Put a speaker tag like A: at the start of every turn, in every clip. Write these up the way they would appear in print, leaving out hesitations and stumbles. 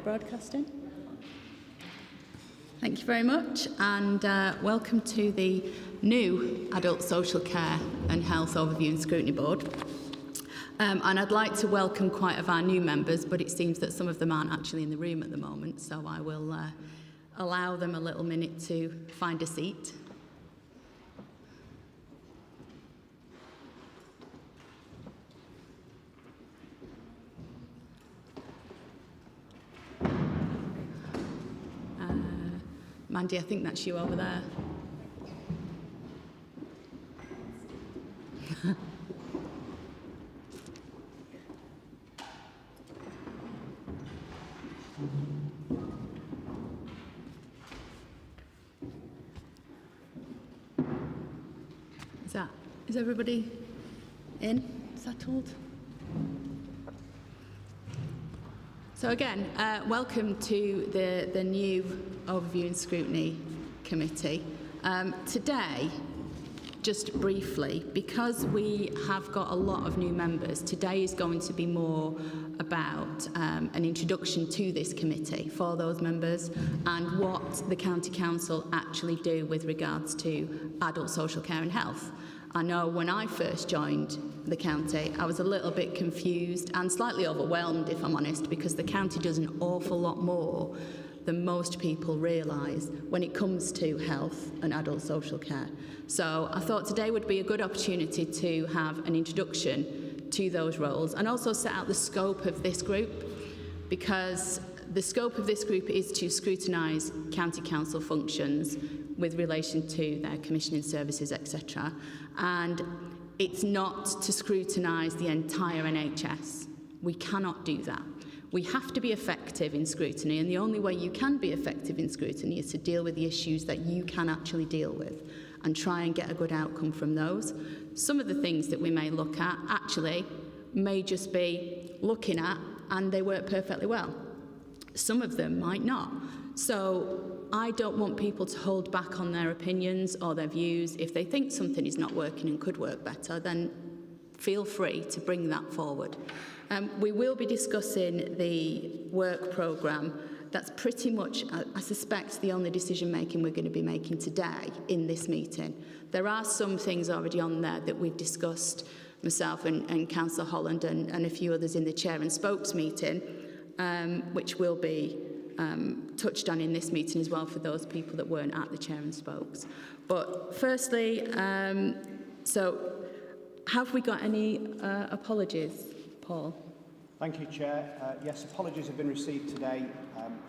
A: broadcasting. Thank you very much, and welcome to the new Adult Social Care and Health Overview and Scrutiny Board. And I'd like to welcome quite a few of our new members, but it seems that some of them aren't actually in the room at the moment, so I will allow them a little minute to find a seat. Mandy, I think that's you over there. Is everybody in, settled? So again, welcome to the new Overview and Scrutiny Committee. Today, just briefly, because we have got a lot of new members, today is going to be more about an introduction to this committee for those members and what the County Council actually do with regards to adult social care and health. I know when I first joined the county, I was a little bit confused and slightly overwhelmed, if I'm honest, because the county does an awful lot more than most people realise when it comes to health and adult social care. So I thought today would be a good opportunity to have an introduction to those roles and also set out the scope of this group, because the scope of this group is to scrutinise county council functions with relation to their commissioning services, etc. And it's not to scrutinise the entire NHS. We cannot do that. We have to be effective in scrutiny, and the only way you can be effective in scrutiny is to deal with the issues that you can actually deal with and try and get a good outcome from those. Some of the things that we may look at actually may just be looking at and they work perfectly well. Some of them might not. So I don't want people to hold back on their opinions or their views. If they think something is not working and could work better, then feel free to bring that forward. We will be discussing the work programme. That's pretty much, I suspect, the only decision-making we're going to be making today in this meeting. There are some things already on there that we've discussed, myself and Councillor Holland and a few others in the Chair and Spokes meeting, which will be touched on in this meeting as well for those people that weren't at the Chair and Spokes. But firstly, so have we got any apologies, Paul?
B: Thank you, Chair. Yes, apologies have been received today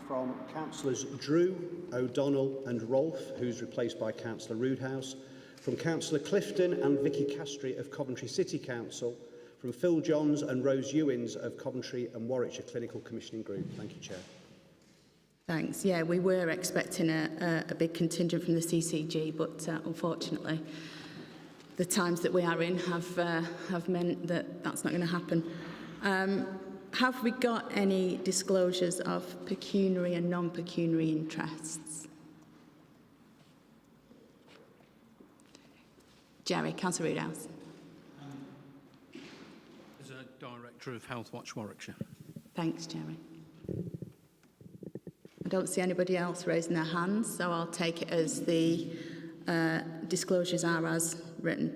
B: from Councillors Drew, O'Donnell and Rolfe, who's replaced by Councillor Roodhouse, from Councillor Clifton and Vicky Castry of Coventry City Council, from Phil Johns and Rose Ewins of Coventry and Warwickshire Clinical Commissioning Group. Thank you, Chair.
A: Thanks. Yeah, we were expecting a big contingent from the CCG, but unfortunately, the times that we are in have meant that that's not going to happen. Have we got any disclosures of pecuniary and non-pecuniary interests? Jerry, Councillor Roodhouse.
C: As a Director of Health Watch Warwickshire.
A: Thanks, Jerry. I don't see anybody else raising their hands, so I'll take it as the disclosures are as written.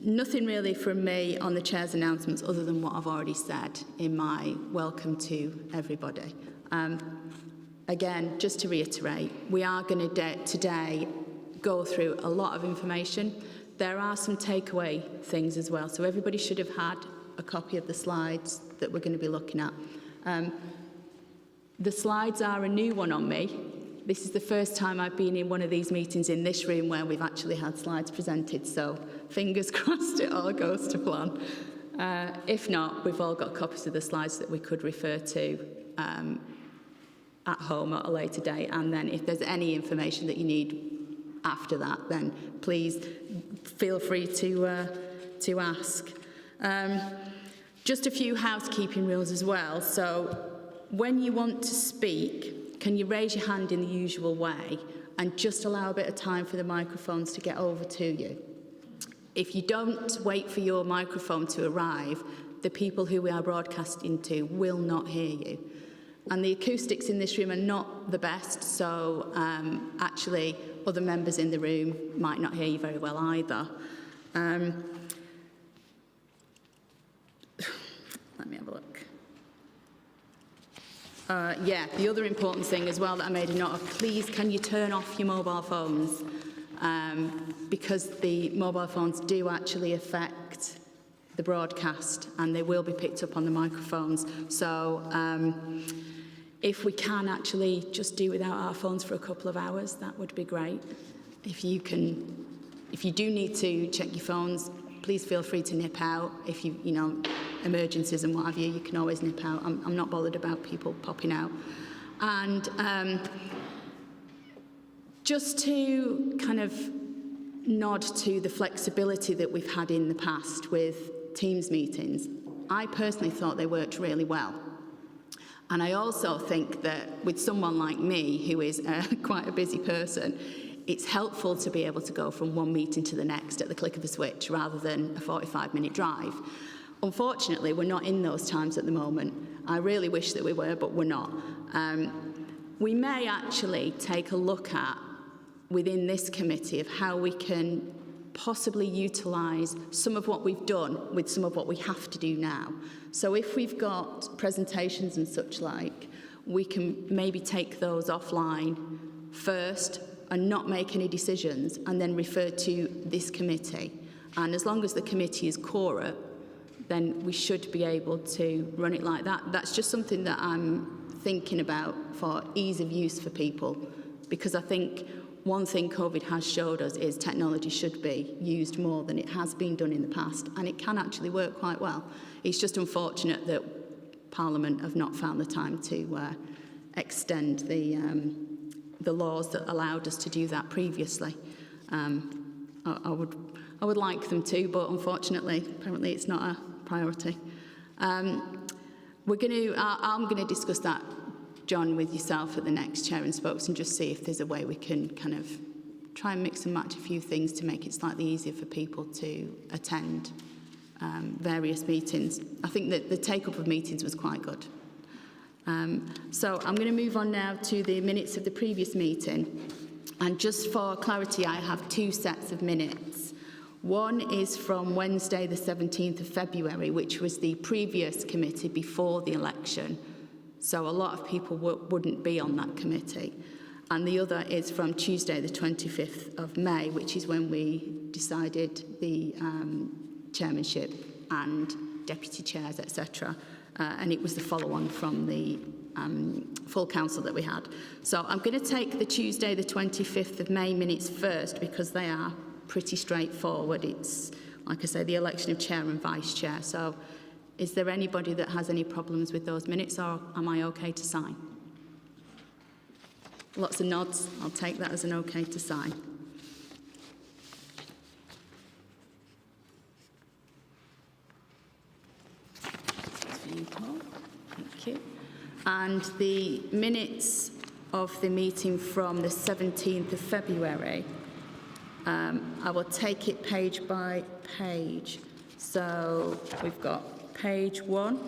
A: Nothing really from me on the Chair's announcements other than what I've already said in my welcome to everybody. Again, just to reiterate, we are going to today go through a lot of information. There are some takeaway things as well, so everybody should have had a copy of the slides that we're going to be looking at. The slides are a new one on me. This is the first time I've been in one of these meetings in this room where we've actually had slides presented, so fingers crossed it all goes to plan. If not, we've all got copies of the slides that we could refer to at home at a later date, and then if there's any information that you need after that, then please feel free to ask. Just a few housekeeping rules as well. So when you want to speak, can you raise your hand in the usual way and just allow a bit of time for the microphones to get over to you? If you don't wait for your microphone to arrive, the people who we are broadcasting to will not hear you. And the acoustics in this room are not the best, so actually other members in the room might not hear you very well either. Let me have a look. Yeah, the other important thing as well that I made a note of, please can you turn off your mobile phones? Because the mobile phones do actually affect the broadcast and they will be picked up on the microphones. So if we can actually just do without our phones for a couple of hours, that would be great. If you do need to check your phones, please feel free to nip out. If you know, emergencies and what have you, you can always nip out. I'm not bothered about people popping out. And just to kind of nod to the flexibility that we've had in the past with Teams meetings, I personally thought they worked really well. And I also think that with someone like me, who is quite a busy person, it's helpful to be able to go from one meeting to the next at the click of a switch rather than a 45-minute drive. Unfortunately, we're not in those times at the moment. I really wish that we were, but we're not. We may actually take a look at, within this committee, of how we can possibly utilise some of what we've done with some of what we have to do now. So if we've got presentations and such like, we can maybe take those offline first and not make any decisions and then refer to this committee. And as long as the committee is quorate, then we should be able to run it like that. That's just something that I'm thinking about for ease of use for people, because I think one thing COVID has showed us is technology should be used more than it has been done in the past, and it can actually work quite well. It's just unfortunate that Parliament have not found the time to extend the laws that allowed us to do that previously. I would like them to, but unfortunately, apparently it's not a priority. I'm going to discuss that, John, with yourself at the next Chair and Spokes, and just see if there's a way we can kind of try and mix and match a few things to make it slightly easier for people to attend various meetings. I think that the take-up of meetings was quite good. So I'm going to move on now to the minutes of the previous meeting. And just for clarity, I have two sets of minutes. One is from Wednesday, the 17th of February, which was the previous committee before the election. So a lot of people wouldn't be on that committee. And the other is from Tuesday, the 25th of May, which is when we decided the chairmanship and deputy chairs, etc. And it was the follow-on from the full council that we had. So I'm going to take the Tuesday, the 25th of May minutes first, because they are pretty straightforward. It's, like I say, the election of chair and vice chair. So is there anybody that has any problems with those minutes, or am I okay to sign? Lots of nods. I'll take that as an okay to sign. That's for you, Paul. Thank you. And the minutes of the meeting from the 17th of February, I will take it page by page. So we've got page 1,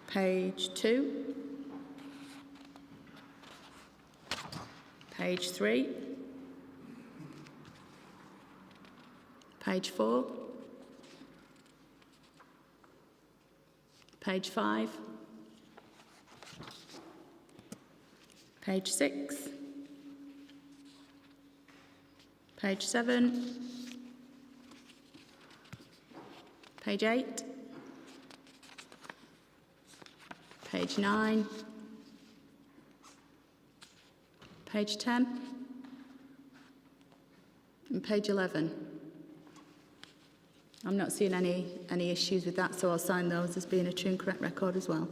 A: page 2, page 3, page 4, page 5, page 6, page 7, page 8, page 9, page 10, and page 11. I'm not seeing any issues with that, so I'll sign those as being a true and correct record as well.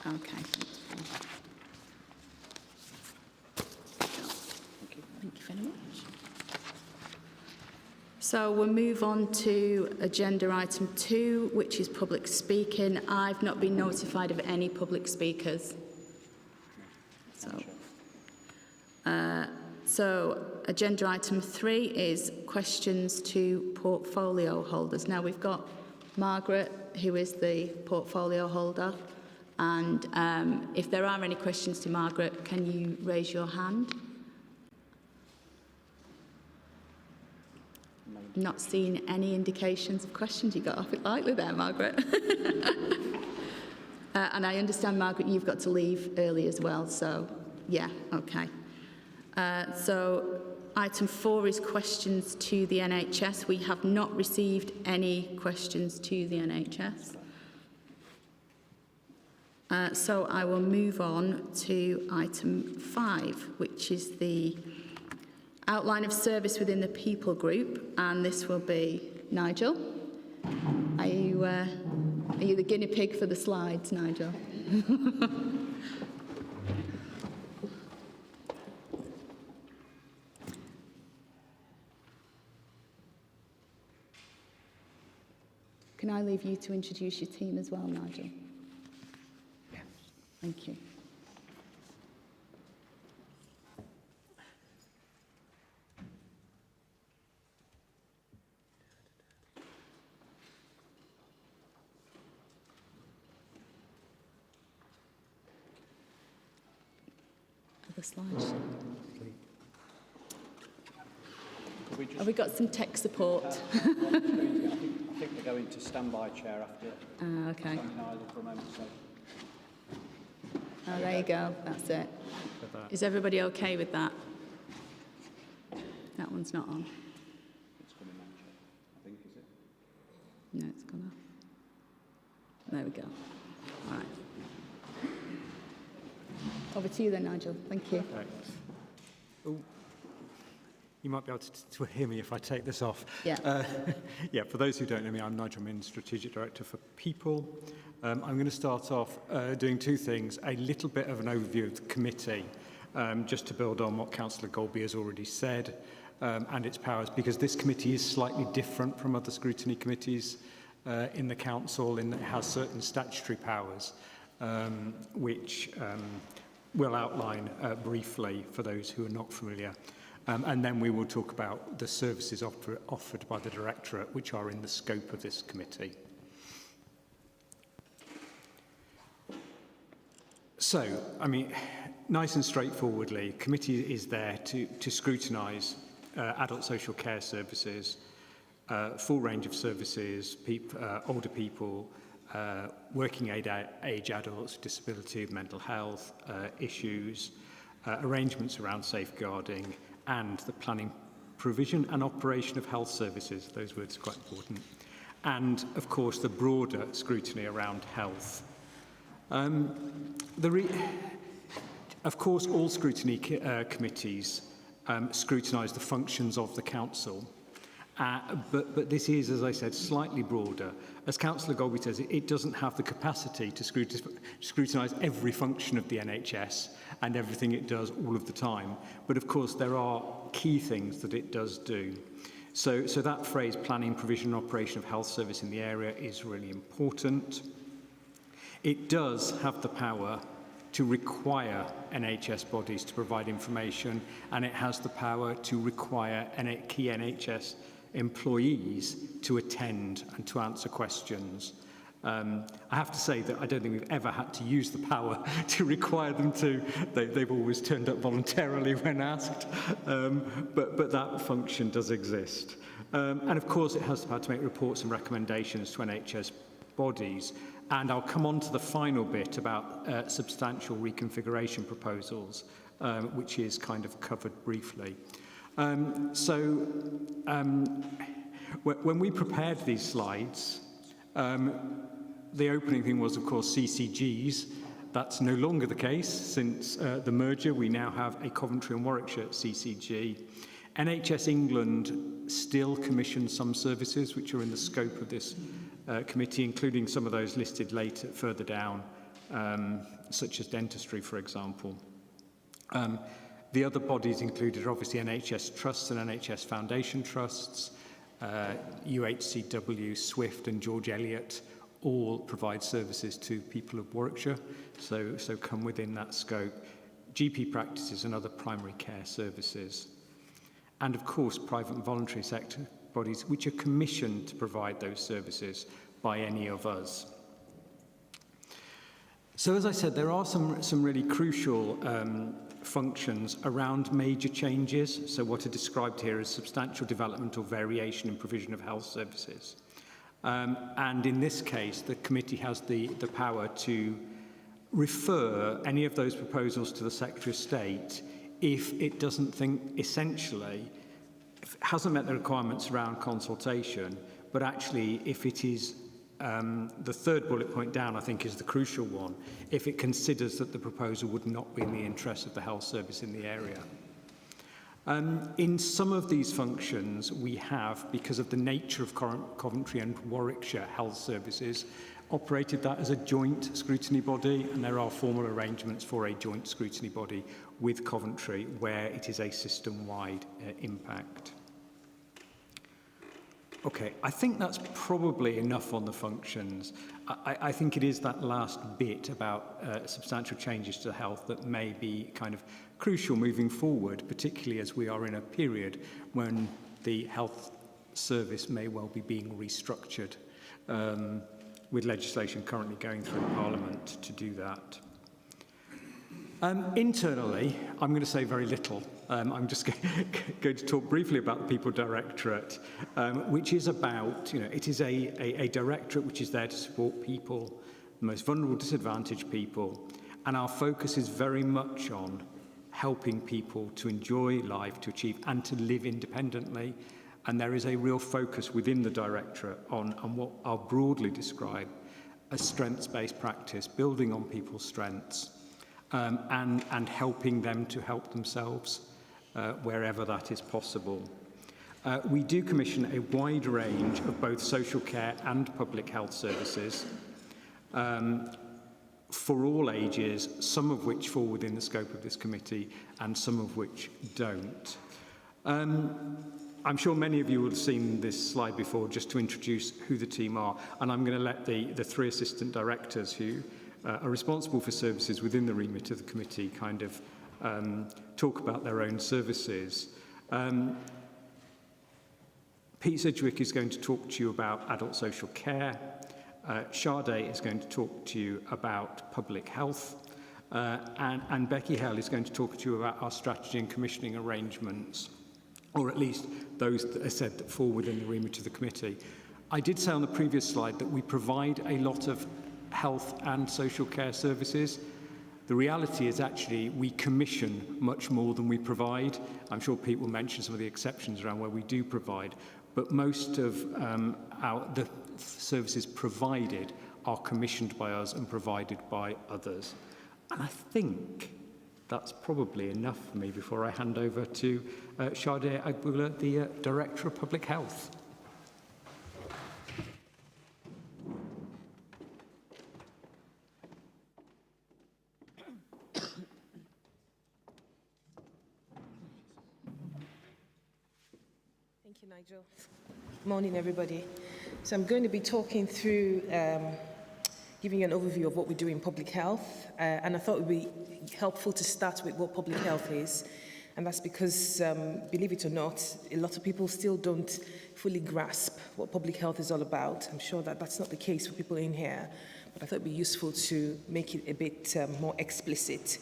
A: Okay. Thank you very much. So we'll move on to agenda item 2, which is public speaking. I've not been notified of any public speakers. So, So agenda item 3 is questions to portfolio holders. Now we've got Margaret, who is the portfolio holder, and if there are any questions to Margaret, can you raise your hand? Not seen any indications of questions. You got off it lightly there, Margaret. And I understand, Margaret, you've got to leave early as well, so yeah, okay. So item 4 is questions to the NHS. We have not received any questions to the NHS. So I will move on to item 5, which is the outline of service within the people group, and this will be Nigel. Are you the guinea pig for the slides, Nigel? Can I leave you to introduce your team as well, Nigel?
D: Yeah.
A: Thank you. The slides. Have we got some tech support?
B: I think they go into standby chair after.
A: Okay.
B: Nigel for a moment. So.
A: Oh, there you go. That's it. Is everybody okay with that? That one's not on.
B: It's coming now, Chair. I think, is it?
A: No, it's gone off. There we go. All right. Over to you then, Nigel. Thank you.
D: Thanks. Oh, you might be able to hear me if I take this off.
A: Yeah.
D: Yeah, for those who don't know me, I'm Nigel Min, Strategic Director for People. I'm going to start off doing two things. A little bit of an overview of the committee, just to build on what Councillor Golby has already said, and its powers, because this committee is slightly different from other scrutiny committees in the Council, in that it has certain statutory powers, which we'll outline briefly for those who are not familiar. And then we will talk about the services offered by the Directorate, which are in the scope of this committee. So, I mean, nice and straightforwardly, committee is there to scrutinise adult social care services, full range of services, older people, working age adults, disability, mental health issues, arrangements around safeguarding, and the planning, provision and operation of health services. Those words are quite important. And, of course, the broader scrutiny around health. Of course, all scrutiny committees scrutinise the functions of the Council. But this is, as I said, slightly broader. As Councillor Golby says, it doesn't have the capacity to scrutinise every function of the NHS and everything it does all of the time. But of course, there are key things that it does do. So that phrase, planning, provision and operation of health service in the area, is really important. It does have the power to require NHS bodies to provide information, and it has the power to require key NHS employees to attend and to answer questions. I have to say that I don't think we've ever had to use the power to require them to. They've always turned up voluntarily when asked, but that function does exist. And of course it has the power to make reports and recommendations to NHS bodies. And I'll come on to the final bit about substantial reconfiguration proposals, which is kind of covered briefly. When we prepared these slides, the opening thing was, of course, CCGs. That's no longer the case since the merger. We now have a Coventry and Warwickshire CCG. NHS England still commissions some services which are in the scope of this committee, including some of those listed further down, such as dentistry, for example. The other bodies included are obviously NHS trusts and NHS foundation trusts. UHCW, Swift and George Eliot all provide services to people of Warwickshire, so come within that scope. GP practices and other primary care services. And of course, private and voluntary sector bodies which are commissioned to provide those services by any of us. So as I said, there are some really crucial functions around major changes, so what are described here as substantial development or variation in provision of health services. And in this case, the committee has the power to refer any of those proposals to the Secretary of State if it doesn't think essentially, hasn't met the requirements around consultation, but actually if it is, the third bullet point down I think is the crucial one, if it considers that the proposal would not be in the interest of the health service in the area. In some of these functions we have, because of the nature of Coventry and Warwickshire health services, operated that as a joint scrutiny body, and there are formal arrangements for a joint scrutiny body with Coventry where it is a system-wide impact. Okay, I think that's probably enough on the functions. I think it is that last bit about substantial changes to health that may be kind of crucial moving forward, particularly as we are in a period when the health service may well be being restructured, with legislation currently going through Parliament to do that. Internally, I'm going to say very little. I'm just going to talk briefly about the People Directorate, which is about, it is a directorate which is there to support people, the most vulnerable, disadvantaged people, and our focus is very much on helping people to enjoy life, to achieve, and to live independently. And there is a real focus within the Directorate on what I'll broadly describe as strengths-based practice, building on people's strengths, and helping them to help themselves wherever that is possible. We do commission a wide range of both social care and public health services for all ages, some of which fall within the scope of this committee and some of which don't. I'm sure many of you will have seen this slide before, just to introduce who the team are, and I'm going to let the three assistant directors who are responsible for services within the remit of the committee kind of talk about their own services. Pete Sidgwick is going to talk to you about adult social care. Sade is going to talk to you about public health. And Becky Hell is going to talk to you about our strategy and commissioning arrangements, or at least those that are said that fall within the remit of the committee. I did say on the previous slide that we provide a lot of health and social care services. The reality is actually we commission much more than we provide. I'm sure Pete will mention some of the exceptions around where we do provide, but most of the services provided are commissioned by us and provided by others. And I think that's probably enough for me before I hand over to Sade Agbula, the Director of Public Health.
E: Thank you, Nigel. Morning, everybody. So I'm going to be talking through, giving you an overview of what we do in public health, and I thought it would be helpful to start with what public health is, and that's because, believe it or not, a lot of people still don't fully grasp what public health is all about. I'm sure that that's not the case for people in here, but I thought it would be useful to make it a bit more explicit.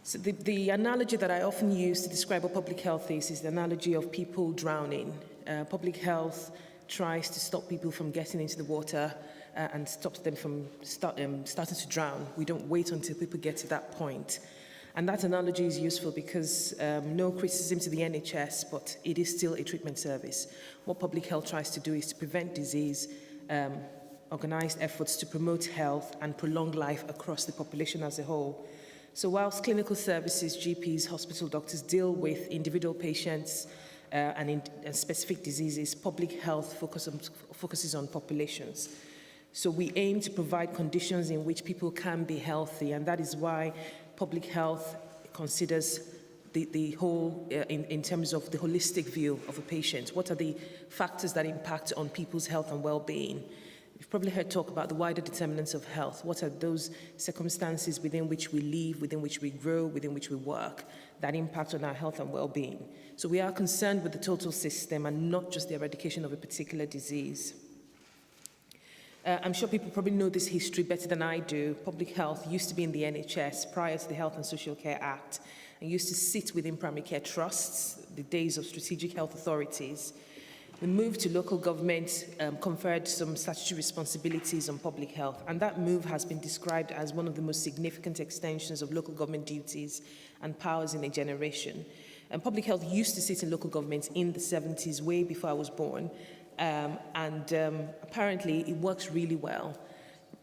E: So the analogy that I often use to describe what public health is the analogy of people drowning. Public health tries to stop people from getting into the water and stops them from starting to drown. We don't wait until people get to that point. And that analogy is useful because no criticism to the NHS, but it is still a treatment service. What public health tries to do is to prevent disease, organize efforts to promote health and prolong life across the population as a whole. So whilst clinical services, GPs, hospital doctors deal with individual patients and specific diseases, public health focuses on populations. So we aim to provide conditions in which people can be healthy, and that is why public health considers the whole, in terms of the holistic view of a patient. What are the factors that impact on people's health and well-being? You've probably heard talk about the wider determinants of health. What are those circumstances within which we live, within which we grow, within which we work, that impact on our health and well-being? So we are concerned with the total system and not just the eradication of a particular disease. I'm sure people probably know this history better than I do. Public health used to be in the NHS prior to the Health and Social Care Act and used to sit within primary care trusts, the days of strategic health authorities. The move to local government conferred some statutory responsibilities on public health, and that move has been described as one of the most significant extensions of local government duties and powers in a generation. And public health used to sit in local governments in the 70s, way before I was born, apparently it works really well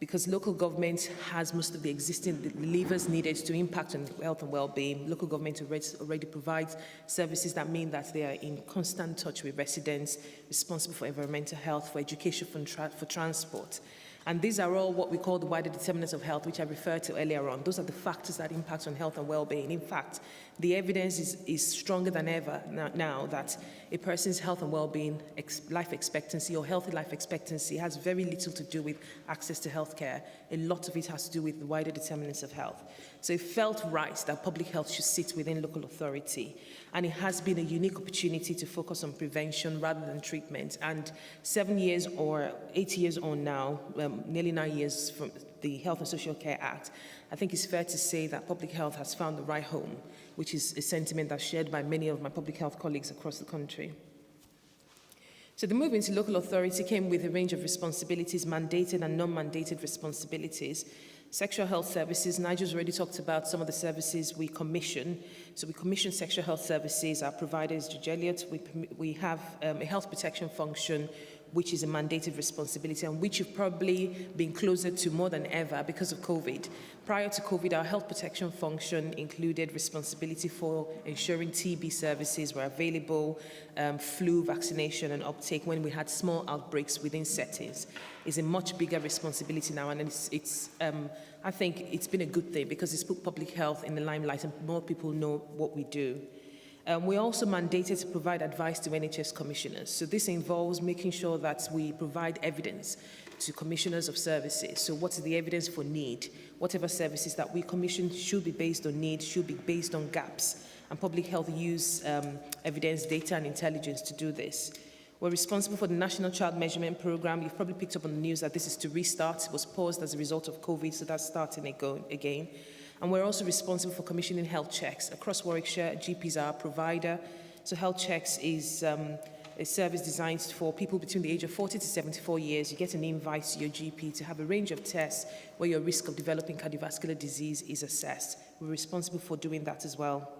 E: because local government has most of the existing levers needed to impact on health and well-being. Local government already provides services that mean that they are in constant touch with residents, responsible for environmental health, for education, for transport. And these are all what we call the wider determinants of health, which I referred to earlier on. Those are the factors that impact on health and well-being. In fact, the evidence is stronger than ever now that a person's health and well-being, life expectancy or healthy life expectancy has very little to do with access to healthcare. A lot of it has to do with the wider determinants of health. So it felt right that public health should sit within local authority. And it has been a unique opportunity to focus on prevention rather than treatment. And 7 years or 8 years on now, nearly 9 years from the Health and Social Care Act, I think it's fair to say that public health has found the right home, which is a sentiment that's shared by many of my public health colleagues across the country. So the move into local authority came with a range of responsibilities, mandated and non-mandated responsibilities. Sexual health services, Nigel's already talked about some of the services we commission. So we commission sexual health services. Our provider is Judge Elliott. We have a health protection function, which is a mandated responsibility and which you've probably been closer to more than ever because of COVID. Prior to COVID, our health protection function included responsibility for ensuring TB services were available, flu vaccination and uptake when we had small outbreaks within settings. Is a much bigger responsibility now, and I think it's been a good thing because it's put public health in the limelight and more people know what we do. We're also mandated to provide advice to NHS commissioners. So this involves making sure that we provide evidence to commissioners of services. So what is the evidence for need? Whatever services that we commission should be based on need, should be based on gaps. And public health use evidence, data and intelligence to do this. We're responsible for the National Child Measurement Programme. You've probably picked up on the news that this is to restart. It was paused as a result of COVID, so that's starting again. And we're also responsible for commissioning health checks. Across Warwickshire, GPs are our provider. So health checks is a service designed for people between the age of 40 to 74 years. You get an invite to your GP to have a range of tests where your risk of developing cardiovascular disease is assessed. We're responsible for doing that as well.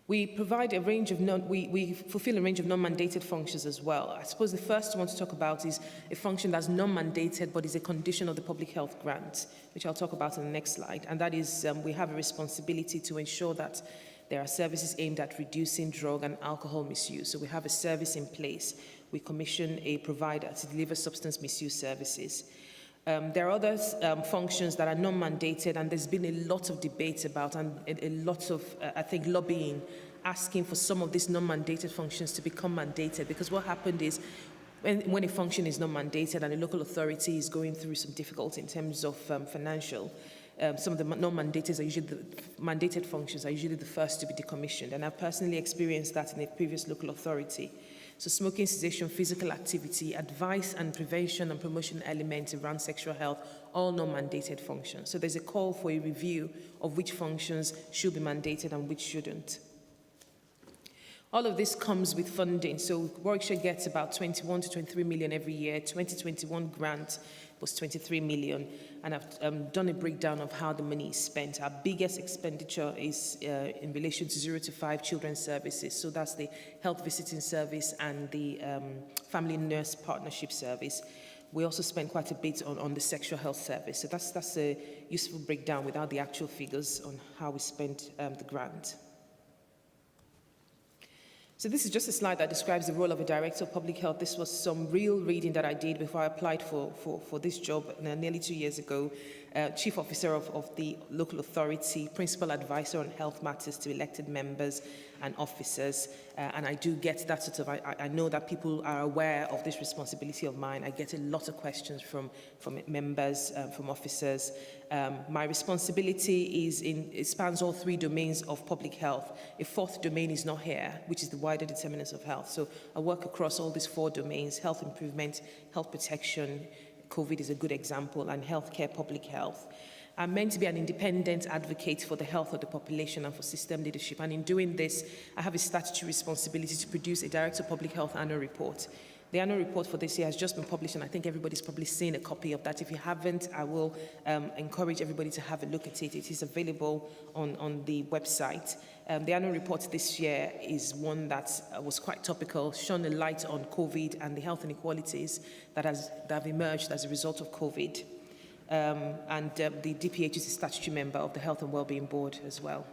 E: We provide a range of we fulfill a range of non-mandated functions as well. I suppose the first one to talk about is a function that's non-mandated but is a condition of the public health grant, which I'll talk about in the next slide. And that is we have a responsibility to ensure that there are services aimed at reducing drug and alcohol misuse. So we have a service in place. We commission a provider to deliver substance misuse services. There are other functions that are non-mandated, and there's been a lot of debate about and a lot of, I think, lobbying, asking for some of these non-mandated functions to become mandated, because what happened is when a function is non-mandated and a local authority is going through some difficulty in terms of financial, some of the non-mandated are usually mandated functions are usually the first to be decommissioned, and I've personally experienced that in a previous local authority. So smoking cessation, physical activity, advice and prevention and promotion elements around sexual health, all non-mandated functions. So there's a call for a review of which functions should be mandated and which shouldn't. All of this comes with funding. So Warwickshire gets about 21 to 23 million every year. 2021 grant was 23 million. And I've done a breakdown of how the money is spent. Our biggest expenditure is in relation to 0 to 5 children's services. So that's the health visiting service and the family nurse partnership service. We also spend quite a bit on the sexual health service. So that's a useful breakdown without the actual figures on how we spent the grant. So this is just a slide that describes the role of a director of public health. This was some real reading that I did before I applied for this job nearly 2 years ago. Chief officer of the local authority, principal advisor on health matters to elected members, and officers. And I do get that sort of, I know that people are aware of this responsibility of mine. I get a lot of questions from members, from officers. My responsibility it spans all three domains of public health. A fourth domain is not here, which is the wider determinants of health. So I work across all these four domains: health improvement, health protection, COVID is a good example, and healthcare public health. I'm meant to be an independent advocate for the health of the population and for system leadership. And in doing this, I have a statutory responsibility to produce a Director of Public Health annual report. The annual report for this year has just been published, and I think everybody's probably seen a copy of that. If you haven't, I will encourage everybody to have a look at it. It is available on the website. The annual report this year is one that was quite topical, shone a light on COVID and the health inequalities that have emerged as a result of COVID. The DPH is a statutory member of the Health and Wellbeing Board as well.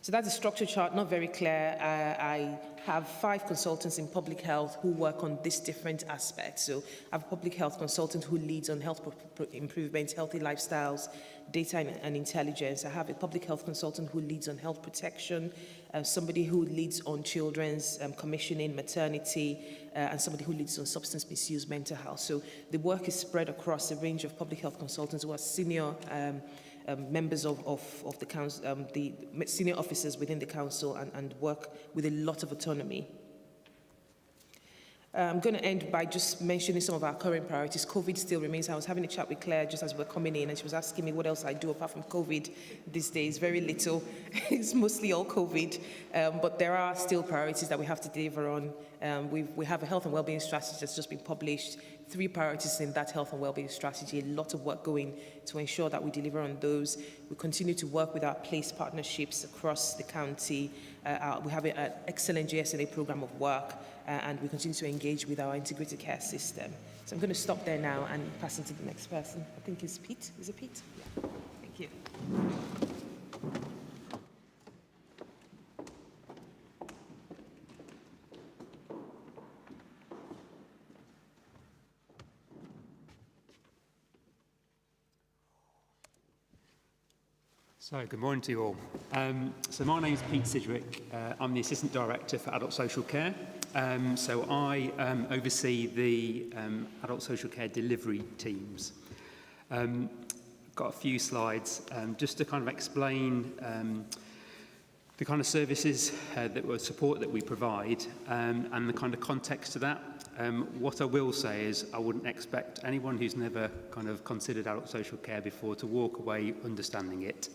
E: So that's a structure chart, not very clear. I have 5 consultants in public health who work on these different aspects. So I have a public health consultant who leads on health improvement, healthy lifestyles, data and intelligence. I have a public health consultant who leads on health protection, somebody who leads on children's commissioning, maternity, and somebody who leads on substance misuse, mental health. So the work is spread across a range of public health consultants who are senior members of the council, the senior officers within the council, and work with a lot of autonomy. I'm going to end by just mentioning some of our current priorities. COVID still remains. I was having a chat with Claire just as we were coming in, and she was asking me what else I do apart from COVID these days. Very little. It's mostly all COVID. But there are still priorities that we have to deliver on. We have a health and wellbeing strategy that's just been published. 3 priorities in that health and wellbeing strategy. A lot of work going to ensure that we deliver on those. We continue to work with our place partnerships across the county. We have an excellent GSNA program of work, and we continue to engage with our integrated care system. So I'm going to stop there now and pass it to the next person. I think it's Pete. Is it Pete? Yeah. Thank you.
F: So, good morning to you all. So my name is Pete Sidgwick. I'm the Assistant Director for Adult Social Care. So I oversee the Adult Social Care delivery teams. Got a few slides just to kind of explain the kind of services support that we provide and the kind of context to that. What I will say is I wouldn't expect anyone who's never kind of considered adult social care before to walk away understanding it.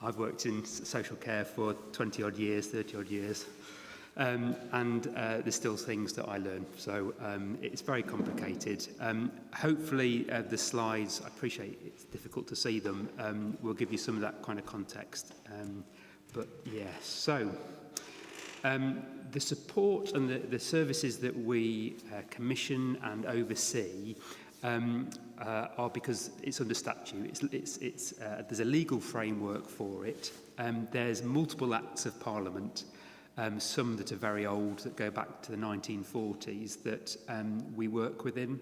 F: I've worked in social care for 20 odd years, 30 odd years, and there's still things that I learn. So it's very complicated. Hopefully the slides, I appreciate it's difficult to see them, will give you some of that kind of context. But yes, so the support and the services that we commission and oversee are because it's under statute. There's a legal framework for it. There's multiple acts of Parliament, some that are very old, that go back to the 1940s, that we work within.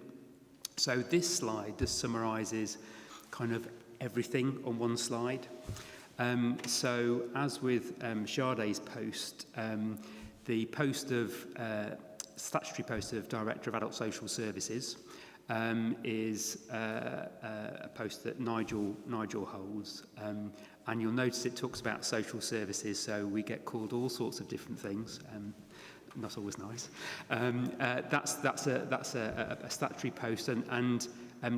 F: So this slide just summarises kind of everything on one slide. So as with Sade's post, the statutory post of Director of Adult Social Services is a post that Nigel holds. And you'll notice it talks about social services, so we get called all sorts of different things. Not always nice. That's a statutory post, and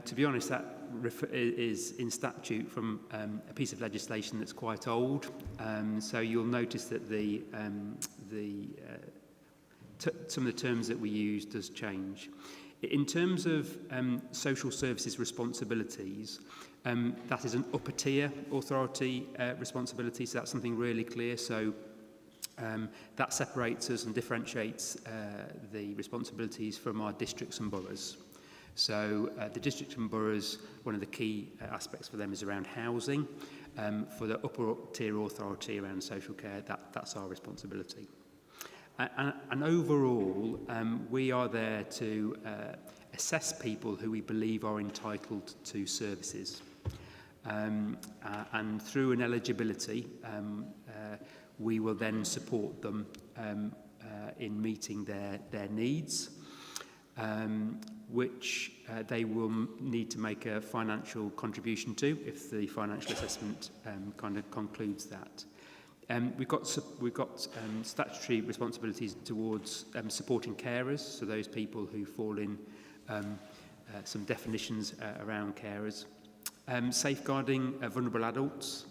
F: to be honest, that is in statute from a piece of legislation that's quite old. So you'll notice that some of the terms that we use does change. In terms of social services responsibilities, that is an upper tier authority responsibility, so that's something really clear. So that separates us and differentiates the responsibilities from our districts and boroughs. So the districts and boroughs, one of the key aspects for them is around housing. For the upper tier authority around social care, that's our responsibility. And overall, we are there to assess people who we believe are entitled to services. And through an eligibility, we will then support them in meeting their needs, which they will need to make a financial contribution to if the financial assessment kind of concludes that. We've got statutory responsibilities towards supporting carers, so those people who fall in some definitions around carers. Safeguarding vulnerable adults,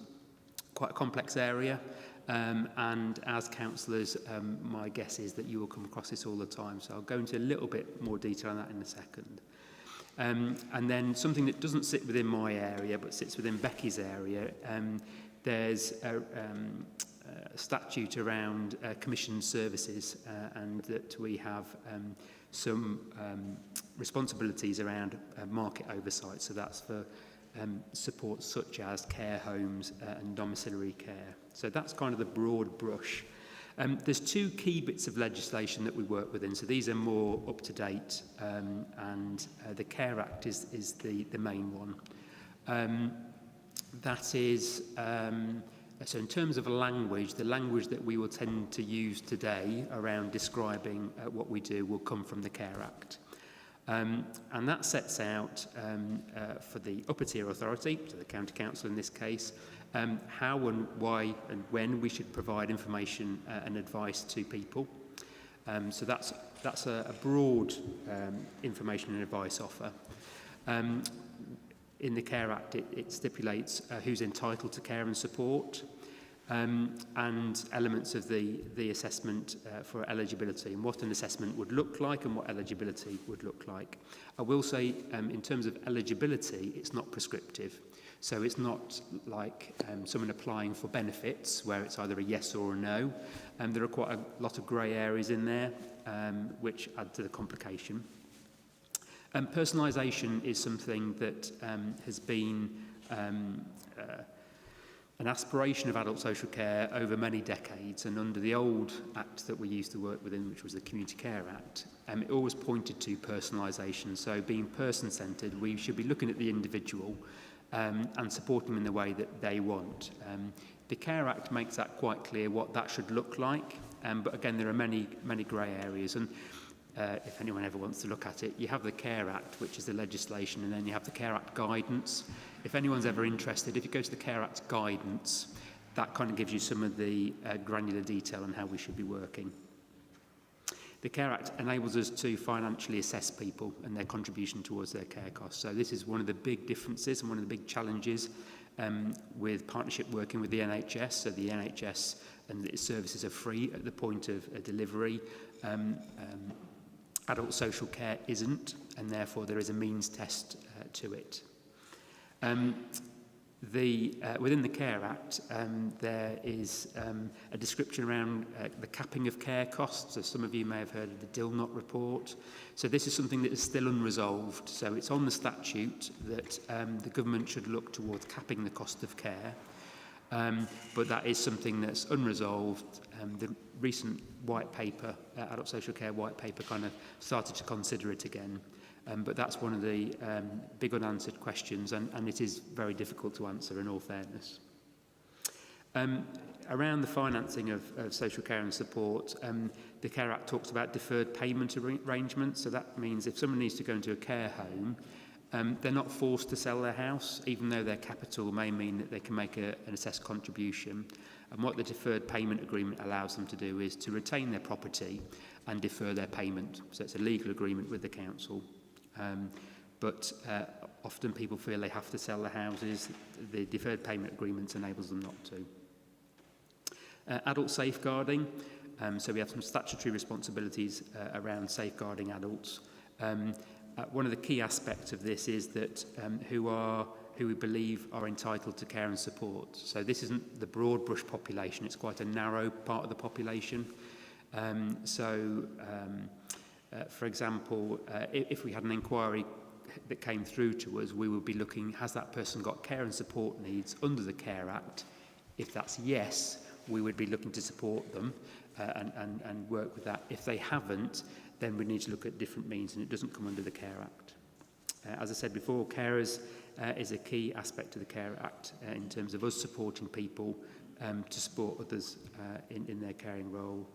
F: quite a complex area, and as councillors, my guess is that you will come across this all the time, so I'll go into a little bit more detail on that in a second. And then something that doesn't sit within my area but sits within Becky's area, there's a statute around commissioned services, and that we have some responsibilities around market oversight, so that's for support such as care homes and domiciliary care. So that's kind of the broad brush. There's two key bits of legislation that we work within, so these are more up to date, and the Care Act is the main one. That is, so in terms of language, the language that we will tend to use today around describing what we do will come from the Care Act. And that sets out for the upper tier authority, so the county council in this case, how and why and when we should provide information and advice to people. So that's a broad information and advice offer. In the Care Act, it stipulates who's entitled to care and support, and elements of the assessment for eligibility, and what an assessment would look like and what eligibility would look like. I will say, in terms of eligibility, it's not prescriptive. So it's not like someone applying for benefits, where it's either a yes or a no. There are quite a lot of grey areas in there, which add to the complication. Personalisation is something that has been an aspiration of adult social care over many decades, and under the old act that we used to work within, which was the Community Care Act, it always pointed to personalisation. So being person-centred, we should be looking at the individual and supporting them in the way that they want. The Care Act makes that quite clear what that should look like, but again there are many grey areas, and if anyone ever wants to look at it, you have the Care Act, which is the legislation, and then you have the Care Act guidance. If anyone's ever interested, if you go to the Care Act guidance, that kind of gives you some of the granular detail on how we should be working. The Care Act enables us to financially assess people and their contribution towards their care costs. So this is one of the big differences and one of the big challenges with partnership working with the NHS. So the NHS and its services are free at the point of delivery. Adult social care isn't, and therefore there is a means test to it. Within the Care Act, there is a description around the capping of care costs. So some of you may have heard of the Dilnot report. So this is something that is still unresolved. So it's on the statute that the government should look towards capping the cost of care. But that is something that's unresolved. The recent white paper, adult social care white paper, kind of started to consider it again. But that's one of the big unanswered questions, and it is very difficult to answer, in all fairness. Around the financing of social care and support, the Care Act talks about deferred payment arrangements. So that means if someone needs to go into a care home, they're not forced to sell their house, even though their capital may mean that they can make an assessed contribution. And what the deferred payment agreement allows them to do is to retain their property and defer their payment. So it's a legal agreement with the council. But often people feel they have to sell their houses. The deferred payment agreement enables them not to. Adult safeguarding. So we have some statutory responsibilities around safeguarding adults. One of the key aspects of this is that who we believe are entitled to care and support. So this isn't the broad brush population, it's quite a narrow part of the population. For example, if we had an inquiry that came through to us, we would be looking, has that person got care and support needs under the Care Act? If that's yes, we would be looking to support them and work with that. If they haven't, then we need to look at different means, and it doesn't come under the Care Act. As I said before, carers is a key aspect of the Care Act in terms of us supporting people to support others in their caring role.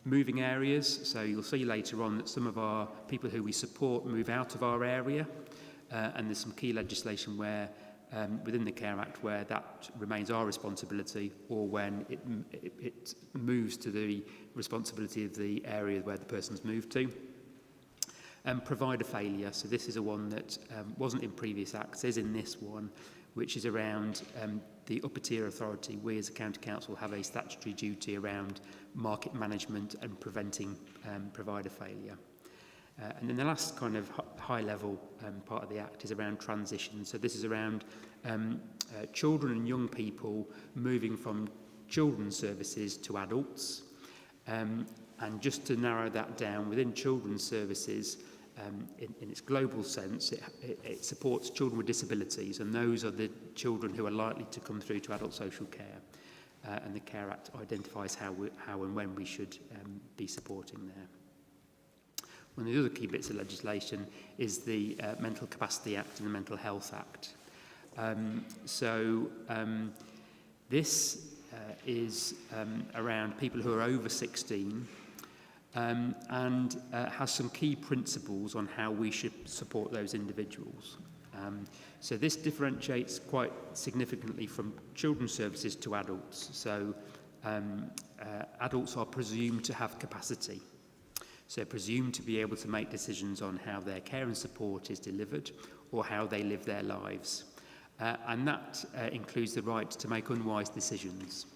F: Moving areas, so you'll see later on that some of our people who we support move out of our area, and there's some key legislation where within the Care Act where that remains our responsibility, or when it moves to the responsibility of the area where the person's moved to. Provider failure, so this is a one that wasn't in previous acts, is in this one, which is around the upper tier authority. We as a county council have a statutory duty around market management and preventing provider failure. And then the last kind of high level part of the Act is around transition. So this is around children and young people moving from children's services to adults. And just to narrow that down, within children's services, in its global sense, it supports children with disabilities, and those are the children who are likely to come through to adult social care. And the Care Act identifies how and when we should be supporting there. One of the other key bits of legislation is the Mental Capacity Act and the Mental Health Act. This is around people who are over 16 and has some key principles on how we should support those individuals. So this differentiates quite significantly from children's services to adults. So adults are presumed to have capacity. So presumed to be able to make decisions on how their care and support is delivered or how they live their lives. And that includes the right to make unwise decisions.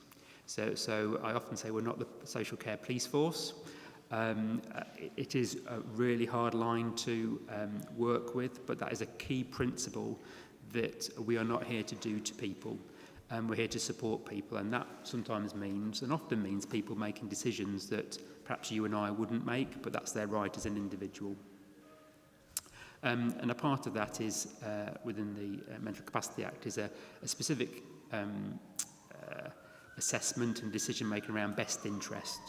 F: So I often say we're not the social care police force. It is a really hard line to work with, but that is a key principle that we are not here to do to people. We're here to support people, and that sometimes means, and often means, people making decisions that perhaps you and I wouldn't make, but that's their right as an individual. And a part of that is, within the Mental Capacity Act, is a specific assessment and decision-making around best interest.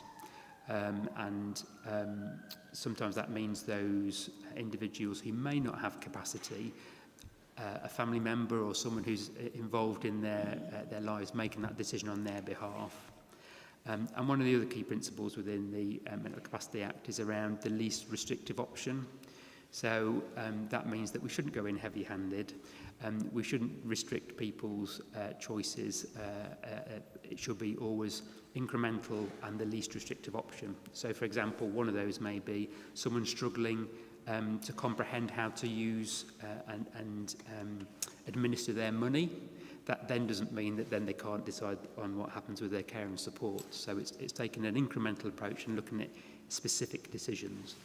F: Sometimes that means those individuals who may not have capacity, a family member or someone who's involved in their lives making that decision on their behalf. And one of the other key principles within the Mental Capacity Act is around the least restrictive option. So that means that we shouldn't go in heavy-handed. We shouldn't restrict people's choices. It should be always incremental and the least restrictive option. So, for example, one of those may be someone struggling to comprehend how to use and administer their money. That then doesn't mean that then they can't decide on what happens with their care and support. So it's taking an incremental approach and looking at specific decisions.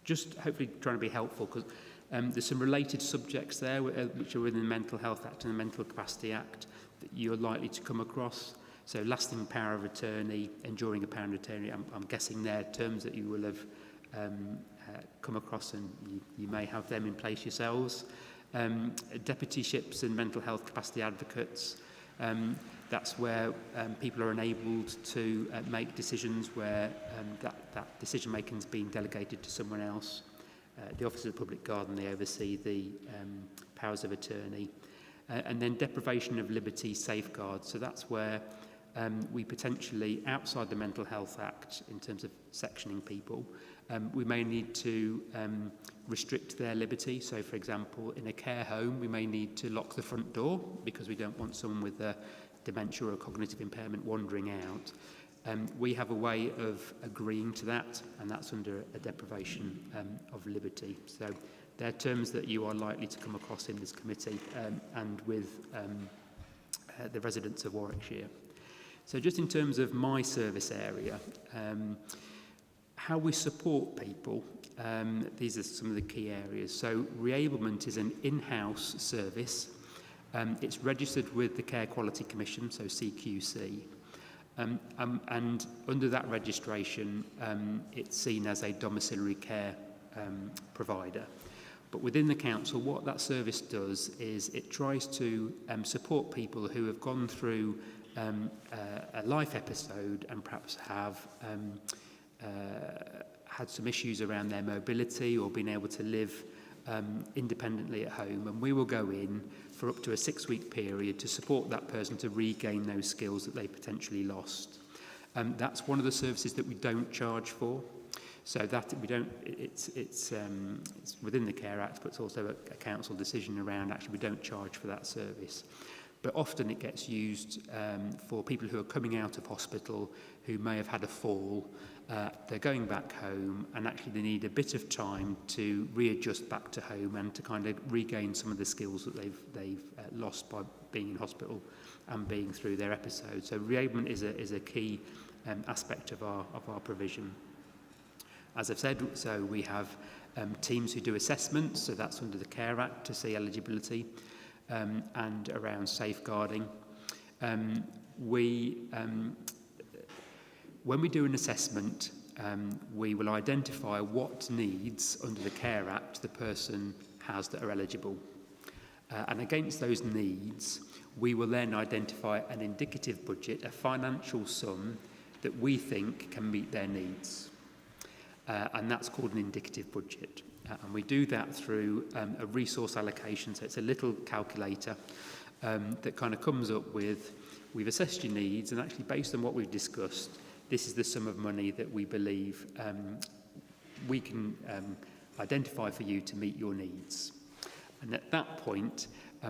F: Just hopefully trying to be helpful, because there's some related subjects there which are within the Mental Health Act and the Mental Capacity Act that you're likely to come across. So lasting power of attorney, enduring a power of attorney, I'm guessing they're terms that you will have come across, and you may have them in place yourselves. Deputyships and mental health capacity advocates, that's where people are enabled to make decisions where that decision making is being delegated to someone else. The Office of the Public Guardian, they oversee the powers of attorney. And then deprivation of liberty safeguards, so that's where we potentially, outside the Mental Health Act, in terms of sectioning people, we may need to restrict their liberty. So, for example, in a care home, we may need to lock the front door because we don't want someone with a dementia or a cognitive impairment wandering out. We have a way of agreeing to that, and that's under a deprivation of liberty. So they're terms that you are likely to come across in this committee and with the residents of Warwickshire. So just in terms of my service area, how we support people, these are some of the key areas. So reablement is an in-house service. It's registered with the Care Quality Commission, so CQC. And under that registration, it's seen as a domiciliary care provider. But within the council, what that service does is it tries to support people who have gone through a life episode and perhaps have had some issues around their mobility or being able to live independently at home, and we will go in for up to a 6-week period to support that person to regain those skills that they potentially lost. That's one of the services that we don't charge for. So that we don't, it's within the Care Act, but it's also a council decision around actually we don't charge for that service. But often it gets used for people who are coming out of hospital, who may have had a fall, they're going back home, and actually they need a bit of time to readjust back to home and to kind of regain some of the skills that they've lost by being in hospital and being through their episode. So reablement is a key aspect of our provision. As I've said, so we have teams who do assessments, so that's under the Care Act to see eligibility, and around safeguarding. When we do an assessment, we will identify what needs under the Care Act the person has that are eligible. And against those needs, we will then identify an indicative budget, a financial sum that we think can meet their needs. And that's called an indicative budget. And we do that through a resource allocation. So it's a little calculator that kind of comes up with, we've assessed your needs, and actually based on what we've discussed, this is the sum of money that we believe we can identify for you to meet your needs. And at that point,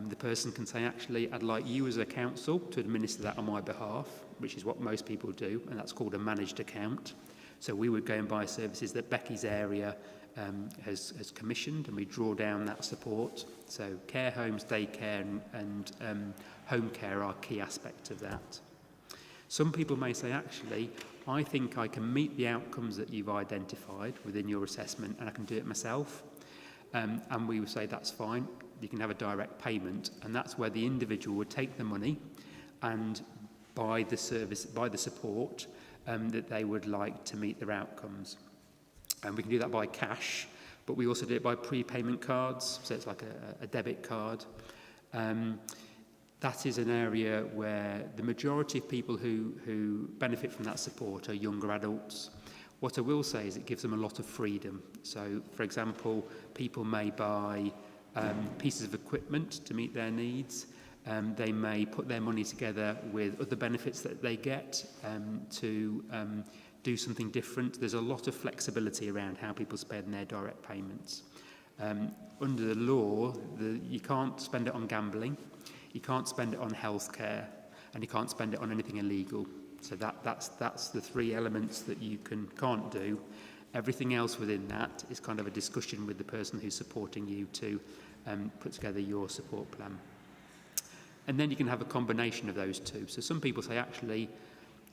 F: the person can say, actually, I'd like you as a council to administer that on my behalf, which is what most people do, and that's called a managed account. So we would go and buy services that Becky's area has commissioned, and we draw down that support. So care homes, daycare and home care are key aspects of that. Some people may say, actually, I think I can meet the outcomes that you've identified within your assessment and I can do it myself. And we would say, that's fine, you can have a direct payment. And that's where the individual would take the money and buy the service, buy the support that they would like to meet their outcomes. And we can do that by cash, but we also do it by prepayment cards, so it's like a debit card. That is an area where the majority of people who benefit from that support are younger adults. What I will say is it gives them a lot of freedom. So, for example, people may buy pieces of equipment to meet their needs. They may put their money together with other benefits that they get to do something different. There's a lot of flexibility around how people spend their direct payments. Under the law, you can't spend it on gambling, you can't spend it on healthcare, and you can't spend it on anything illegal. So that's the three elements that you can't do. Everything else within that is kind of a discussion with the person who's supporting you to put together your support plan. And then you can have a combination of those two. So some people say, actually,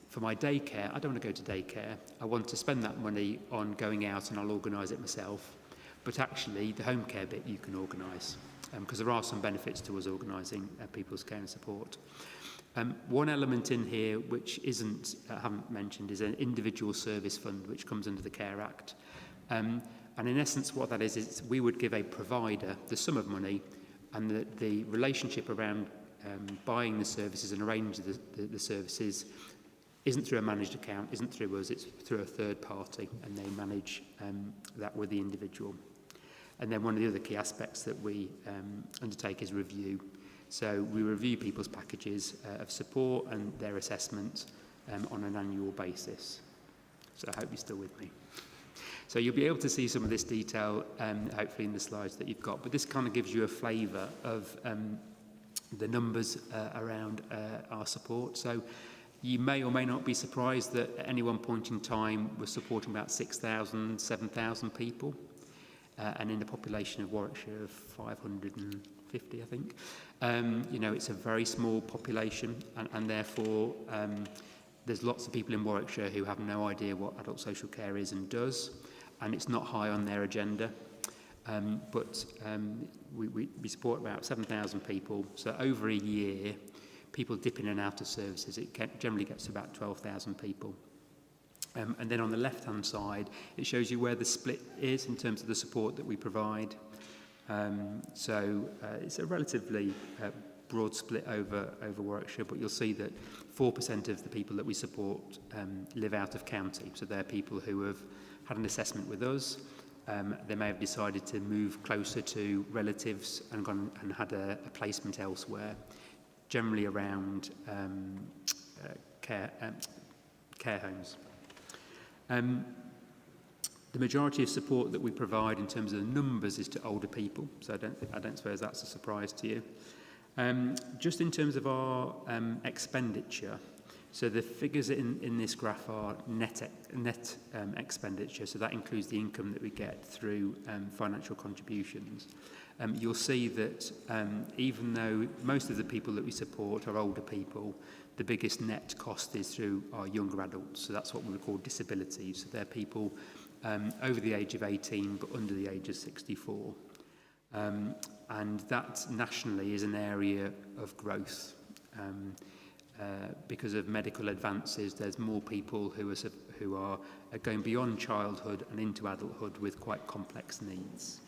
F: for my daycare, I don't want to go to daycare. I want to spend that money on going out and I'll organise it myself. But actually, the home care bit you can organise, because there are some benefits to us organising people's care and support. One element in here which I haven't mentioned is an individual service fund which comes under the Care Act. And in essence what that is we would give a provider the sum of money, and the relationship around buying the services and arranging the services isn't through a managed account, isn't through us, it's through a third party, and they manage that with the individual. And then one of the other key aspects that we undertake is review. So we review people's packages of support and their assessment on an annual basis. So I hope you're still with me. So you'll be able to see some of this detail hopefully in the slides that you've got, but this kind of gives you a flavour of the numbers around our support. So you may or may not be surprised that at any one point in time we're supporting about 6,000, 7,000 people, and in a population of Warwickshire of 550, I think. You know, it's a very small population, and therefore there's lots of people in Warwickshire who have no idea what adult social care is and does, and it's not high on their agenda. But we support about 7,000 people, so over a year, people dip in and out of services. It generally gets to about 12,000 people. And then on the left-hand side, it shows you where the split is in terms of the support that we provide. So it's a relatively broad split over Warwickshire, but you'll see that 4% of the people that we support live out of county. So they're people who have had an assessment with us, they may have decided to move closer to relatives and gone and had a placement elsewhere, generally around care homes. The majority of support that we provide in terms of the numbers is to older people, so I don't suppose that's a surprise to you. Just in terms of our expenditure, so the figures in this graph are net expenditure, so that includes the income that we get through financial contributions. You'll see that even though most of the people that we support are older people, the biggest net cost is through our younger adults, so that's what we would call disabilities. So they're people over the age of 18 but under the age of 64. And that nationally is an area of growth. Because of medical advances, there's more people who are going beyond childhood and into adulthood with quite complex needs.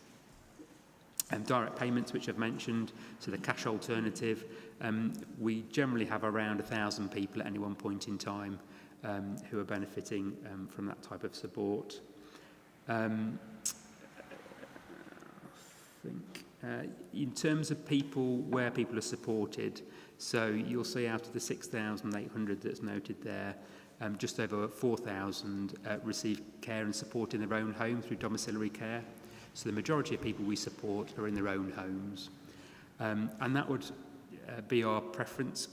F: Direct payments, which I've mentioned, so the cash alternative, we generally have around 1,000 people at any one point in time who are benefiting from that type of support. In terms of people, where people are supported, so you'll see out of the 6,800 that's noted there, just over 4,000 receive care and support in their own home through domiciliary care. So the majority of people we support are in their own homes. And that would be our preference.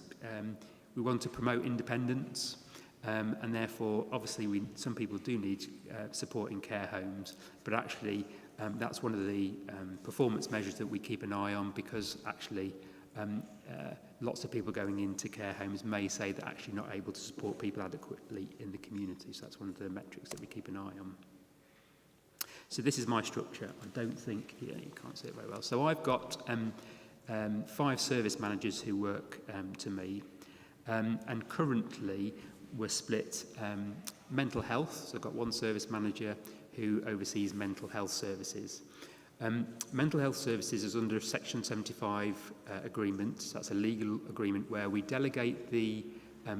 F: We want to promote independence, and therefore, obviously, some people do need support in care homes, but actually, that's one of the performance measures that we keep an eye on, because actually lots of people going into care homes may say they're actually not able to support people adequately in the community. So that's one of the metrics that we keep an eye on. So this is my structure. I don't think, you can't see it very well. So I've got 5 service managers who work to me, and currently we're split mental health. So I've got one service manager who oversees mental health services. Mental health services is under Section 75 agreement. So that's a legal agreement where we delegate the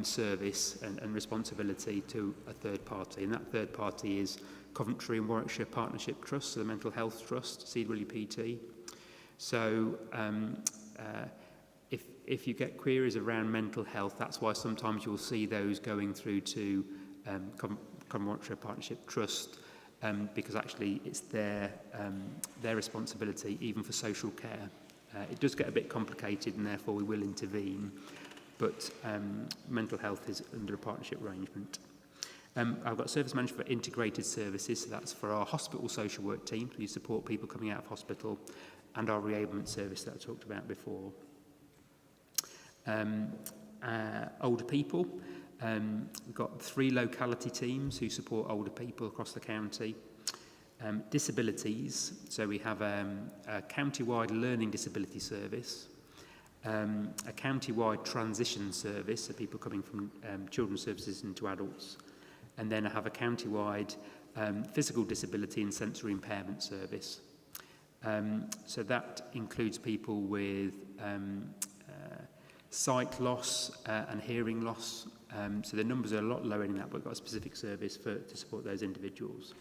F: service and responsibility to a third party, and that third party is Coventry and Warwickshire Partnership Trust, so the Mental Health Trust, CWPT. So if you get queries around mental health, that's why sometimes you'll see those going through to Warwickshire Partnership Trust, because actually it's their responsibility, even for social care. It does get a bit complicated, and therefore we will intervene, but mental health is under a partnership arrangement. I've got service manager for integrated services, so that's for our hospital social work team, who support people coming out of hospital, and our reablement service that I talked about before. Older people, we've got 3 locality teams who support older people across the county. Disabilities, so we have a county-wide learning disability service, a county-wide transition service, so people coming from children's services into adults, and then I have a county-wide physical disability and sensory impairment service. So that includes people with sight loss and hearing loss. So the numbers are a lot lower than that, but we've got a specific service to support those individuals.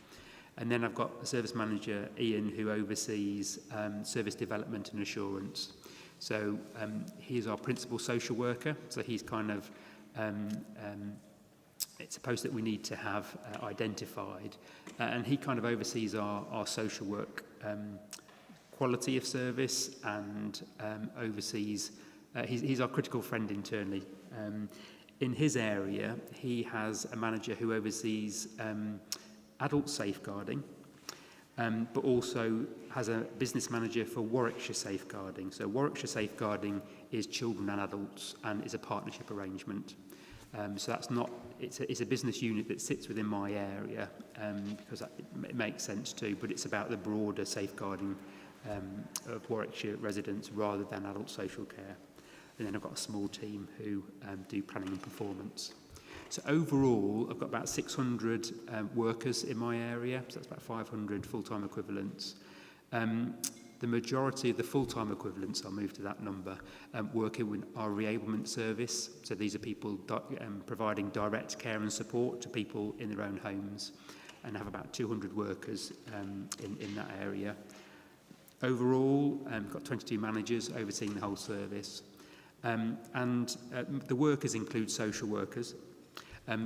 F: And then I've got a service manager, Ian, who oversees service development and assurance. So he's our principal social worker, so he's kind of it's a post that we need to have identified, and he kind of oversees our social work quality of service, and oversees, he's our critical friend internally. In his area, he has a manager who oversees adult safeguarding, but also has a business manager for Warwickshire safeguarding. So Warwickshire safeguarding is children and adults, and is a partnership arrangement. So that's not, it's a business unit that sits within my area, because it makes sense too, but it's about the broader safeguarding of Warwickshire residents rather than adult social care. And then I've got a small team who do planning and performance. So overall, I've got about 600 workers in my area, so that's about 500 full-time equivalents. The majority of the full-time equivalents, I'll move to that number, working with our reablement service. So these are people providing direct care and support to people in their own homes. and have about 200 workers in that area. Overall, we've got 22 managers overseeing the whole service. The workers include social workers.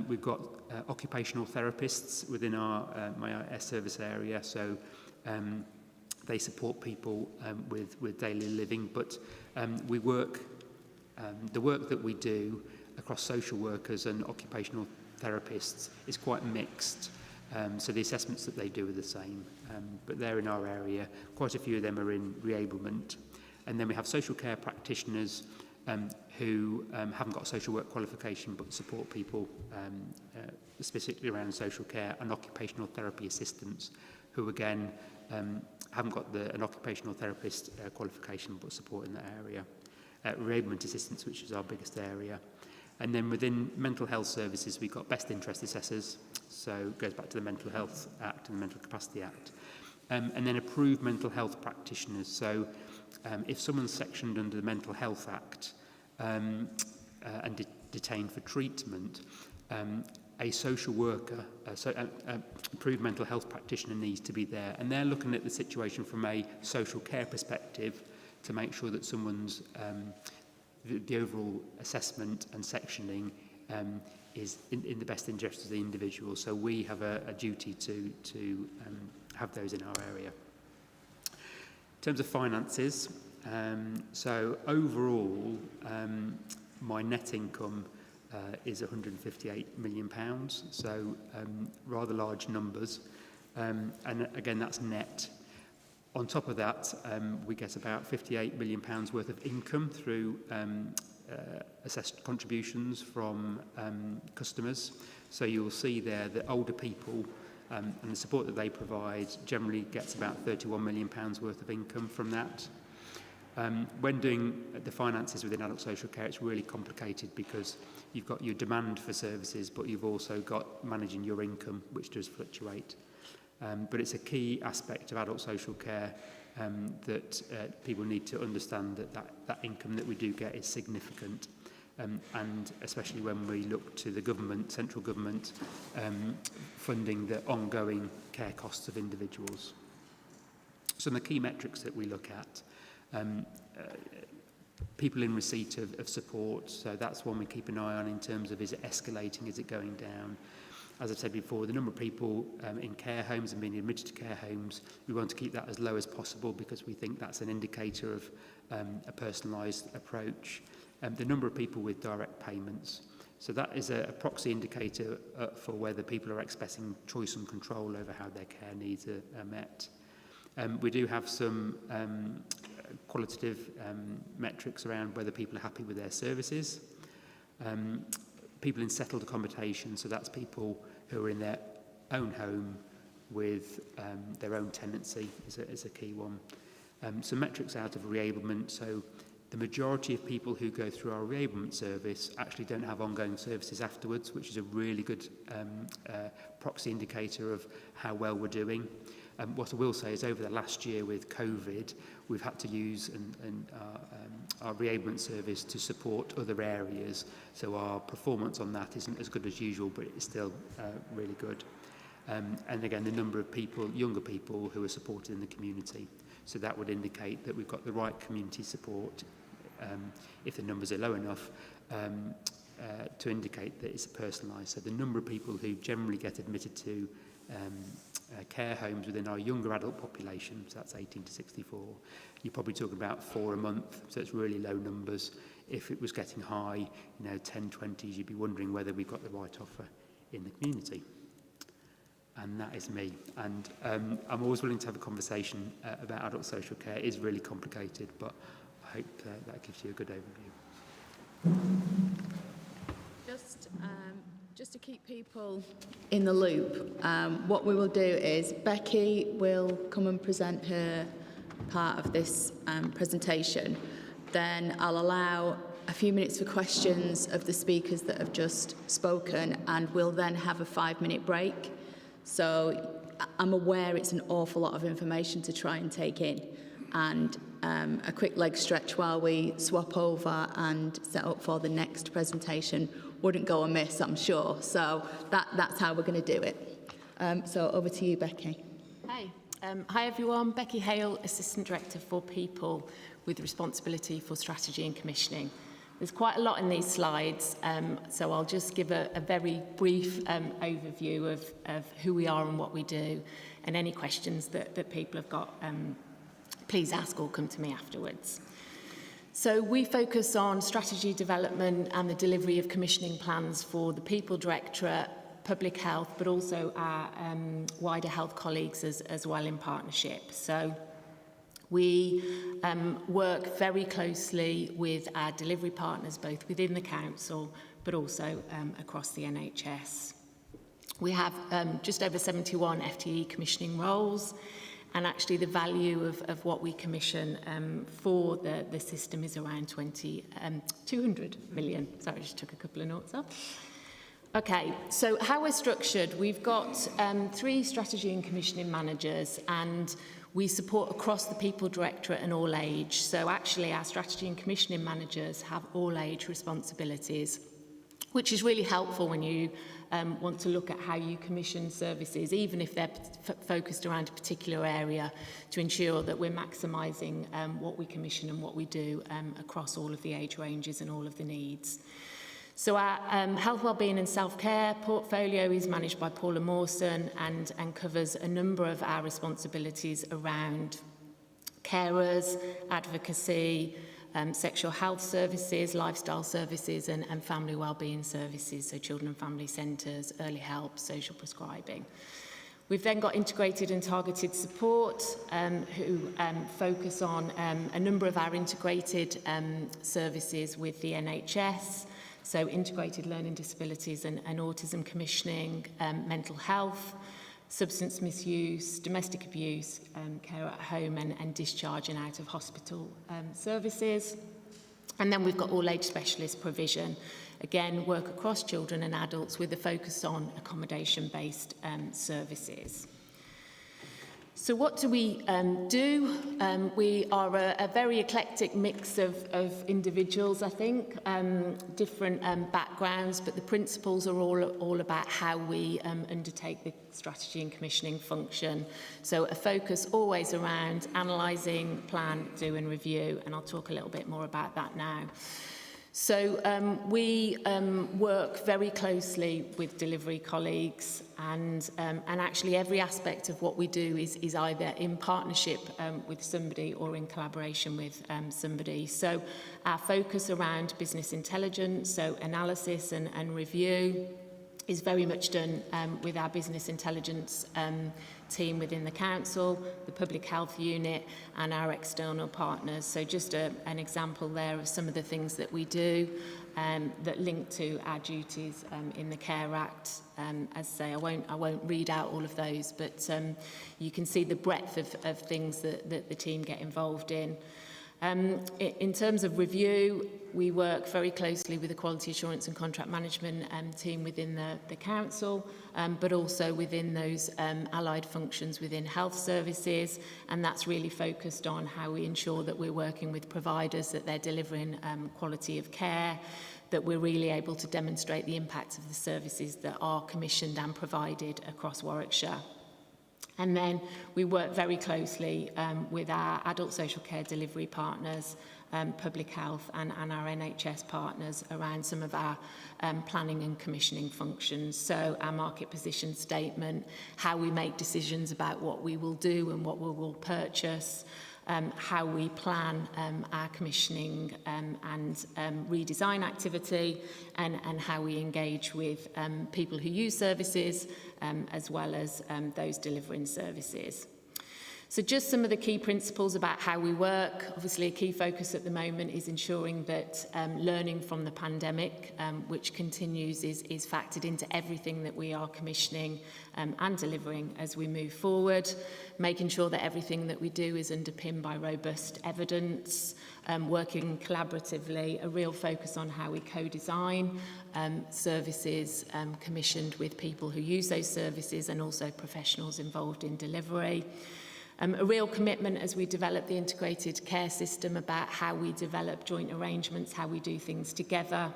F: We've got occupational therapists within my service area, so they support people with daily living, but the work that we do across social workers and occupational therapists is quite mixed. So the assessments that they do are the same, but they're in our area. Quite a few of them are in reablement. And then we have social care practitioners who haven't got a social work qualification but support people specifically around social care, and occupational therapy assistants who again haven't got an occupational therapist qualification but support in that area. Reablement assistants, which is our biggest area. And then within mental health services, we've got best interest assessors, so it goes back to the Mental Health Act and the Mental Capacity Act. And then approved mental health practitioners. So if someone's sectioned under the Mental Health Act and detained for treatment, a social worker, approved mental health practitioner needs to be there. And they're looking at the situation from a social care perspective to make sure that someone's the overall assessment and sectioning is in the best interest of the individual. So we have a duty to have those in our area. In terms of finances, so overall, my net income is £158 million, so rather large numbers. And again, that's net. On top of that, we get about £58 million worth of income through assessed contributions from customers. So you'll see there that older people and the support that they provide generally gets about £31 million worth of income from that. When doing the finances within adult social care, it's really complicated because you've got your demand for services, but you've also got managing your income, which does fluctuate. But it's a key aspect of adult social care that people need to understand that income that we do get is significant. And especially when we look to the government, central government, funding the ongoing care costs of individuals. Some of the key metrics that we look at, people in receipt of support, so that's one we keep an eye on in terms of, is it escalating, is it going down? As I've said before, the number of people in care homes and being admitted to care homes, we want to keep that as low as possible because we think that's an indicator of a personalised approach. The number of people with direct payments. So that is a proxy indicator for whether people are expressing choice and control over how their care needs are met. We do have some qualitative metrics around whether people are happy with their services. People in settled accommodation, so that's people who are in their own home with their own tenancy is a key one. Some metrics out of reablement, so the majority of people who go through our reablement service actually don't have ongoing services afterwards, which is a really good proxy indicator of how well we're doing. What I will say is over the last year with COVID, we've had to use our reablement service to support other areas. So our performance on that isn't as good as usual, but it's still really good. And again, the number of people, younger people who are supported in the community. So that would indicate that we've got the right community support, if the numbers are low enough, to indicate that it's personalised. So the number of people who generally get admitted to care homes within our younger adult population, so that's 18 to 64, you're probably talking about 4 a month, so it's really low numbers. If it was getting high, 10, 20s, you'd be wondering whether we've got the right offer in the community. And that is me. And I'm always willing to have a conversation about adult social care. It is really complicated, but I hope that gives you a good overview.
A: Just to keep people in the loop, what we will do is Becky will come and present her part of this presentation. Then I'll allow a few minutes for questions of the speakers that have just spoken, and we'll then have a 5-minute break. So I'm aware it's an awful lot of information to try and take in, and a quick leg stretch while we swap over and set up for the next presentation wouldn't go amiss, I'm sure. So that's how we're going to do it. So over to you, Becky.
G: Hi. Hi everyone, Becky Hale, Assistant Director for People with responsibility for strategy and commissioning. There's quite a lot in these slides, so I'll just give a very brief overview of who we are and what we do, and any questions that people have got, please ask or come to me afterwards. So we focus on strategy development and the delivery of commissioning plans for the People Directorate, Public Health, but also our wider health colleagues as well in partnership. So we work very closely with our delivery partners, both within the council, but also across the NHS. We have just over 71 FTE commissioning roles, and actually the value of what we commission for the system is around 200 million. Sorry, I just took a couple of notes off. Okay, so how we're structured, we've got 3 strategy and commissioning managers, and we support across the People Directorate and all age. So actually our strategy and commissioning managers have all age responsibilities, which is really helpful when you want to look at how you commission services, even if they're focused around a particular area, to ensure that we're maximising what we commission and what we do across all of the age ranges and all of the needs. So our health, wellbeing and self-care portfolio is managed by Paula Mawson and covers a number of our responsibilities around carers, advocacy, sexual health services, lifestyle services and family wellbeing services, so children and family centres, early help, social prescribing. We've then got integrated and targeted support who focus on a number of our integrated services with the NHS, so integrated learning disabilities and autism commissioning, mental health, substance misuse, domestic abuse, care at home and discharge and out of hospital services. And then we've got all age specialist provision. Again, work across children and adults with a focus on accommodation-based services. So what do we do? We are a very eclectic mix of individuals, I think, different backgrounds, but the principles are all about how we undertake the strategy and commissioning function. So a focus always around analysing, plan, do and review, and I'll talk a little bit more about that now. So we work very closely with delivery colleagues, and actually every aspect of what we do is either in partnership with somebody or in collaboration with somebody. So our focus around business intelligence, so analysis and review, is very much done with our business intelligence team within the council, the public health unit and our external partners. So just an example there of some of the things that we do that link to our duties in the Care Act. As I say, I won't read out all of those, but you can see the breadth of things that the team get involved in. In terms of review, we work very closely with the Quality Assurance and Contract Management team within the council, but also within those allied functions within health services, and that's really focused on how we ensure that we're working with providers, that they're delivering quality of care, that we're really able to demonstrate the impact of the services that are commissioned and provided across Warwickshire. And then we work very closely with our adult social care delivery partners, public health and our NHS partners around some of our planning and commissioning functions. So our market position statement, how we make decisions about what we will do and what we will purchase, how we plan our commissioning and redesign activity, and how we engage with people who use services as well as those delivering services. So just some of the key principles about how we work. Obviously, a key focus at the moment is ensuring that learning from the pandemic, which continues, is factored into everything that we are commissioning and delivering as we move forward. Making sure that everything that we do is underpinned by robust evidence, working collaboratively, a real focus on how we co-design services commissioned with people who use those services and also professionals involved in delivery. A real commitment as we develop the integrated care system about how we develop joint arrangements, how we do things together,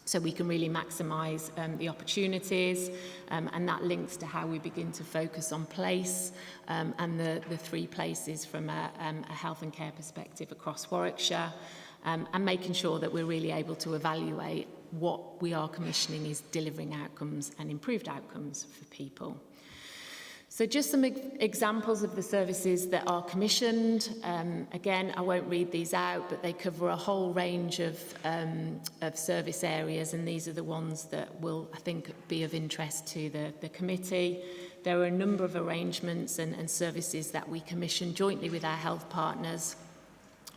G: so we can really maximise the opportunities, and that links to how we begin to focus on place and the 3 places from a health and care perspective across Warwickshire, and making sure that we're really able to evaluate what we are commissioning is delivering outcomes and improved outcomes for people. So just some examples of the services that are commissioned. Again, I won't read these out, but they cover a whole range of service areas, and these are the ones that will, I think, be of interest to the committee. There are a number of arrangements and services that we commission jointly with our health partners,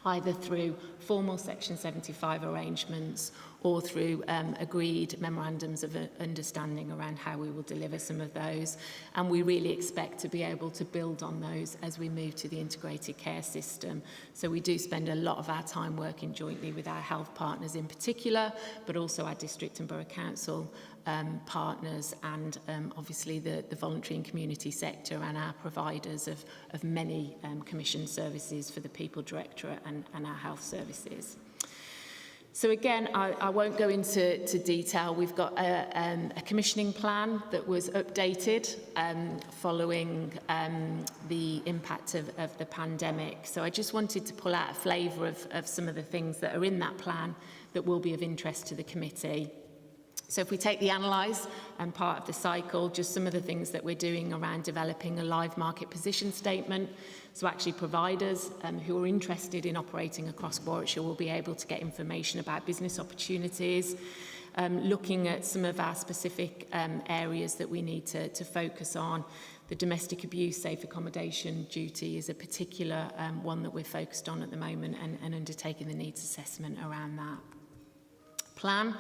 G: either through formal Section 75 arrangements or through agreed memorandums of understanding around how we will deliver some of those. And we really expect to be able to build on those as we move to the integrated care system. So we do spend a lot of our time working jointly with our health partners in particular, but also our district and borough council partners, and obviously the voluntary and community sector and our providers of many commissioned services for the People Directorate and our health services. So again, I won't go into detail. We've got a commissioning plan that was updated following the impact of the pandemic. So I just wanted to pull out a flavour of some of the things that are in that plan that will be of interest to the committee. So if we take the analyse and part of the cycle, just some of the things that we're doing around developing a live market position statement. So actually providers who are interested in operating across Warwickshire will be able to get information about business opportunities, looking at some of our specific areas that we need to focus on. The domestic abuse safe accommodation duty is a particular one that we're focused on at the moment, and undertaking the needs assessment around that plan.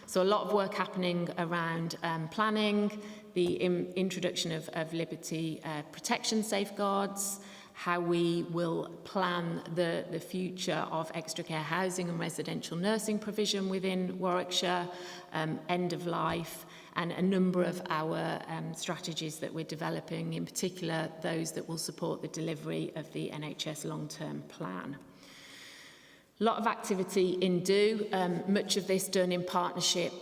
G: So a lot of work happening around planning, the introduction of liberty protection safeguards, how we will plan the future of extra care housing and residential nursing provision within Warwickshire, end of life, and a number of our strategies that we're developing, in particular those that will support the delivery of the NHS long-term plan. A lot of activity in Do, much of this done in partnership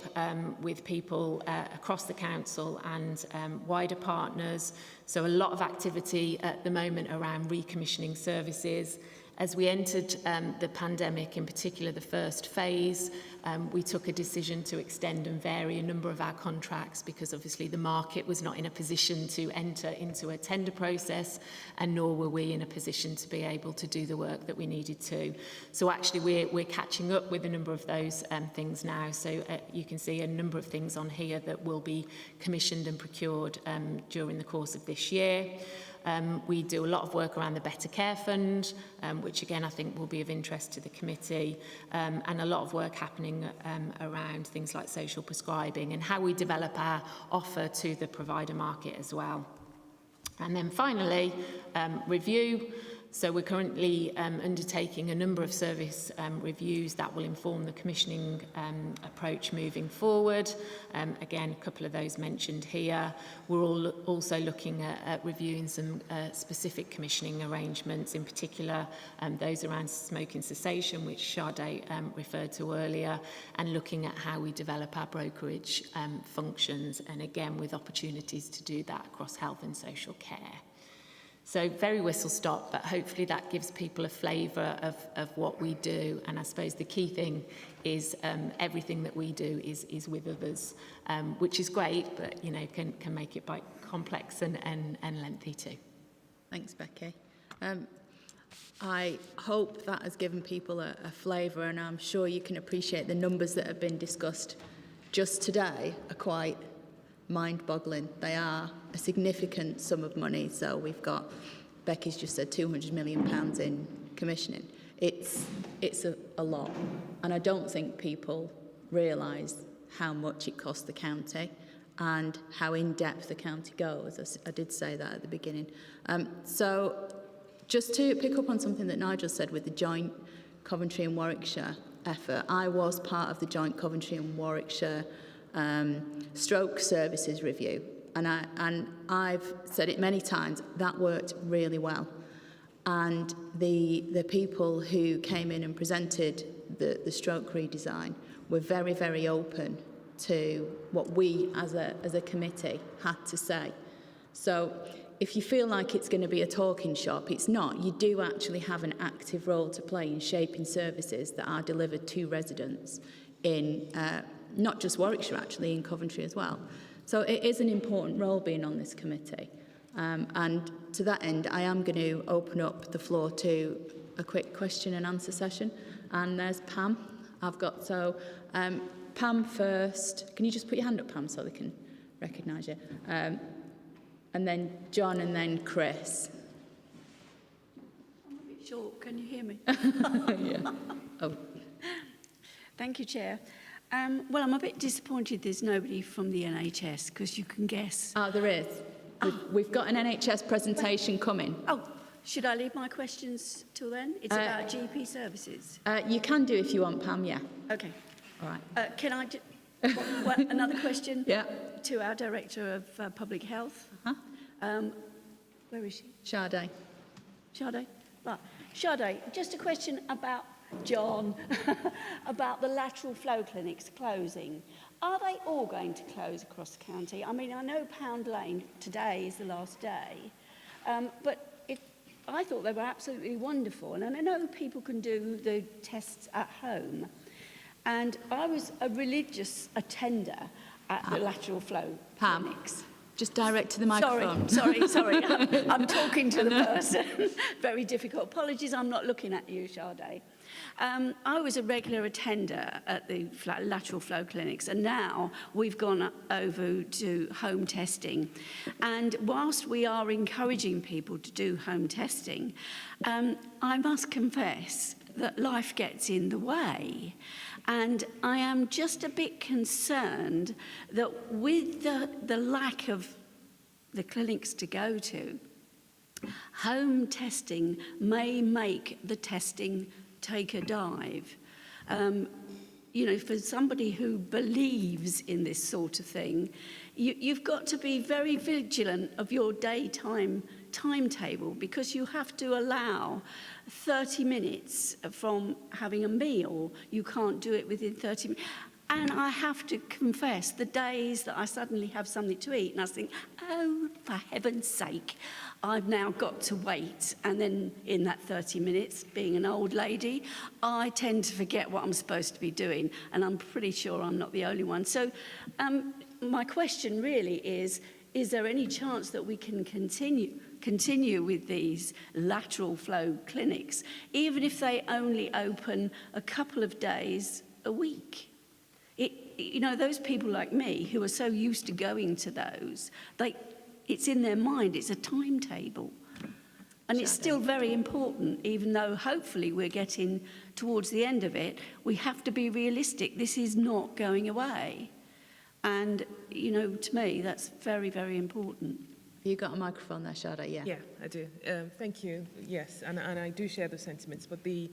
G: with people across the council and wider partners. So a lot of activity at the moment around recommissioning services. As we entered the pandemic, in particular the first phase, we took a decision to extend and vary a number of our contracts because obviously the market was not in a position to enter into a tender process, and nor were we in a position to be able to do the work that we needed to. So actually we're catching up with a number of those things now. So you can see a number of things on here that will be commissioned and procured during the course of this year. We do a lot of work around the Better Care Fund, which again I think will be of interest to the committee, and a lot of work happening around things like social prescribing and how we develop our offer to the provider market as well. And then finally, review. So we're currently undertaking a number of service reviews that will inform the commissioning approach moving forward. Again, a couple of those mentioned here. We're also looking at reviewing some specific commissioning arrangements, in particular those around smoking cessation, which Sade referred to earlier, and looking at how we develop our brokerage functions, and again with opportunities to do that across health and social care. So very whistle-stop, but hopefully that gives people a flavour of what we do. And I suppose the key thing is everything that we do is with others, which is great, but you know can make it quite complex and lengthy too.
A: Thanks, Becky. I hope that has given people a flavour, and I'm sure you can appreciate the numbers that have been discussed just today are quite mind-boggling. They are a significant sum of money. So we've got, Becky's just said £200 million in commissioning. It's a lot. And I don't think people realise how much it costs the county and how in-depth the county goes. I did say that at the beginning. So just to pick up on something that Nigel said with the joint Coventry and Warwickshire effort, I was part of the joint Coventry and Warwickshire stroke services review, and I've said it many times, that worked really well. And the people who came in and presented the stroke redesign we're very, very open to what we as a committee had to say. So if you feel like it's going to be a talking shop, it's not. You do actually have an active role to play in shaping services that are delivered to residents in not just Warwickshire, actually, in Coventry as well. So it is an important role being on this committee. And to that end, I am going to open up the floor to a quick question and answer session. And there's Pam. Pam first. Can you just put your hand up, Pam, so they can recognise you? And then John, and then Chris.
H: I'm a bit short. Can you hear me?
A: Yeah. Oh.
H: Thank you, Chair. Well, I'm a bit disappointed there's nobody from the NHS, because you can guess.
A: Oh, there is. We've got an NHS presentation coming.
H: Oh, should I leave my questions till then? It's about GP services.
A: You can do if you want, Pam, yeah.
H: Okay.
A: All right.
H: Can I another question
A: Yeah.
H: to our Director of Public Health? Where is she?
A: Sade.
H: Sade? Right. Sade, just a question about John, about the lateral flow clinics closing. Are they all going to close across the county? I mean, I know Pound Lane today is the last day, but I thought they were absolutely wonderful. And I know people can do the tests at home. And I was a religious attender at the lateral flow clinics.
A: Just direct to the microphone.
H: Sorry. I'm talking to the person. Very difficult. Apologies, I'm not looking at you, Sade. I was a regular attender at the lateral flow clinics, and now we've gone over to home testing. And whilst we are encouraging people to do home testing, I must confess that life gets in the way. And I am just a bit concerned that with the lack of the clinics to go to, home testing may make the testing take a dive. You know, for somebody who believes in this sort of thing, you've got to be very vigilant of your daytime timetable, because you have to allow 30 minutes from having a meal. You can't do it within 30 minutes. And I have to confess, the days that I suddenly have something to eat and I think, oh, for heaven's sake, I've now got to wait. And then in that 30 minutes, being an old lady, I tend to forget what I'm supposed to be doing. And I'm pretty sure I'm not the only one. So my question really is there any chance that we can continue with these lateral flow clinics, even if they only open a couple of days a week? You know, those people like me who are so used to going to those, it's in their mind, it's a timetable. And it's still very important, even though hopefully we're getting towards the end of it. We have to be realistic. This is not going away. And, you know, to me, that's very, very important.
A: You got a microphone there, Sade? Yeah.
E: Yeah, I do. Thank you. Yes, and I do share those sentiments. But the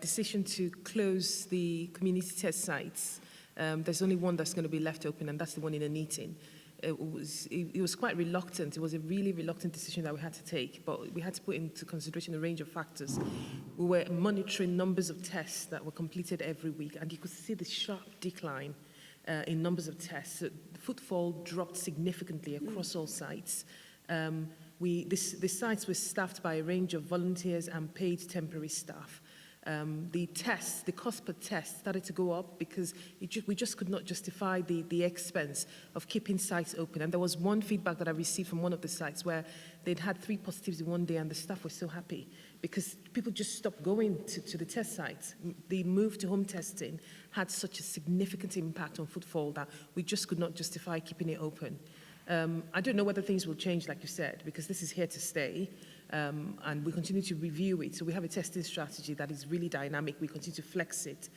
E: decision to close the community test sites, there's only one that's going to be left open, and that's the one in Nuneaton. It was quite reluctant. It was a really reluctant decision that we had to take, but we had to put into consideration a range of factors. We were monitoring numbers of tests that were completed every week, and you could see the sharp decline in numbers of tests. The footfall dropped significantly across all sites. The sites were staffed by a range of volunteers and paid temporary staff. The cost per test started to go up because we just could not justify the expense of keeping sites open. And there was one feedback that I received from one of the sites where they'd had 3 positives in one day and the staff were so happy because people just stopped going to the test sites. The move to home testing had such a significant impact on footfall that we just could not justify keeping it open. I don't know whether things will change, like you said, because this is here to stay. And we continue to review it. So we have a testing strategy that is really dynamic. We continue to flex it.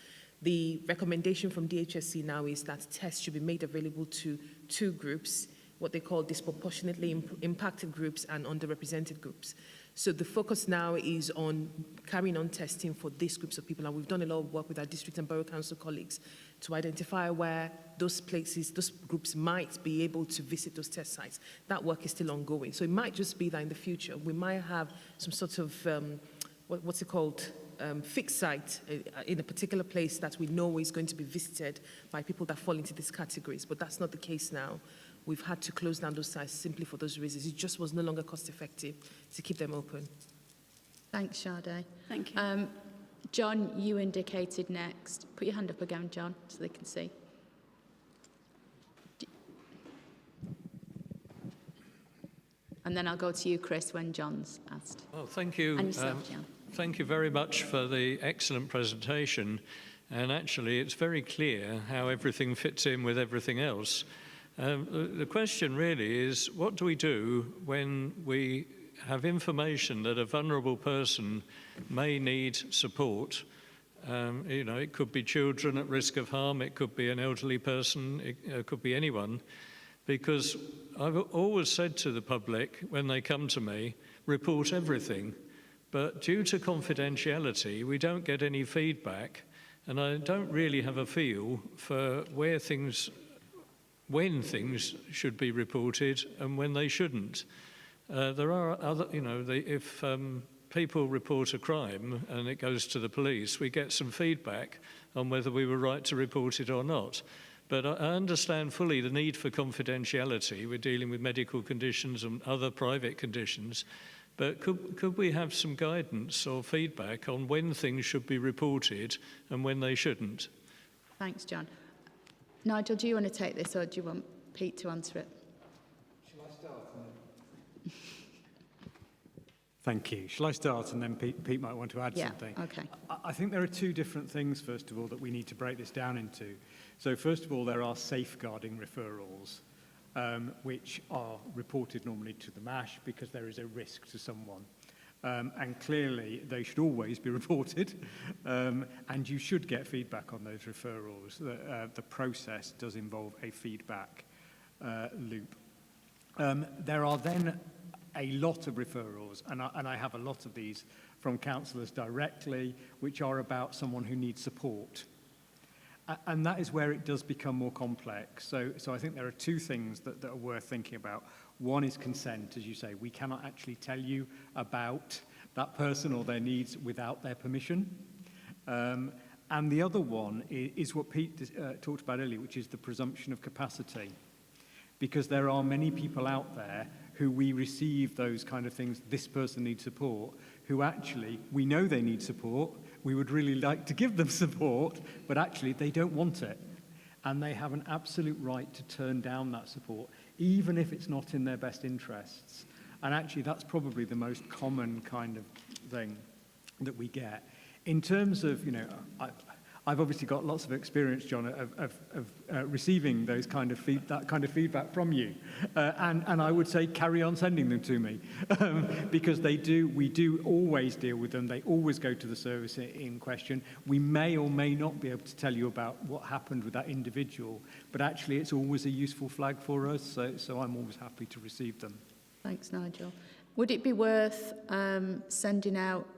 E: The recommendation from DHSC now is that tests should be made available to 2 groups, what they call disproportionately impacted groups and underrepresented groups. So the focus now is on carrying on testing for these groups of people. And we've done a lot of work with our district and borough council colleagues to identify where those places, those groups might be able to visit those test sites. That work is still ongoing. So it might just be that in the future, we might have some sort of, what's it called? fixed site in a particular place that we know is going to be visited by people that fall into these categories, but that's not the case now. We've had to close down those sites simply for those reasons. It just was no longer cost effective to keep them open.
A: Thanks, Sade.
H: Thank you.
A: John, you indicated next. Put your hand up again, John, so they can see. And then I'll go to you, Chris, when John's asked.
C: Well, thank you.
A: And yourself, John.
C: Thank you very much for the excellent presentation. And actually, it's very clear how everything fits in with everything else. The question really is, what do we do when we have information that a vulnerable person may need support? You know, it could be children at risk of harm, it could be an elderly person, it could be anyone. Because I've always said to the public when they come to me, report everything. But due to confidentiality, we don't get any feedback. And I don't really have a feel for when things should be reported and when they shouldn't. There are other, you know, if people report a crime and it goes to the police, we get some feedback on whether we were right to report it or not. But I understand fully the need for confidentiality. We're dealing with medical conditions and other private conditions. But could we have some guidance or feedback on when things should be reported and when they shouldn't?
A: Thanks, John. Nigel, do you want to take this or do you want Pete to answer it?
D: Shall I start? Thank you. Shall I start and then Pete might want to add something?
A: Okay.
D: I think there are two different things, first of all, that we need to break this down into. So first of all, there are safeguarding referrals, which are reported normally to the MASH because there is a risk to someone. And clearly, they should always be reported, and you should get feedback on those referrals. The process does involve a feedback loop. There are then a lot of referrals, and I have a lot of these from counsellors directly, which are about someone who needs support. And that is where it does become more complex. So I think there are two things that are worth thinking about. One is consent, as you say. We cannot actually tell you about that person or their needs without their permission. And the other one is what Pete talked about earlier, which is the presumption of capacity. Because there are many people out there who we receive those kind of things, this person needs support, who actually, we know they need support, we would really like to give them support, but actually they don't want it. And they have an absolute right to turn down that support, even if it's not in their best interests. And actually that's probably the most common kind of thing that we get. In terms of, you know, I've obviously got lots of experience, John, of receiving those kind of that kind of feedback from you, and I would say carry on sending them to me, because we do always deal with them. They always go to the service in question. We may or may not be able to tell you about what happened with that individual, but actually it's always a useful flag for us. So I'm always happy to receive them.
A: Thanks, Nigel. Would it be worth sending out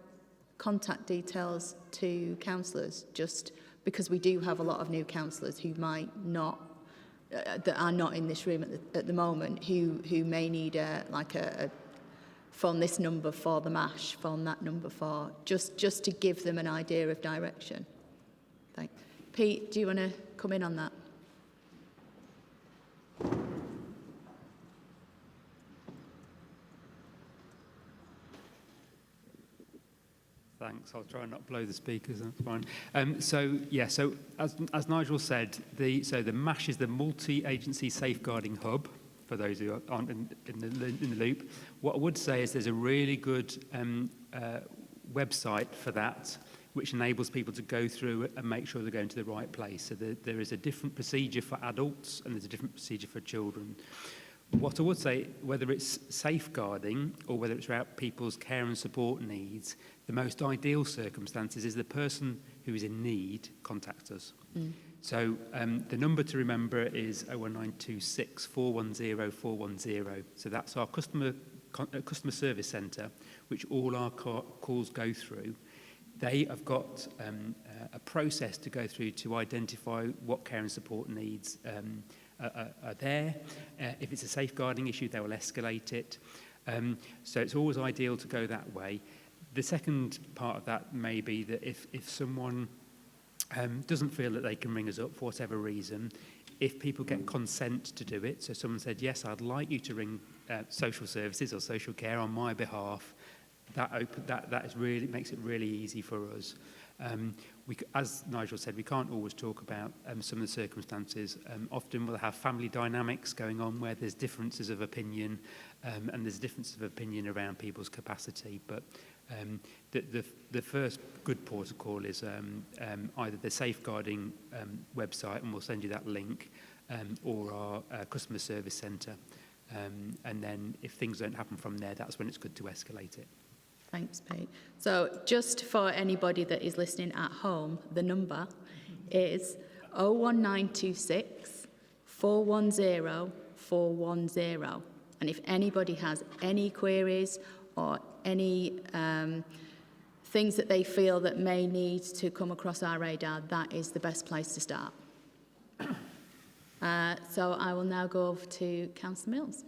A: contact details to counsellors, just because we do have a lot of new counsellors who might not, that are not in this room at the moment, who may need a phone this number for the MASH, phone that number for, just to give them an idea of direction. Thanks. Pete, do you want to come in on that?
F: Thanks. I'll try and not blow the speakers. That's fine. So as Nigel said, the MASH is the multi-agency safeguarding hub. For those who aren't in the loop, what I would say is there's a really good website for that, which enables people to go through and make sure they're going to the right place. So there is a different procedure for adults and there's a different procedure for children. What I would say, whether it's safeguarding or whether it's about people's care and support needs, the most ideal circumstances is the person who is in need contacts us. Mm. So the number to remember is 01926 410 410. So that's our customer service centre, which all our calls go through. They have got a process to go through to identify what care and support needs are there. If it's a safeguarding issue, they will escalate it. So it's always ideal to go that way. The second part of that may be that if someone doesn't feel that they can ring us up for whatever reason, if people get consent to do it, so someone said, yes, I'd like you to ring social services or social care on my behalf, that is really makes it really easy for us. As Nigel said, we can't always talk about some of the circumstances. Often we'll have family dynamics going on where there's differences of opinion, and there's differences of opinion around people's capacity. But the first good protocol is either the safeguarding website, and we'll send you that link, or our customer service centre. And then if things don't happen from there, that's when it's good to escalate it.
A: Thanks, Pete. So just for anybody that is listening at home, the number is 01926 410 410. And if anybody has any queries or any things that they feel that may need to come across our radar, that is the best place to start. So I will now go over to Councillor Mills.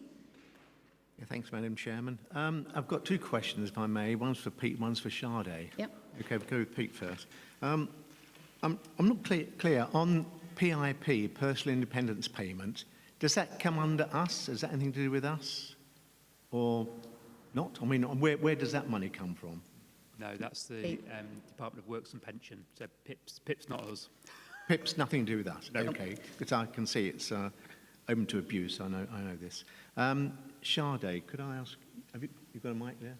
I: Yeah, thanks, Madam Chairman. I've got two questions, if I may. One's for Pete, one's for Sade.
A: Yep.
I: Okay, we'll go with Pete first. I'm not clear on PIP, personal independence payment. Does that come under us? Has that anything to do with us, or not? I mean, where does that money come from?
F: No, that's the Department of Works and Pension. So PIP's not us.
I: PIP's nothing to do with us.
F: No.
I: Okay, because I can see it's open to abuse. I know this. Sade, could I ask? Have you got a mic there?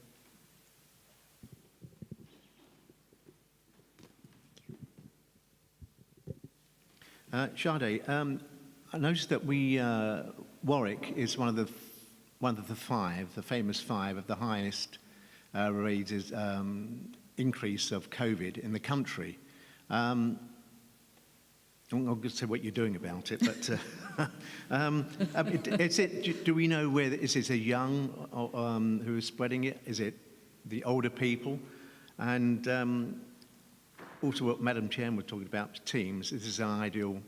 I: Sade, I noticed that Warwick is one of the five, the famous five of the highest rates increase of COVID in the country. I'm not going to say what you're doing about it, but do we know where, is it a young who is spreading it? Is it the older people? And also what Madam Chairman was talking about, teams. This is an ideal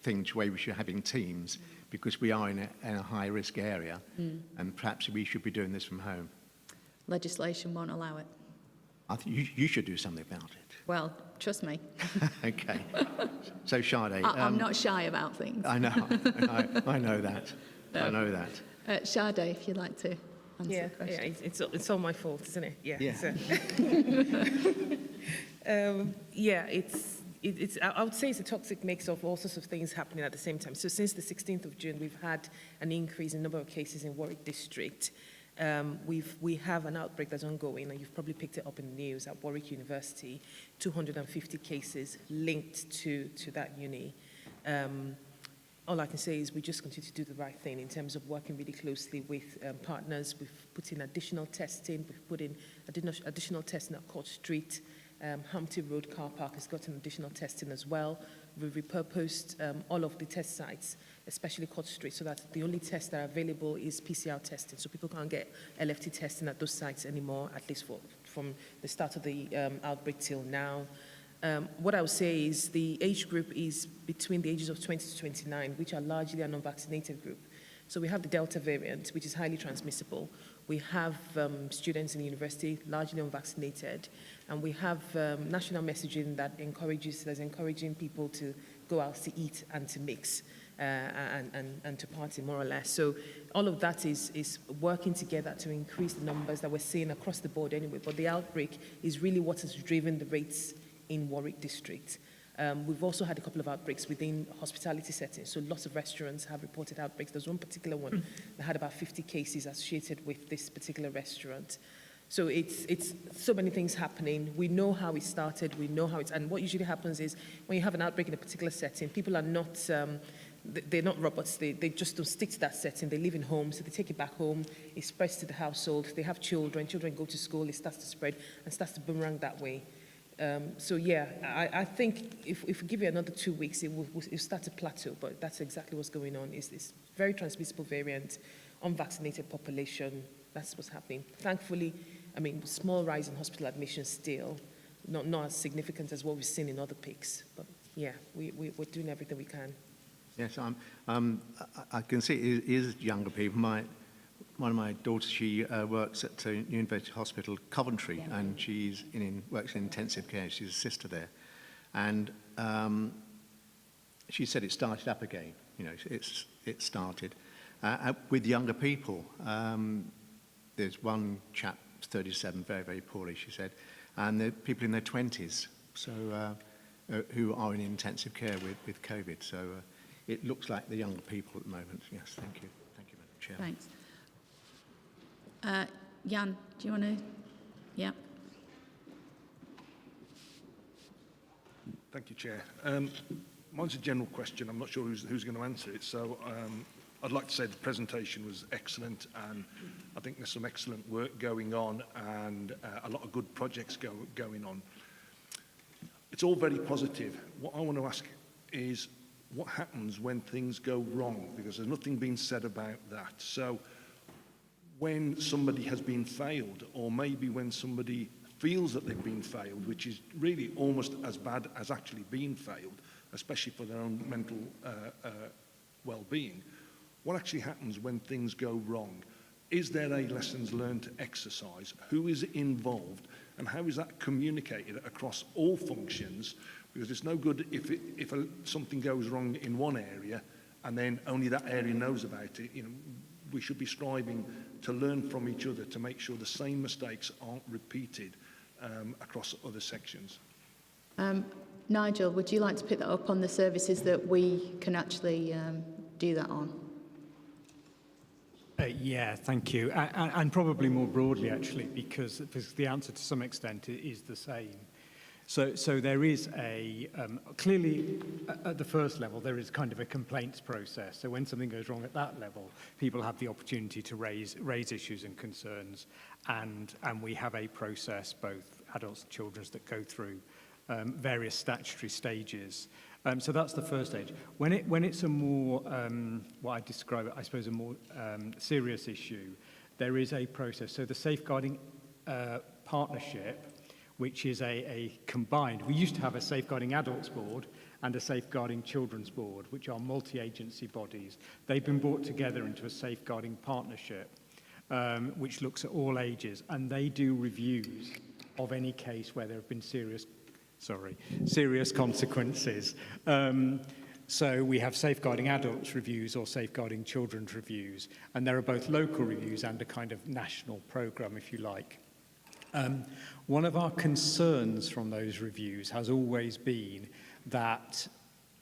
I: thing to where we should be having teams, because we are in a high-risk area, and perhaps we should be doing this from home.
A: Legislation won't allow it.
I: I think you should do something about it.
A: Well, trust me.
I: Okay. So, Sade.
A: I'm not shy about things.
I: I know. I know that. I know that.
A: Sade, if you'd like to answer the question.
E: Yeah, it's all my fault, isn't it? Yeah.
I: Yeah.
E: It's I would say it's a toxic mix of all sorts of things happening at the same time. So since the 16th of June, we've had an increase in number of cases in Warwick District. We have an outbreak that's ongoing, and you've probably picked it up in the news at Warwick University, 250 cases linked to that uni. All I can say is we just continue to do the right thing in terms of working really closely with partners. We've put in additional testing. We've put in additional testing at Court Street. Hampton Road car park has got an additional testing as well. We've repurposed all of the test sites, especially Court Street, so that the only tests that are available is PCR testing, so people can't get LFT testing at those sites anymore, at least from the start of the outbreak till now. What I would say is the age group is between the ages of 20 to 29, which are largely a non-vaccinated group. So we have the Delta variant, which is highly transmissible. We have students in the university, largely unvaccinated, and we have national messaging that's encouraging people to go out to eat and to mix and to party, more or less. So all of that is working together to increase the numbers that we're seeing across the board anyway. But the outbreak is really what has driven the rates in Warwick District. We've also had a couple of outbreaks within hospitality settings, so lots of restaurants have reported outbreaks. There's one particular one that had about 50 cases associated with this particular restaurant. So it's so many things happening. We know how it started, we know how it's, and what usually happens is when you have an outbreak in a particular setting, people are not, they're not robots, they just don't stick to that setting. They live in homes, so they take it back home, it spreads to the household, they have children go to school, it starts to spread and starts to boomerang that way. So yeah, I think if we give it another 2 weeks, it will start to plateau, but that's exactly what's going on. It's this very transmissible variant, unvaccinated population, that's what's happening. Thankfully, I mean, small rise in hospital admissions still, not as significant as what we've seen in other peaks, but yeah, we're doing everything we can.
I: Yes, I can see it is younger people. one of my daughters, she works at University Hospital Coventry, and she's works in intensive care. She's a sister there, and she said it started up again. You know, it started with younger people. There's one chap, 37, very, very poorly, she said, and the people in their 20s, so who are in intensive care with COVID. So it looks like the younger people at the moment. Yes, thank you. Thank you, Madam Chair.
A: Thanks. Jan, do you want to? Yeah.
J: Thank you, Chair. Mine's a general question. I'm not sure who's going to answer it. So I'd like to say the presentation was excellent, and I think there's some excellent work going on and a lot of good projects going on. It's all very positive. What I want to ask is what happens when things go wrong, because there's nothing being said about that. So when somebody has been failed, or maybe when somebody feels that they've been failed, which is really almost as bad as actually being failed, especially for their own mental well-being, what actually happens when things go wrong? Is there a lessons learned exercise? Who is involved? And how is that communicated across all functions? Because it's no good if something goes wrong in one area and then only that area knows about it. You know, we should be striving to learn from each other to make sure the same mistakes aren't repeated across other sections.
A: Nigel, would you like to pick that up on the services that we can actually do that on?
D: Yeah, thank you. And probably more broadly, actually, because the answer to some extent is the same. So there is clearly at the first level, there is kind of a complaints process. So when something goes wrong at that level, people have the opportunity to raise issues and concerns. And we have a process, both adults and children, that go through various statutory stages. So that's the first stage. When it's a more, what I describe it, I suppose, a more serious issue, there is a process. So the safeguarding partnership, which is a combined, we used to have a safeguarding adults board and a safeguarding children's board, which are multi-agency bodies. They've been brought together into a safeguarding partnership, which looks at all ages, and they do reviews of any case where there have been serious consequences. So we have safeguarding adults reviews or safeguarding children's reviews, and there are both local reviews and a kind of national programme, if you like. One of our concerns from those reviews has always been that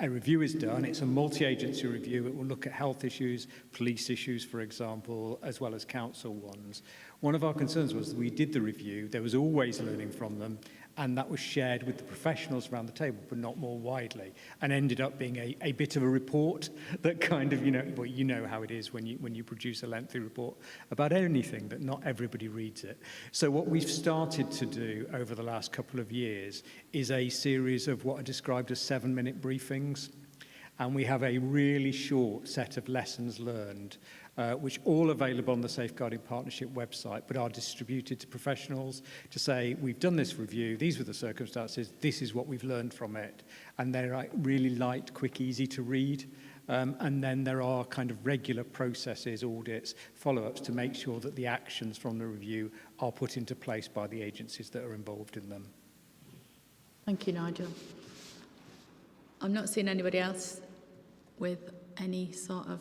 D: a review is done, it's a multi-agency review, it will look at health issues, police issues, for example, as well as council ones. One of our concerns was that we did the review, there was always learning from them, and that was shared with the professionals around the table, but not more widely, and ended up being a bit of a report that kind of, well, you know how it is when you produce a lengthy report about anything, that not everybody reads it. So what we've started to do over the last couple of years is a series of what are described as 7-minute briefings, and we have a really short set of lessons learned, which all available on the Safeguarding Partnership website, but are distributed to professionals to say, we've done this review, these were the circumstances, this is what we've learned from it. And they're really light, quick, easy to read. And then there are kind of regular processes, audits, follow-ups to make sure that the actions from the review are put into place by the agencies that are involved in them.
A: Thank you, Nigel. I'm not seeing anybody else with any sort of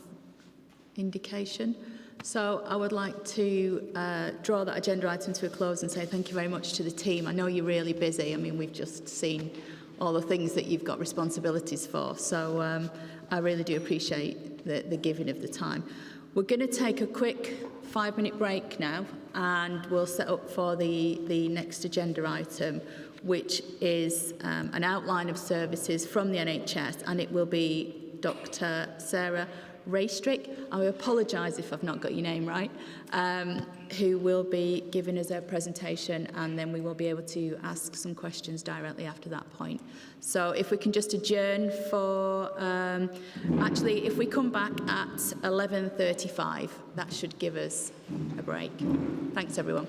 A: indication. So I would like to draw that agenda item to a close and say thank you very much to the team. I know you're really busy. I mean, we've just seen all the things that you've got responsibilities for. So I really do appreciate the giving of the time. We're going to take a quick 5-minute break now, and we'll set up for the next agenda item, which is an outline of services from the NHS, and it will be Dr. Sarah Raystrick, I apologise if I've not got your name right, who will be giving us a presentation, and then we will be able to ask some questions directly after that point. So if we can just adjourn for, actually, if we come back at 11:35, that should give us a break. Thanks, everyone.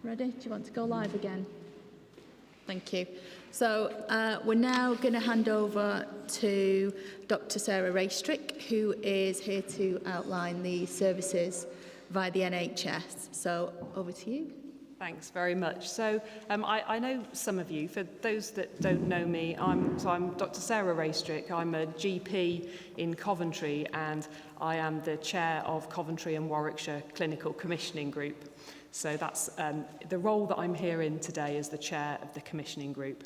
A: Ready? Do you want to go live again? Thank you. So we're now going to hand over to Dr. Sarah Raystrick, who is here to outline the services via the NHS. So over to you.
K: Thanks very much. So I know some of you. For those that don't know me, I'm Dr. Sarah Raystrick. I'm a GP in Coventry, and I am the chair of Coventry and Warwickshire Clinical Commissioning Group. So that's the role that I'm here in today as the chair of the commissioning group.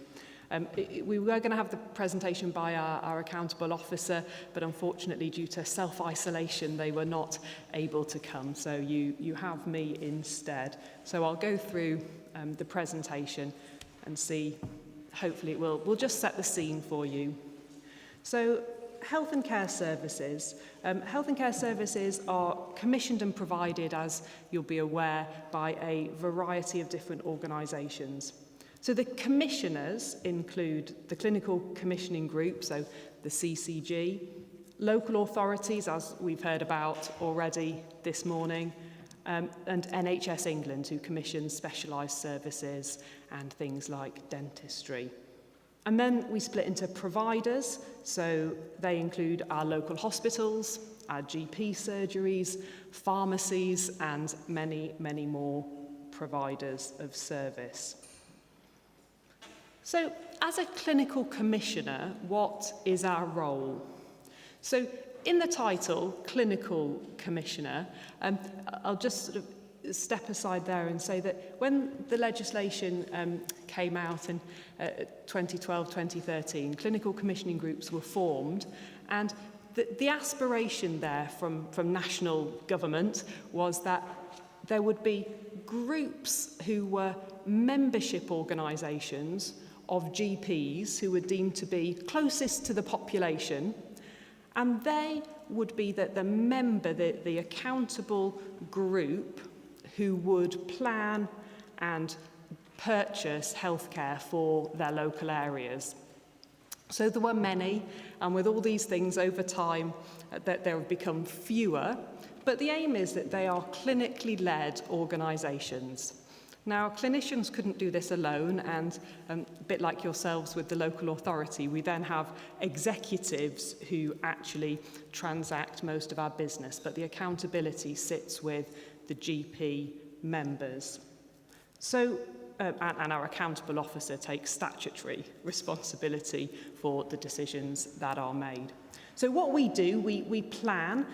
K: We were going to have the presentation by our accountable officer, but unfortunately due to self-isolation they were not able to come, so you have me instead. So I'll go through the presentation and see, hopefully we'll just set the scene for you. So health and care services. Health and care services are commissioned and provided, as you'll be aware, by a variety of different organisations. So the commissioners include the Clinical Commissioning Group, so the CCG, local authorities, as we've heard about already this morning, and NHS England, who commission specialised services and things like dentistry. And then we split into providers, so they include our local hospitals, our GP surgeries, pharmacies, and many, many more providers of service. So, as a clinical commissioner, what is our role? So, in the title, clinical commissioner, I'll just sort of step aside there and say that when the legislation came out in 2012, 2013, clinical commissioning groups were formed, and the aspiration there from national government was that there would be groups who were membership organisations of GPs who were deemed to be closest to the population, and they would be the member, the accountable group who would plan and purchase healthcare for their local areas. So there were many, and with all these things over time, that there have become fewer, but the aim is that they are clinically led organisations. Now, clinicians couldn't do this alone, and a bit like yourselves with the local authority, we then have executives who actually transact most of our business, but the accountability sits with the GP members. So, and our accountable officer takes statutory responsibility for the decisions that are made. So what we do, we plan,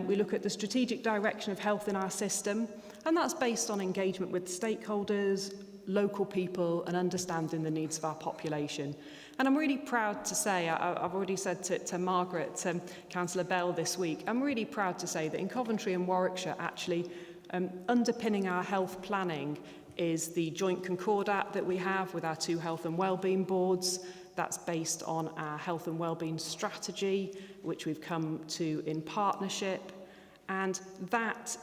K: we look at the strategic direction of health in our system, and that's based on engagement with stakeholders, local people, and understanding the needs of our population. And I'm really proud to say, I've already said to Margaret, Councillor Bell this week, I'm really proud to say that in Coventry and Warwickshire, actually, underpinning our health planning is the joint concordat that we have with our two health and wellbeing boards. That's based on our health and wellbeing strategy, which we've come to in partnership. And that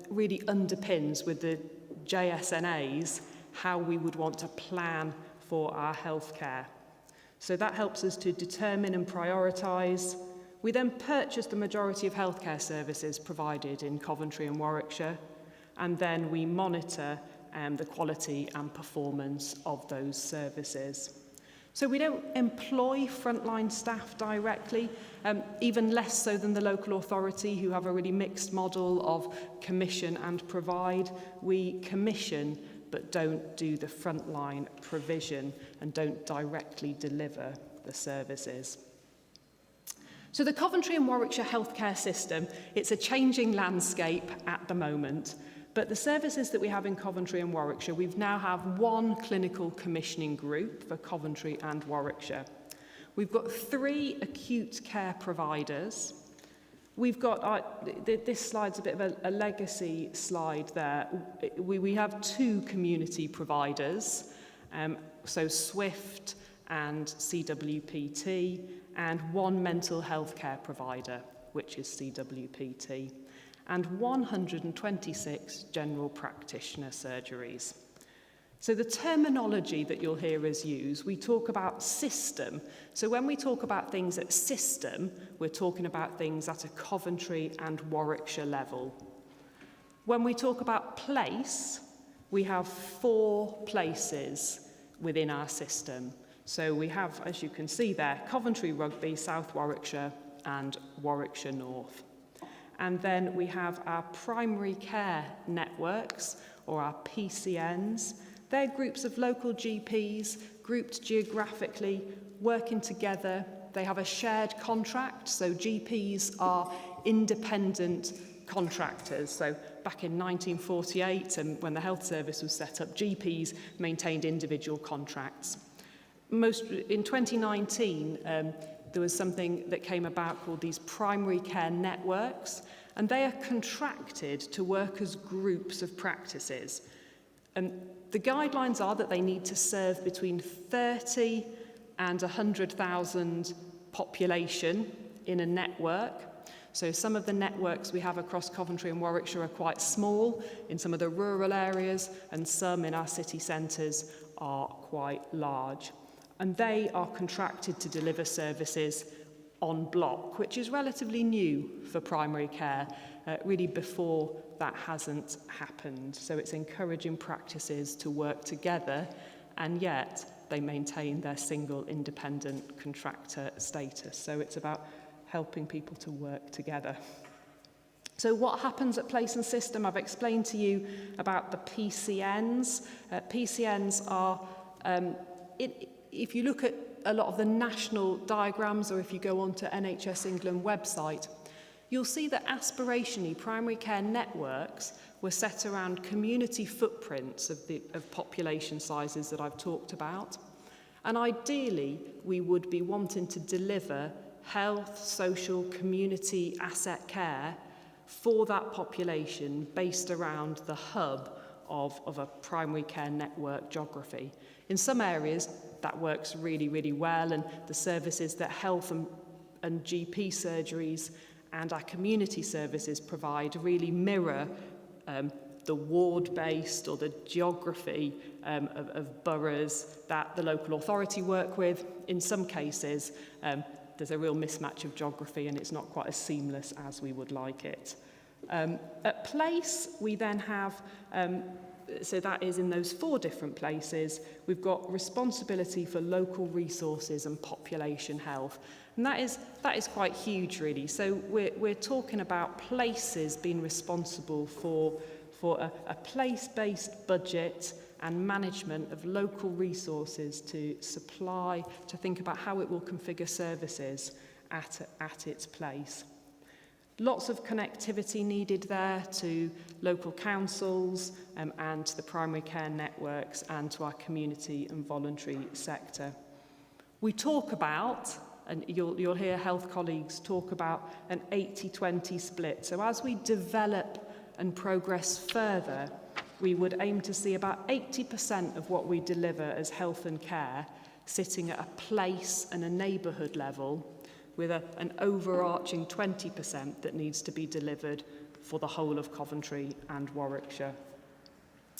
K: really underpins with the JSNAs how we would want to plan for our healthcare. So that helps us to determine and prioritise. We then purchase the majority of healthcare services provided in Coventry and Warwickshire, and then we monitor the quality and performance of those services. So we don't employ frontline staff directly, even less so than the local authority, who have a really mixed model of commission and provide. We commission but don't do the frontline provision and don't directly deliver the services. So the Coventry and Warwickshire healthcare system, it's a changing landscape at the moment. But the services that we have in Coventry and Warwickshire, we now have one clinical commissioning group for Coventry and Warwickshire. We've got 3 acute care providers. We've got, this slide's a bit of a legacy slide there. We have 2 community providers, so Swift and CWPT, and 1 mental health care provider, which is CWPT. And 126 general practitioner surgeries. So the terminology that you'll hear us use, we talk about system. So when we talk about things at system, we're talking about things at a Coventry and Warwickshire level. When we talk about place, we have 4 places within our system. So we have, as you can see there, Coventry Rugby, South Warwickshire and Warwickshire North. And then we have our primary care networks, or our PCNs. They're groups of local GPs, grouped geographically, working together. They have a shared contract, so GPs are independent contractors. So back in 1948, and when the health service was set up, GPs maintained individual contracts. In 2019, there was something that came about called these primary care networks, and they are contracted to work as groups of practices. And the guidelines are that they need to serve between 30 and 100,000 population in a network. So some of the networks we have across Coventry and Warwickshire are quite small in some of the rural areas, and some in our city centres are quite large. And they are contracted to deliver services on block, which is relatively new for primary care, really before that hasn't happened. So it's encouraging practices to work together, and yet they maintain their single independent contractor status. So it's about helping people to work together. So what happens at Place and System? I've explained to you about the PCNs. PCNs are, if you look at a lot of the national diagrams, or if you go onto NHS England website, you'll see that aspirationally primary care networks were set around community footprints of population sizes that I've talked about. And ideally, we would be wanting to deliver health, social, community asset care for that population based around the hub of a primary care network geography. In some areas, that works really, really well, and the services that health and GP surgeries and our community services provide really mirror the ward-based or the geography of boroughs that the local authority work with. In some cases, there's a real mismatch of geography, and it's not quite as seamless as we would like it. At Place, we then have, so that is in those 4 different places, we've got responsibility for local resources and population health. And that is quite huge, really. So we're talking about places being responsible for a place-based budget and management of local resources to supply, to think about how it will configure services at its place. Lots of connectivity needed there to local councils and to the primary care networks and to our community and voluntary sector. We talk about, and you'll hear health colleagues talk about, an 80-20 split. So as we develop and progress further, we would aim to see about 80% of what we deliver as health and care sitting at a place and a neighbourhood level, with an overarching 20% that needs to be delivered for the whole of Coventry and Warwickshire.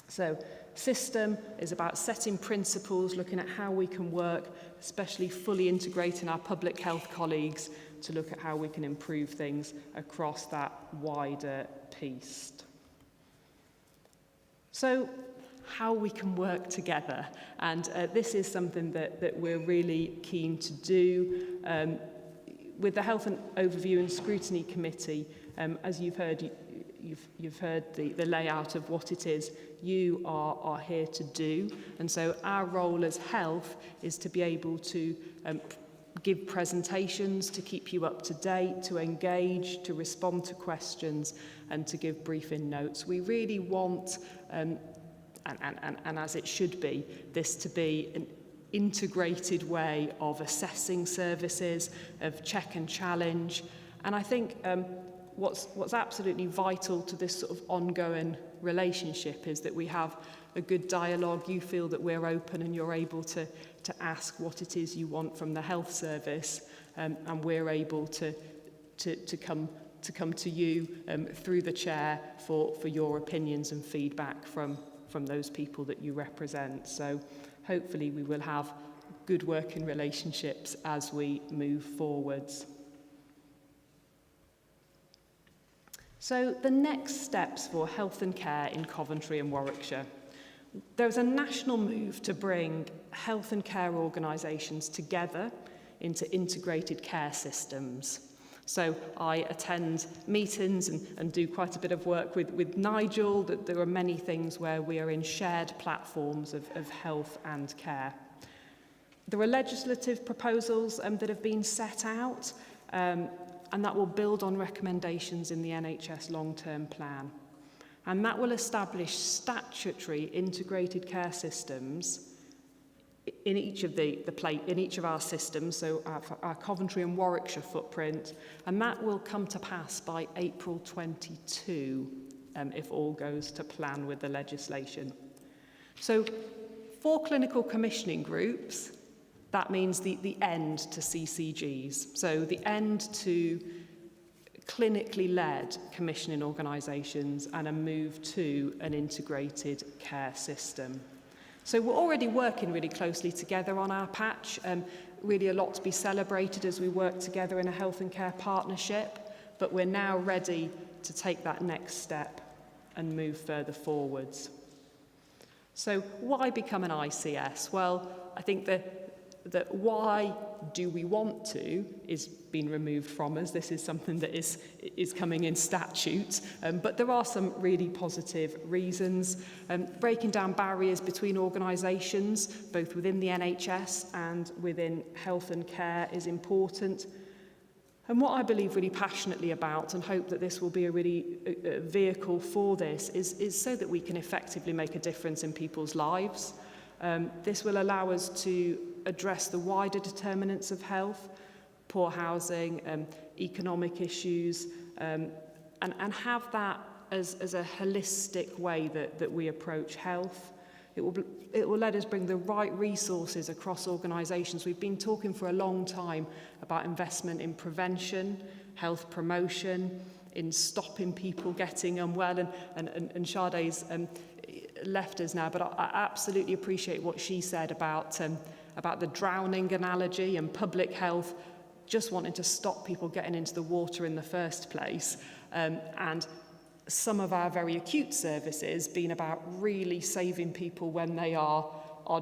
K: So system is about setting principles, looking at how we can work, especially fully integrating our public health colleagues to look at how we can improve things across that wider piece. So how we can work together, and this is something that we're really keen to do. With the Health and Overview and Scrutiny Committee, as you've heard, you've heard the layout of what it is you are here to do. And so our role as health is to be able to give presentations, to keep you up to date, to engage, to respond to questions, and to give briefing notes. We really want, and as it should be, this to be an integrated way of assessing services, of check and challenge. And I think what's absolutely vital to this sort of ongoing relationship is that we have a good dialogue. You feel that we're open and you're able to ask what it is you want from the health service, and we're able to come to you through the chair for your opinions and feedback from those people that you represent. So hopefully we will have good working relationships as we move forwards. So the next steps for health and care in Coventry and Warwickshire. There's a national move to bring health and care organisations together into integrated care systems. So I attend meetings and do quite a bit of work with Nigel, that there are many things where we are in shared platforms of health and care. There are legislative proposals that have been set out, and that will build on recommendations in the NHS long-term plan. And that will establish statutory integrated care systems in each of in each of our systems, so our Coventry and Warwickshire footprint, and that will come to pass by April 22, if all goes to plan with the legislation. So for clinical commissioning groups, that means the end to CCGs, so the end to clinically led commissioning organisations and a move to an integrated care system. So we're already working really closely together on our patch, really a lot to be celebrated as we work together in a health and care partnership, but we're now ready to take that next step and move further forwards. So why become an ICS? Well, I think that why do we want to is being removed from us. This is something that is coming in statute, but there are some really positive reasons. Breaking down barriers between organisations, both within the NHS and within health and care, is important. And what I believe really passionately about, and hope that this will be a really vehicle for this, is so that we can effectively make a difference in people's lives. This will allow us to address the wider determinants of health, poor housing, economic issues, and have that as a holistic way that we approach health. It will let us bring the right resources across organisations. We've been talking for a long time about investment in prevention, health promotion, in stopping people getting unwell, and Sade's left us now, but I absolutely appreciate what she said about the drowning analogy and public health, just wanting to stop people getting into the water in the first place, and some of our very acute services being about really saving people when they are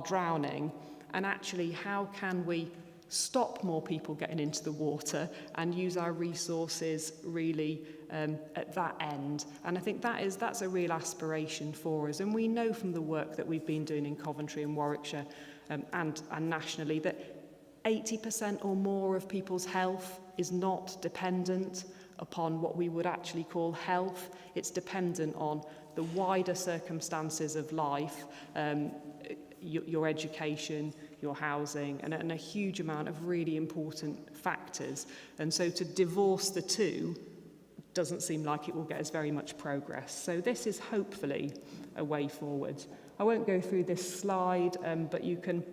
K: drowning, and actually how can we stop more people getting into the water and use our resources really at that end. And I think that's a real aspiration for us, and we know from the work that we've been doing in Coventry and Warwickshire and nationally that 80% or more of people's health is not dependent upon what we would actually call health. It's dependent on the wider circumstances of life, your education, your housing, and a huge amount of really important factors. And so to divorce the two doesn't seem like it will get us very much progress. So this is hopefully a way forward. I won't go through this slide, but you can,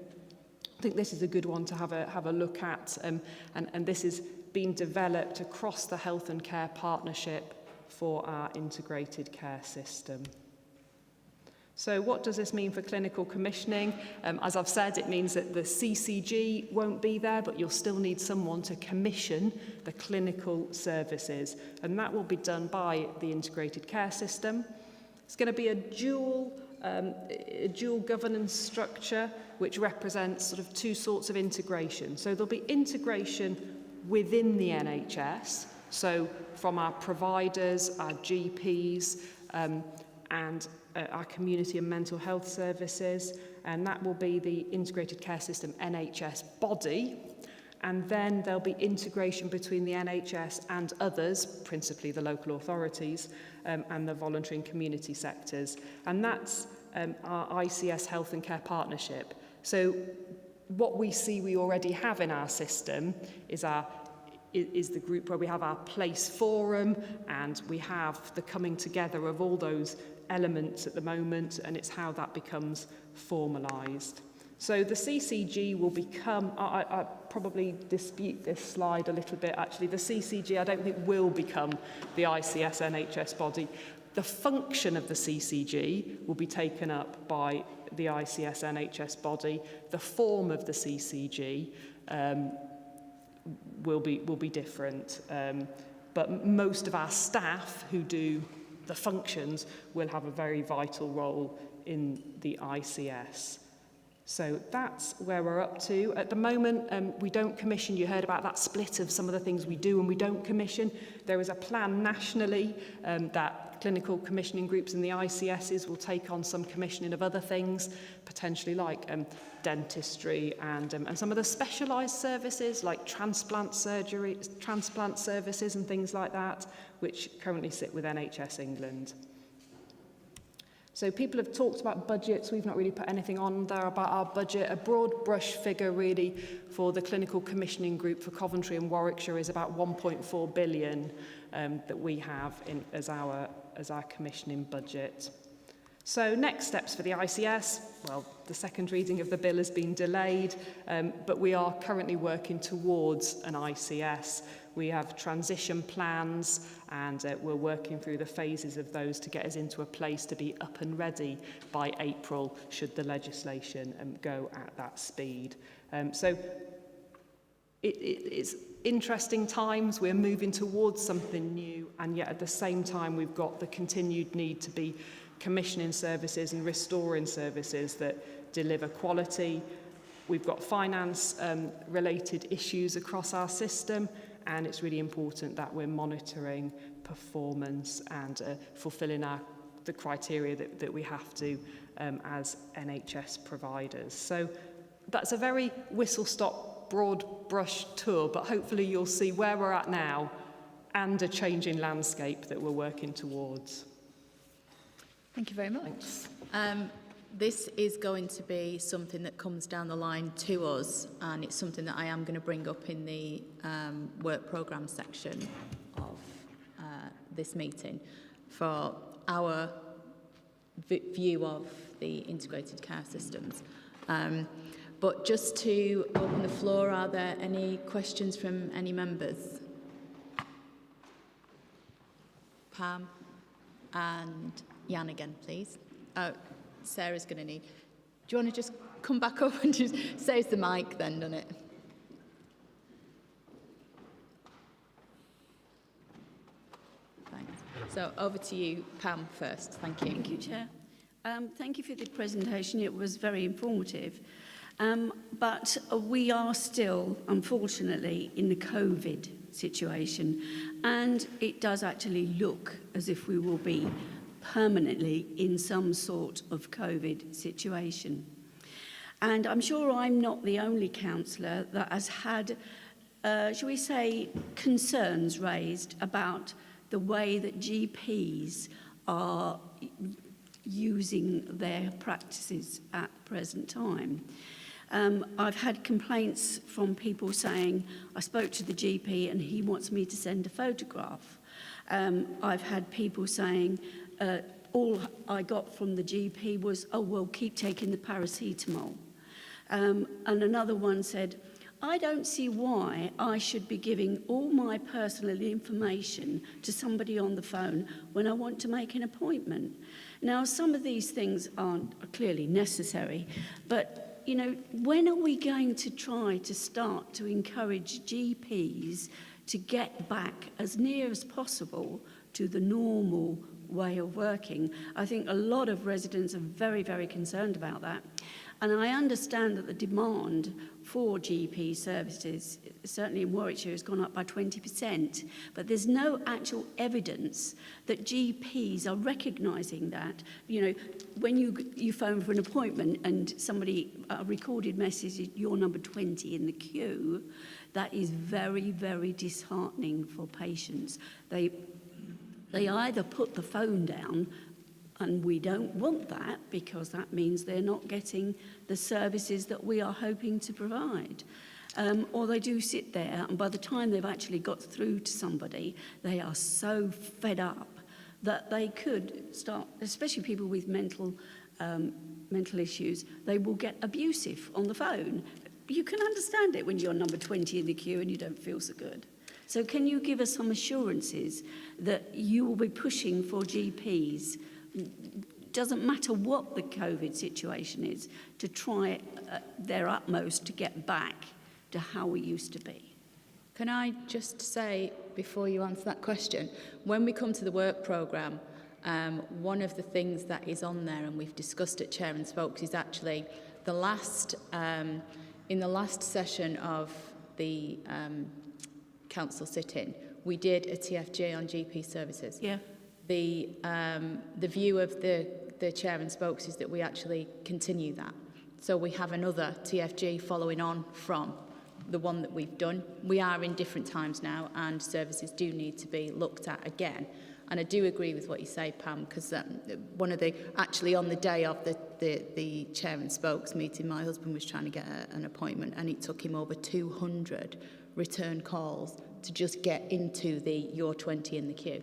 K: I think this is a good one to have a look at, and this is being developed across the health and care partnership for our integrated care system. So what does this mean for clinical commissioning? As I've said, it means that the CCG won't be there, but you'll still need someone to commission the clinical services, and that will be done by the integrated care system. It's going to be a dual governance structure, which represents sort of two sorts of integration. So there'll be integration within the NHS, so from our providers, our GPs, and our community and mental health services, and that will be the integrated care system NHS body. And then there'll be integration between the NHS and others, principally the local authorities, and the voluntary and community sectors. And that's our ICS Health and Care Partnership. So what we see we already have in our system is the group where we have our place forum, and we have the coming together of all those elements at the moment, and it's how that becomes formalised. So the CCG will become, I probably dispute this slide a little bit actually, the CCG I don't think will become the ICS NHS body. The function of the CCG will be taken up by the ICS NHS body. The form of the CCG will be different, but most of our staff who do the functions will have a very vital role in the ICS. So that's where we're up to. At the moment, we don't commission. You heard about that split of some of the things we do and we don't commission. There is a plan nationally that clinical commissioning groups in the ICSs will take on some commissioning of other things, potentially like dentistry and some of the specialised services like transplant surgery, transplant services and things like that, which currently sit with NHS England. So people have talked about budgets. We've not really put anything on there about our budget. A broad brush figure really for the clinical commissioning group for Coventry and Warwickshire is about 1.4 billion that we have as our commissioning budget. So next steps for the ICS, well, the second reading of the bill has been delayed, but we are currently working towards an ICS. We have transition plans and we're working through the phases of those to get us into a place to be up and ready by April should the legislation go at that speed. So it's interesting times. We're moving towards something new, and yet at the same time we've got the continued need to be commissioning services and restoring services that deliver quality. We've got finance related issues across our system, and it's really important that we're monitoring performance and fulfilling the criteria that we have to as NHS providers. So that's a very whistle-stop, broad brush tour, but hopefully you'll see where we're at now and a changing landscape that we're working towards.
A: Thank you very much. This is going to be something that comes down the line to us, and it's something that I am going to bring up in the work programme section of this meeting for our view of the integrated care systems. But just to open the floor, are there any questions from any members? Pam and Jan again, please. Sarah's going to need... Do you want to just come back up and just save the mic then, doesn't it? Thanks. So over to you, Pam, first. Thank you.
H: Thank you, Chair. Thank you for the presentation. It was very informative. But we are still, unfortunately, in the COVID situation, and it does actually look as if we will be permanently in some sort of COVID situation. And I'm sure I'm not the only councillor that has had, shall we say, concerns raised about the way that GPs are using their practices at the present time. I've had complaints from people saying, I spoke to the GP and he wants me to send a photograph. I've had people saying, all I got from the GP was, oh, well, keep taking the paracetamol. And another one said, I don't see why I should be giving all my personal information to somebody on the phone when I want to make an appointment. Now, some of these things are clearly necessary, but, you know, when are we going to try to start to encourage GPs to get back as near as possible to the normal way of working? I think a lot of residents are very, very concerned about that. And I understand that the demand for GP services, certainly in Warwickshire, has gone up by 20%. But there's no actual evidence that GPs are recognising that. You know, when you phone for an appointment and somebody recorded message, you're number 20 in the queue, that is very, very disheartening for patients. They either put the phone down, and we don't want that because that means they're not getting the services that we are hoping to provide. Or they do sit there, and by the time they've actually got through to somebody, they are so fed up that they could start, especially people with mental issues, they will get abusive on the phone. You can understand it when you're number 20 in the queue and you don't feel so good. So can you give us some assurances that you will be pushing for GPs, doesn't matter what the COVID situation is, to try their utmost to get back to how we used to be?
A: Can I just say, before you answer that question, when we come to the work programme, One of the things that is on there, and we've discussed at Chair and Spokes, is actually the last, in the last session of the council sit-in, we did a TFG on GP services.
H: Yeah.
A: The view of the Chair and Spokes is that we actually continue that. So we have another TFG following on from the one that we've done. We are in different times now, and services do need to be looked at again. And I do agree with what you say, Pam, because one of the, actually on the day of the Chair and Spokes meeting, my husband was trying to get an appointment, and it took him over 200 return calls to just get into the you're 20 in the queue.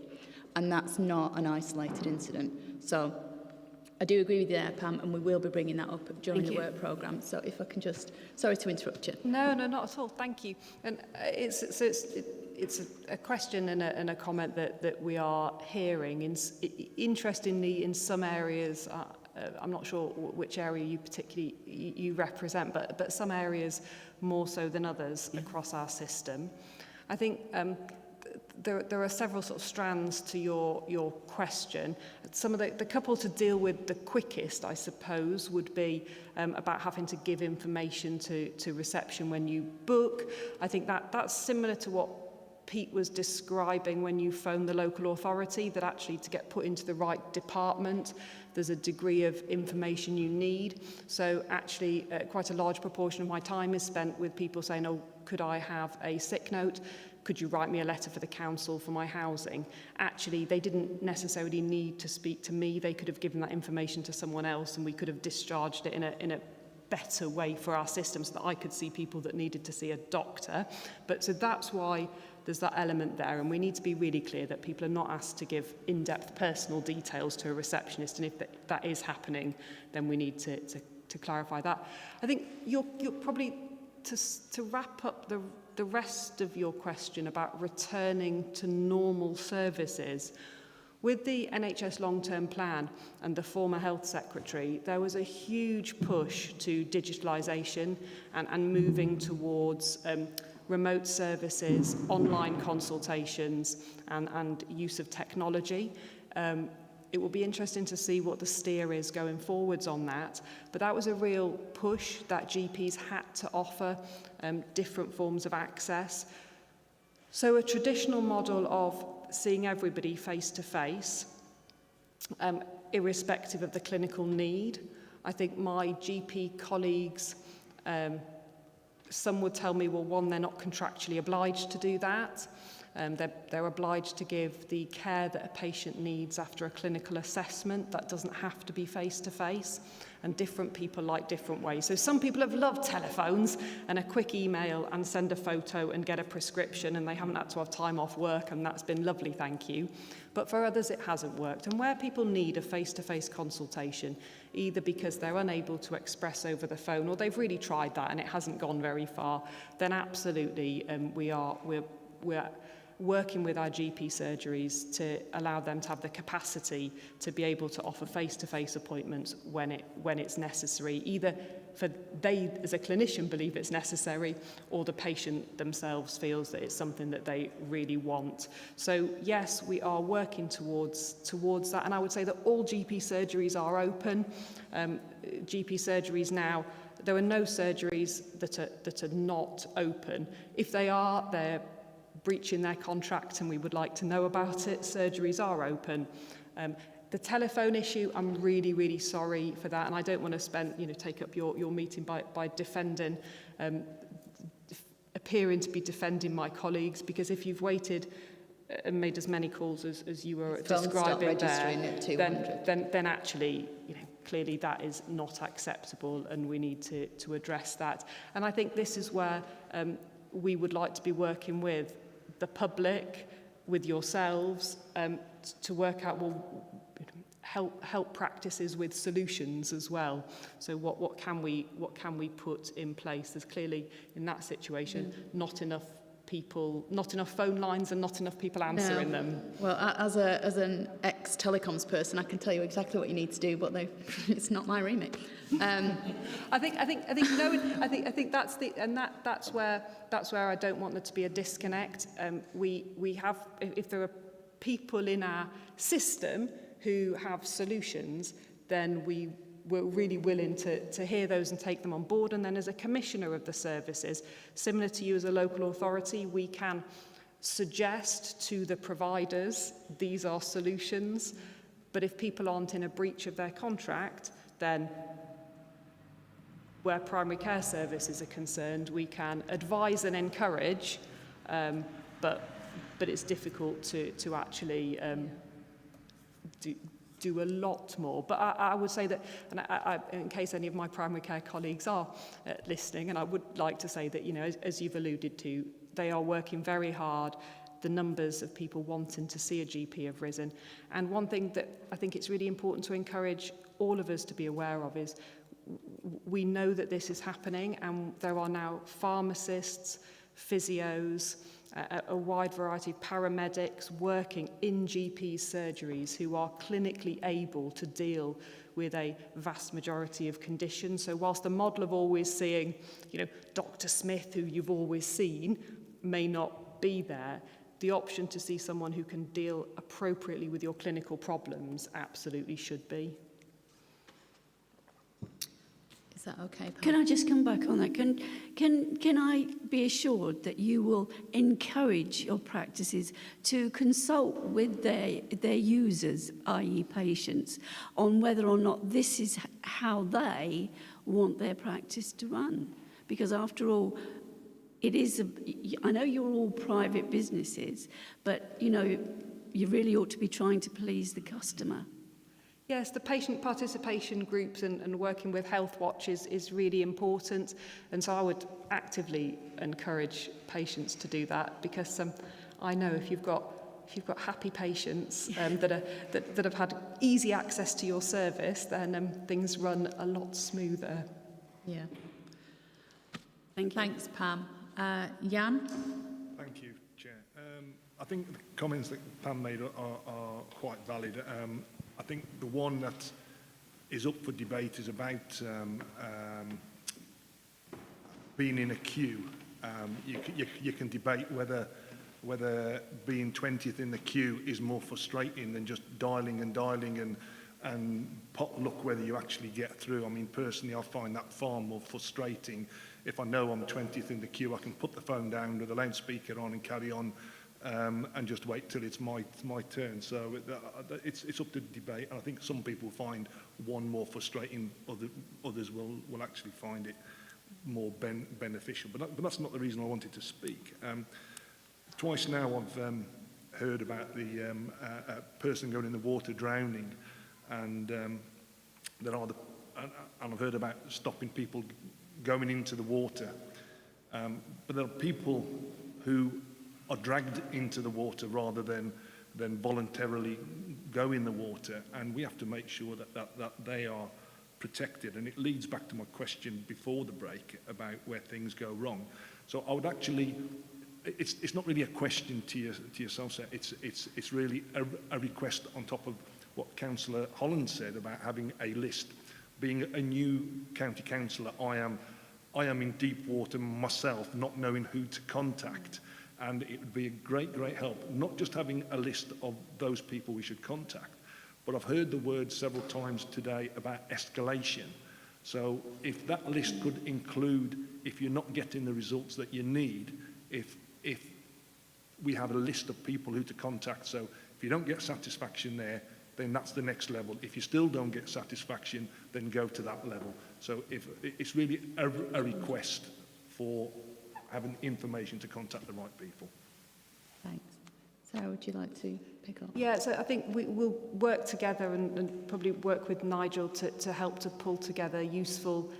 A: And that's not an isolated incident. So I do agree with you there, Pam, and we will be bringing that up during the work programme. So if I can just, sorry to interrupt you.
K: No, not at all. Thank you. And it's a question and a comment that we are hearing. Interestingly, in some areas, I'm not sure which area you particularly you represent, but some areas more so than others across our system. I think there are several sort of strands to your question. Some of the couple to deal with the quickest, I suppose, would be about having to give information to reception when you book. I think that's similar to what Pete was describing when you phone the local authority, that actually to get put into the right department, there's a degree of information you need. So actually quite a large proportion of my time is spent with people saying, oh, could I have a sick note? Could you write me a letter for the council for my housing? Actually, they didn't necessarily need to speak to me. They could have given that information to someone else, and we could have discharged it in a better way for our system, so that I could see people that needed to see a doctor. But so that's why there's that element there, and we need to be really clear that people are not asked to give in-depth personal details to a receptionist, and if that is happening, then we need to clarify that. I think you're probably, to wrap up the rest of your question about returning to normal services, with the NHS long-term plan and the former health secretary, there was a huge push to digitalisation and moving towards remote services, online consultations and use of technology. It will be interesting to see what the steer is going forwards on that. But that was a real push that GPs had to offer different forms of access. So a traditional model of seeing everybody face to face, irrespective of the clinical need. I think my GP colleagues, some would tell me, well, one, they're not contractually obliged to do that. They're obliged to give the care that a patient needs after a clinical assessment. That doesn't have to be face-to-face, and different people like different ways. So some people have loved telephones and a quick email and send a photo and get a prescription, and they haven't had to have time off work, and that's been lovely, thank you. But for others, it hasn't worked. And where people need a face-to-face consultation, either because they're unable to express over the phone or they've really tried that and it hasn't gone very far, then absolutely we're working with our GP surgeries to allow them to have the capacity to be able to offer face-to-face appointments when it's necessary, either for they as a clinician believe it's necessary, or the patient themselves feels that it's something that they really want. So yes, we are working towards that, and I would say that all GP surgeries are open. GP surgeries now, there are no surgeries that are not open. If they are, they're breaching their contract and we would like to know about it. Surgeries are open. The telephone issue, I'm really, really sorry for that, and I don't want to take up your meeting by defending, appearing to be defending my colleagues, because if you've waited and made as many calls as you were describing there, then actually, clearly that is not acceptable, and we need to address that. And I think this is where we would like to be working with the public, with yourselves, to work out, help practices with solutions as well. So what can we put in place? There's clearly in that situation not enough phone lines and not enough people answering them. Well,
A: as an ex-telecoms person, I can tell you exactly what you need to do, but it's not my remit.
K: I think that's where I don't want there to be a disconnect. We have, if there are people in our system who have solutions, then we're really willing to hear those and take them on board. And then as a commissioner of the services, similar to you as a local authority, we can suggest to the providers these are solutions. But if people aren't in a breach of their contract, then where primary care services are concerned, we can advise and encourage, but it's difficult to actually do a lot more. But I would say that, and in case any of my primary care colleagues are listening, and I would like to say that, you know, as you've alluded to, they are working very hard. The numbers of people wanting to see a GP have risen. And one thing that I think it's really important to encourage all of us to be aware of is we know that this is happening, and there are now pharmacists, physios, a wide variety of paramedics working in GP surgeries who are clinically able to deal with a vast majority of conditions. So whilst the model of always seeing, you know, Dr. Smith, who you've always seen, may not be there, the option to see someone who can deal appropriately with your clinical problems absolutely should be.
A: Is that okay, Pam?
H: Can I just come back on that? Can I be assured that you will encourage your practices to consult with their users, i.e. patients, on whether or not this is how they want their practice to run? Because after all, it is, I know you're all private businesses, but, you know, you really ought to be trying to please the customer.
K: Yes, the patient participation groups and working with Health Watch is really important. And so I would actively encourage patients to do that, because I know if you've got happy patients that have had easy access to your service, then things run a lot smoother.
A: Yeah.
H: Thank you.
A: Thanks, Pam. Jan?
J: Thank you, Chair. I think the comments that Pam made are quite valid. I think the one that is up for debate is about being in a queue. You can debate whether being 20th in the queue is more frustrating than just dialing and pot luck whether you actually get through. I mean, personally, I find that far more frustrating. If I know I'm 20th in the queue, I can put the phone down with a loudspeaker on and carry on and just wait till it's my turn. So it's up to debate, and I think some people find one more frustrating, others will actually find it more beneficial. But that's not the reason I wanted to speak. Twice now I've heard about the person going in the water drowning, and I've heard about stopping people going into the water. But there are people who are dragged into the water rather than voluntarily go in the water, and we have to make sure that they are protected. And it leads back to my question before the break about where things go wrong. So I would actually, it's not really a question to yourself, sir. It's really a request on top of what Councillor Holland said about having a list. Being a new county councillor, I am in deep water myself, not knowing who to contact. And it would be a great help, not just having a list of those people we should contact, but I've heard the word several times today about escalation. So if that list could include, if you're not getting the results that you need, if we have a list of people who to contact, so if you don't get satisfaction there, then that's the next level. If you still don't get satisfaction, then go to that level. So if it's really a request for having information to contact the right people.
A: Thanks. Sarah, would you like to pick up?
K: Yeah, so I think we'll work together and probably work with Nigel to help to pull together useful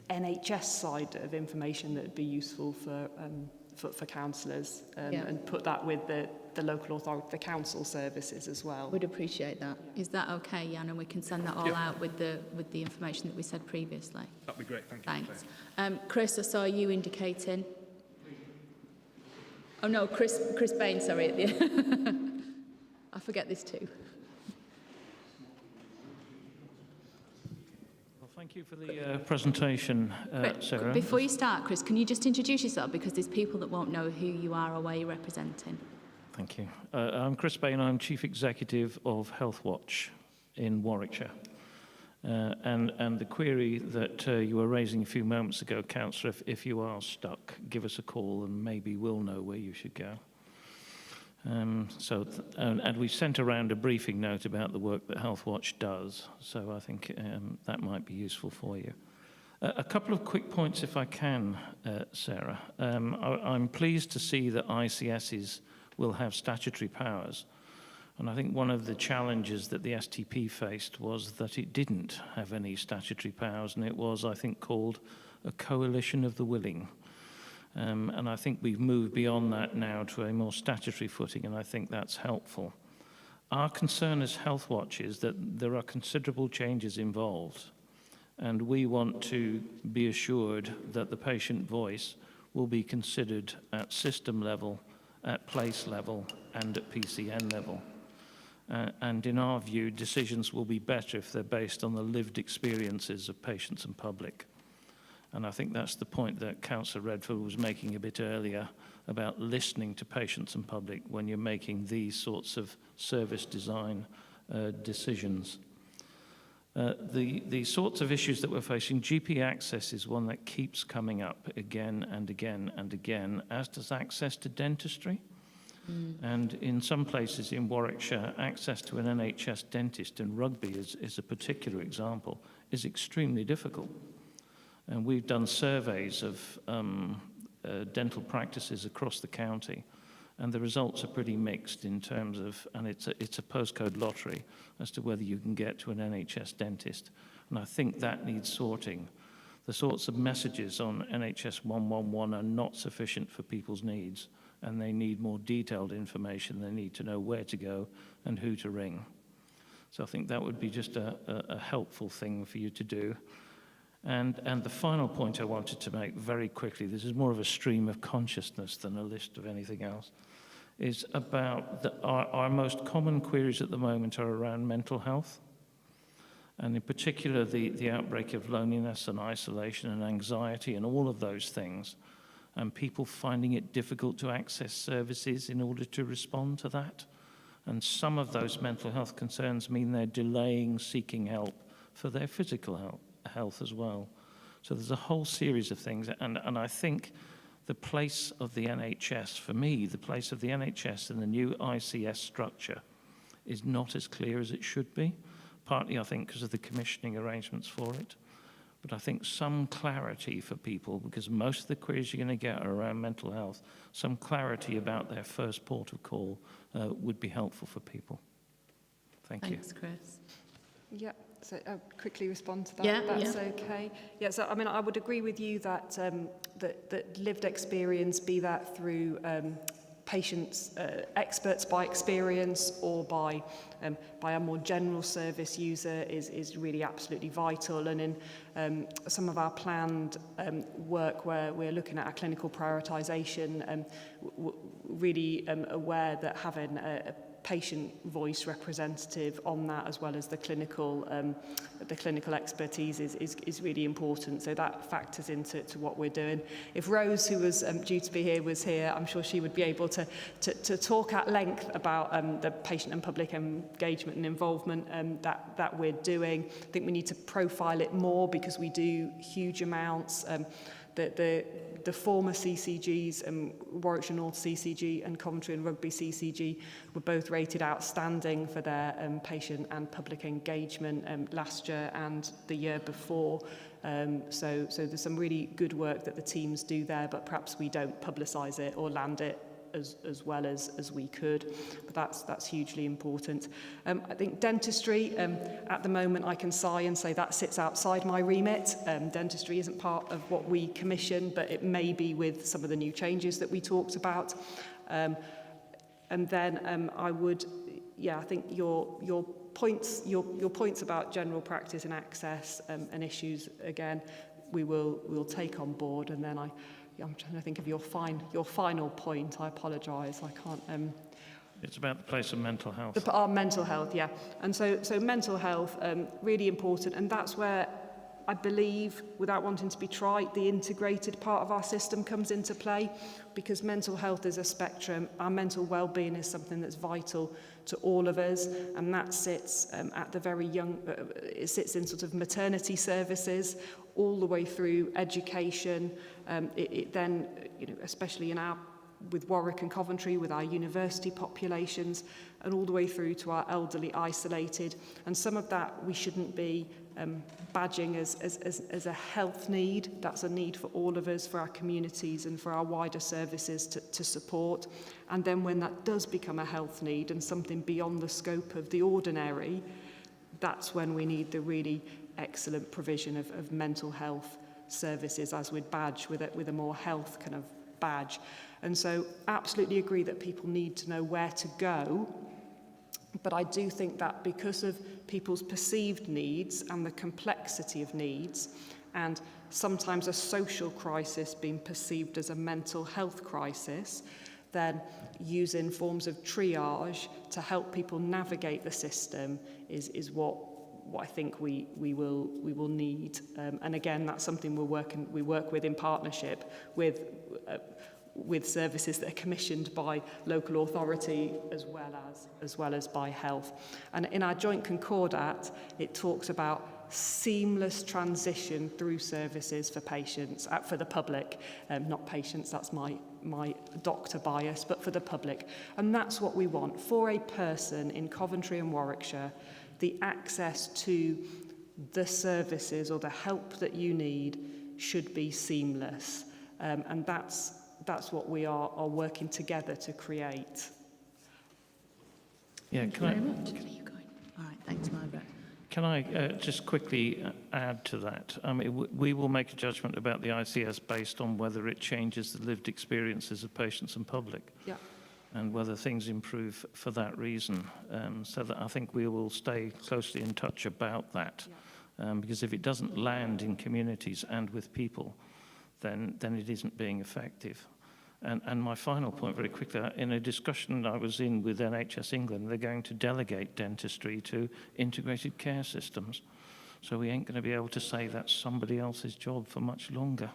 K: NHS side of information that would be useful for councillors and put that with the local authority, the council services as well.
A: Would appreciate that.
K: Yeah.
A: Is that okay, Jan? And we can send that all out with the information that we said previously.
J: That'd be great. Thank you.
A: Thanks. Chris, I saw you indicating. Oh no, Chris Bain. Sorry. I forget this too.
L: Well, thank you for the presentation, Sarah.
A: Before you start, Chris, can you just introduce yourself, because there's people that won't know who you are or where you're representing.
L: Thank you. I'm Chris Bain. I'm Chief Executive of Health Watch. in Warwickshire. And the query that you were raising a few moments ago, Councillor, if you are stuck, give us a call and maybe we'll know where you should go. And we sent around a briefing note about the work that Healthwatch does, so I think that might be useful for you. A couple of quick points, if I can, Sarah. I'm pleased to see that ICSs will have statutory powers. And I think one of the challenges that the STP faced was that it didn't have any statutory powers, and it was, I think, called a coalition of the willing. And I think we've moved beyond that now to a more statutory footing, and I think that's helpful. Our concern as Healthwatch is that there are considerable changes involved, and we want to be assured that the patient voice will be considered at system level, at place level, and at PCN level. And in our view, decisions will be better if they're based on the lived experiences of patients and public. And I think that's the point that Councillor Redford was making a bit earlier about listening to patients and public when you're making these sorts of service design decisions. The sorts of issues that we're facing, GP access is one that keeps coming up again and again and again, as does access to dentistry. And in some places in Warwickshire, access to an NHS dentist in Rugby is a particular example, is extremely difficult. And we've done surveys of dental practices across the county, and the results are pretty mixed in terms of, and it's a postcode lottery as to whether you can get to an NHS dentist. And I think that needs sorting. The sorts of messages on NHS 111 are not sufficient for people's needs, and they need more detailed information. They need to know where to go and who to ring. So I think that would be just a helpful thing for you to do. And the final point I wanted to make very quickly, this is more of a stream of consciousness than a list of anything else, is about our most common queries at the moment are around mental health. And in particular, the outbreak of loneliness and isolation and anxiety and all of those things, and people finding it difficult to access services in order to respond to that. And some of those mental health concerns mean they're delaying seeking help for their physical health as well. So there's a whole series of things, and I think the place of the NHS, for me, the place of the NHS in the new ICS structure is not as clear as it should be, partly I think because of the commissioning arrangements for it. But I think some clarity for people, because most of the queries you're going to get are around mental health, some clarity about their first port of call would be helpful for people. Thank you.
A: Thanks, Chris.
K: Yeah, so I'll quickly respond to that.
A: Yeah,
K: That's okay. Yeah, so I mean, I would agree with you that that lived experience, be that through patients, experts by experience or by a more general service user is really absolutely vital. And in some of our planned work where we're looking at our clinical prioritisation, really aware that having a patient voice representative on that, as well as the clinical expertise is really important. So that factors into what we're doing. If Rose, who was due to be here, was here, I'm sure she would be able to talk at length about the patient and public engagement and involvement that we're doing. I think we need to profile it more because we do huge amounts. The former CCGs, Warwickshire North CCG and Coventry and Rugby CCG, were both rated outstanding for their patient and public engagement last year and the year before. So there's some really good work that the teams do there, but perhaps we don't publicise it or land it as well as we could, but that's hugely important. I think dentistry, at the moment I can sigh and say that sits outside my remit. Dentistry isn't part of what we commission, but it may be with some of the new changes that we talked about. And then I would, I think your points about general practice and access and issues, again, we'll take on board. And then I'm trying to think of your final point. I apologise. I can't.
L: It's about the place of mental health.
K: Our mental health, yeah. And so mental health, really important, and that's where I believe, without wanting to be trite, the integrated part of our system comes into play, because mental health is a spectrum. Our mental well-being is something that's vital to all of us, and that sits at the very young, it sits in sort of maternity services all the way through education. It then, you know, especially with Warwick and Coventry, with our university populations, and all the way through to our elderly isolated. And some of that we shouldn't be badging as a health need. That's a need for all of us, for our communities and for our wider services to support. And then when that does become a health need and something beyond the scope of the ordinary, that's when we need the really excellent provision of mental health services, as we'd badge with a more health kind of badge. And so absolutely agree that people need to know where to go. But I do think that because of people's perceived needs and the complexity of needs, and sometimes a social crisis being perceived as a mental health crisis, then using forms of triage to help people navigate the system is what I think we will need. And again, that's something we work with in partnership with services that are commissioned by local authority as well as by health. And in our joint concordat, it talks about seamless transition through services for patients, for the public, not patients, that's my doctor bias, but for the public. And that's what we want. For a person in Coventry and Warwickshire, the access to the services or the help that you need should be seamless. And that's what we are working together to create.
L: Yeah,
A: Thank you very much. Keep going. All right, thanks, Margaret.
L: Can I just quickly add to that? I mean, we will make a judgment about the ICS based on whether it changes the lived experiences of patients and public.
K: Yeah.
L: And whether things improve for that reason. So that I think we will stay closely in touch about that. Yeah. Because if it doesn't land in communities and with people, then it isn't being effective. And my final point, very quickly, in a discussion I was in with NHS England, they're going to delegate dentistry to integrated care systems. So we ain't going to be able to say that's somebody else's job for much longer.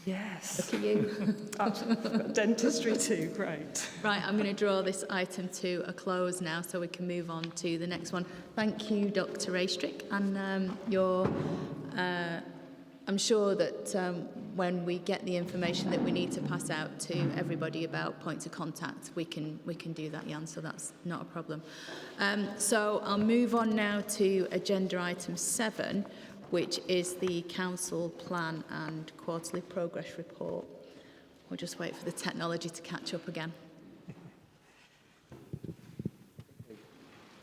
K: Yes.
A: Look at you.
K: Absolutely. Dentistry too, great.
A: Right, I'm going to draw this item to a close now so we can move on to the next one. Thank you, Dr. Raystrick. And I'm sure that when we get the information that we need to pass out to everybody about points of contact, we can do that, Jan, so that's not a problem. So I'll move on now to agenda item 7, which is the Council Plan and Quarterly Progress Report. We'll just wait for the technology to catch up again.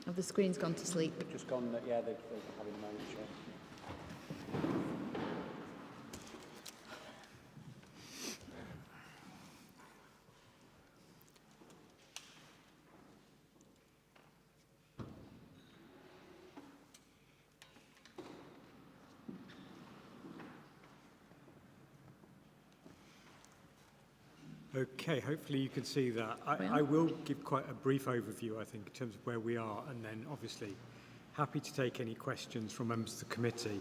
A: Have the screens gone to sleep?
B: They've just gone, yeah, they're having a moment, sure.
D: Okay, hopefully you can see that. I will give quite a brief overview, I think, in terms of where we are, and then obviously happy to take any questions from members of the committee.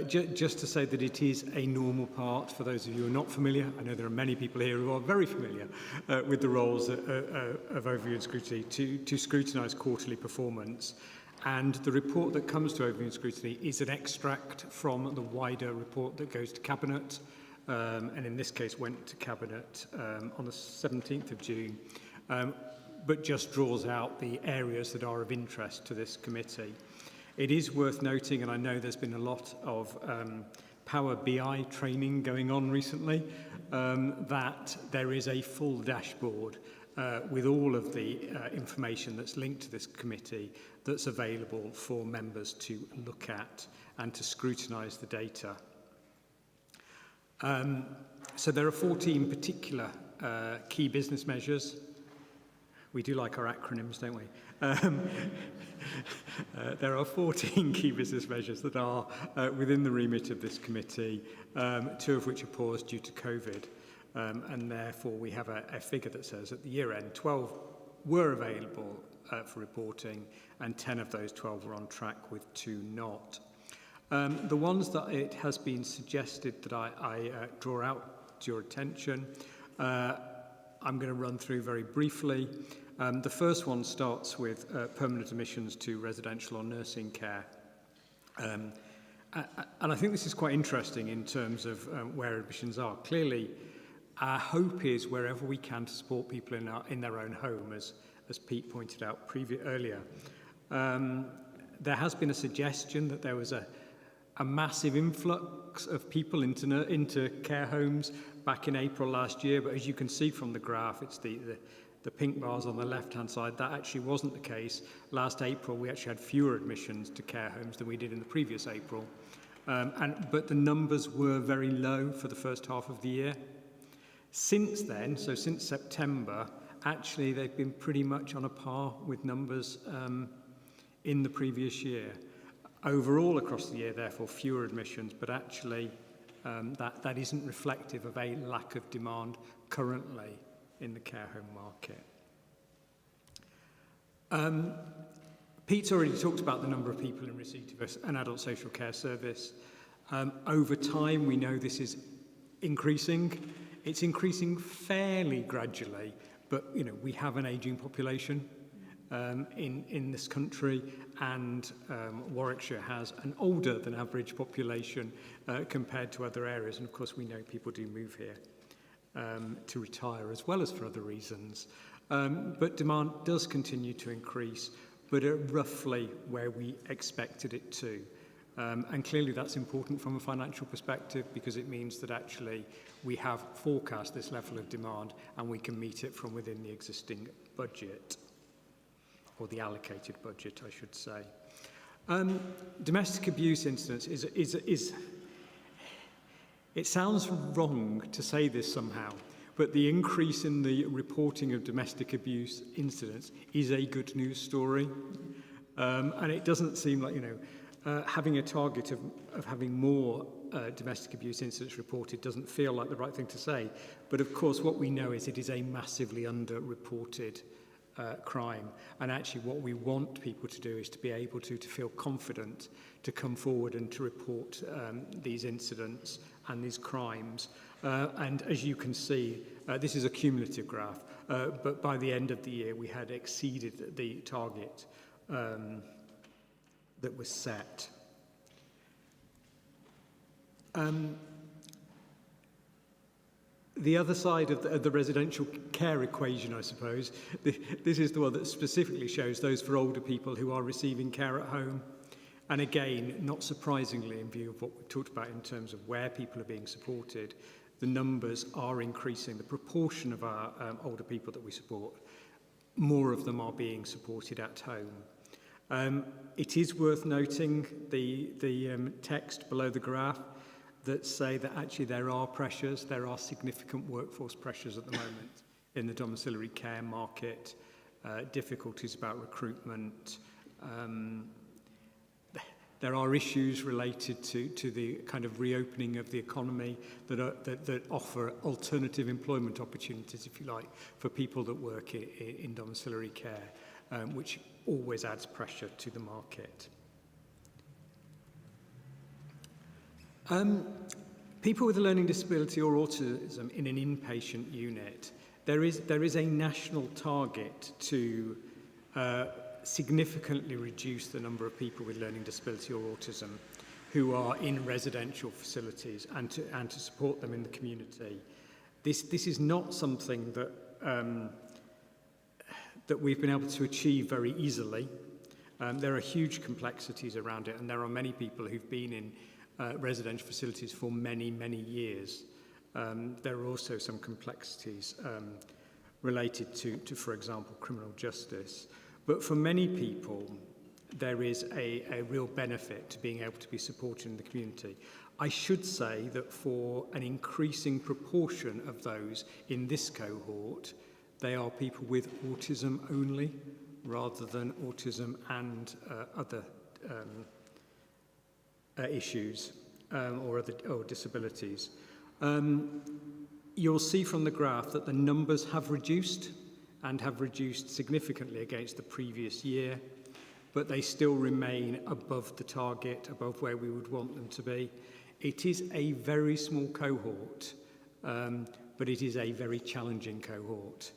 D: Just to say that it is a normal part for those of you who are not familiar. I know there are many people here who are very familiar with the roles of overview and scrutiny to scrutinise quarterly performance. And the report that comes to overview and scrutiny is an extract from the wider report that goes to Cabinet, and in this case went to Cabinet on the 17th of June, but just draws out the areas that are of interest to this committee. It is worth noting, and I know there's been a lot of Power BI training going on recently, that there is a full dashboard with all of the information that's linked to this committee that's available for members to look at and to scrutinise the data. So there are 14 particular key business measures. We do like our acronyms, don't we? There are 14 key business measures that are within the remit of this committee, 2 of which are paused due to COVID. And therefore we have a figure that says at the year end, 12 were available for reporting, and 10 of those 12 were on track with 2 not. The ones that it has been suggested that I draw out to your attention, I'm going to run through very briefly. The first one starts with permanent admissions to residential or nursing care. And I think this is quite interesting in terms of where admissions are. Clearly, our hope is wherever we can to support people in their own home, as Pete pointed out earlier. There has been a suggestion that there was a massive influx of people into care homes back in April last year, but as you can see from the graph, it's the pink bars on the left-hand side. That actually wasn't the case. Last April, we actually had fewer admissions to care homes than we did in the previous April. But the numbers were very low for the first half of the year. Since then, so since September, actually they've been pretty much on a par with numbers in the previous year. Overall across the year, therefore, fewer admissions, but actually that isn't reflective of a lack of demand currently in the care home market. Pete's already talked about the number of people in receipt of an adult social care service. Over time, we know this is increasing. It's increasing fairly gradually, but we have an ageing population in this country, and Warwickshire has an older than average population compared to other areas. And of course, we know people do move here to retire as well as for other reasons. But demand does continue to increase, but at roughly where we expected it to. And clearly that's important from a financial perspective, because it means that actually we have forecast this level of demand and we can meet it from within the existing budget, or the allocated budget, I should say. Domestic abuse incidents is it sounds wrong to say this somehow, but the increase in the reporting of domestic abuse incidents is a good news story. And it doesn't seem like, having a target of having more domestic abuse incidents reported doesn't feel like the right thing to say. But of course, what we know is it is a massively underreported crime. And actually what we want people to do is to be able to feel confident to come forward and to report these incidents and these crimes. And as you can see, this is a cumulative graph, but by the end of the year, we had exceeded the target that was set. The other side of the residential care equation, I suppose, this is the one that specifically shows those for older people who are receiving care at home. And again, not surprisingly, in view of what we've talked about in terms of where people are being supported, the numbers are increasing. The proportion of our older people that we support, more of them are being supported at home. It is worth noting the text below the graph that say that actually there are significant workforce pressures at the moment in the domiciliary care market, difficulties about recruitment. There are issues related to the kind of reopening of the economy that offer alternative employment opportunities, if you like, for people that work in domiciliary care, which always adds pressure to the market. People with a learning disability or autism in an inpatient unit, there is a national target to significantly reduce the number of people with learning disability or autism who are in residential facilities and to support them in the community. This is not something that we've been able to achieve very easily. There are huge complexities around it, and there are many people who've been in residential facilities for many, many years. There are also some complexities related to, for example, criminal justice. But for many people, there is a real benefit to being able to be supported in the community. I should say that for an increasing proportion of those in this cohort, they are people with autism only, rather than autism and other issues or disabilities. You'll see from the graph that the numbers have reduced, and have reduced significantly against the previous year. but they still remain above the target, above where we would want them to be. It is a very small cohort, but it is a very challenging cohort.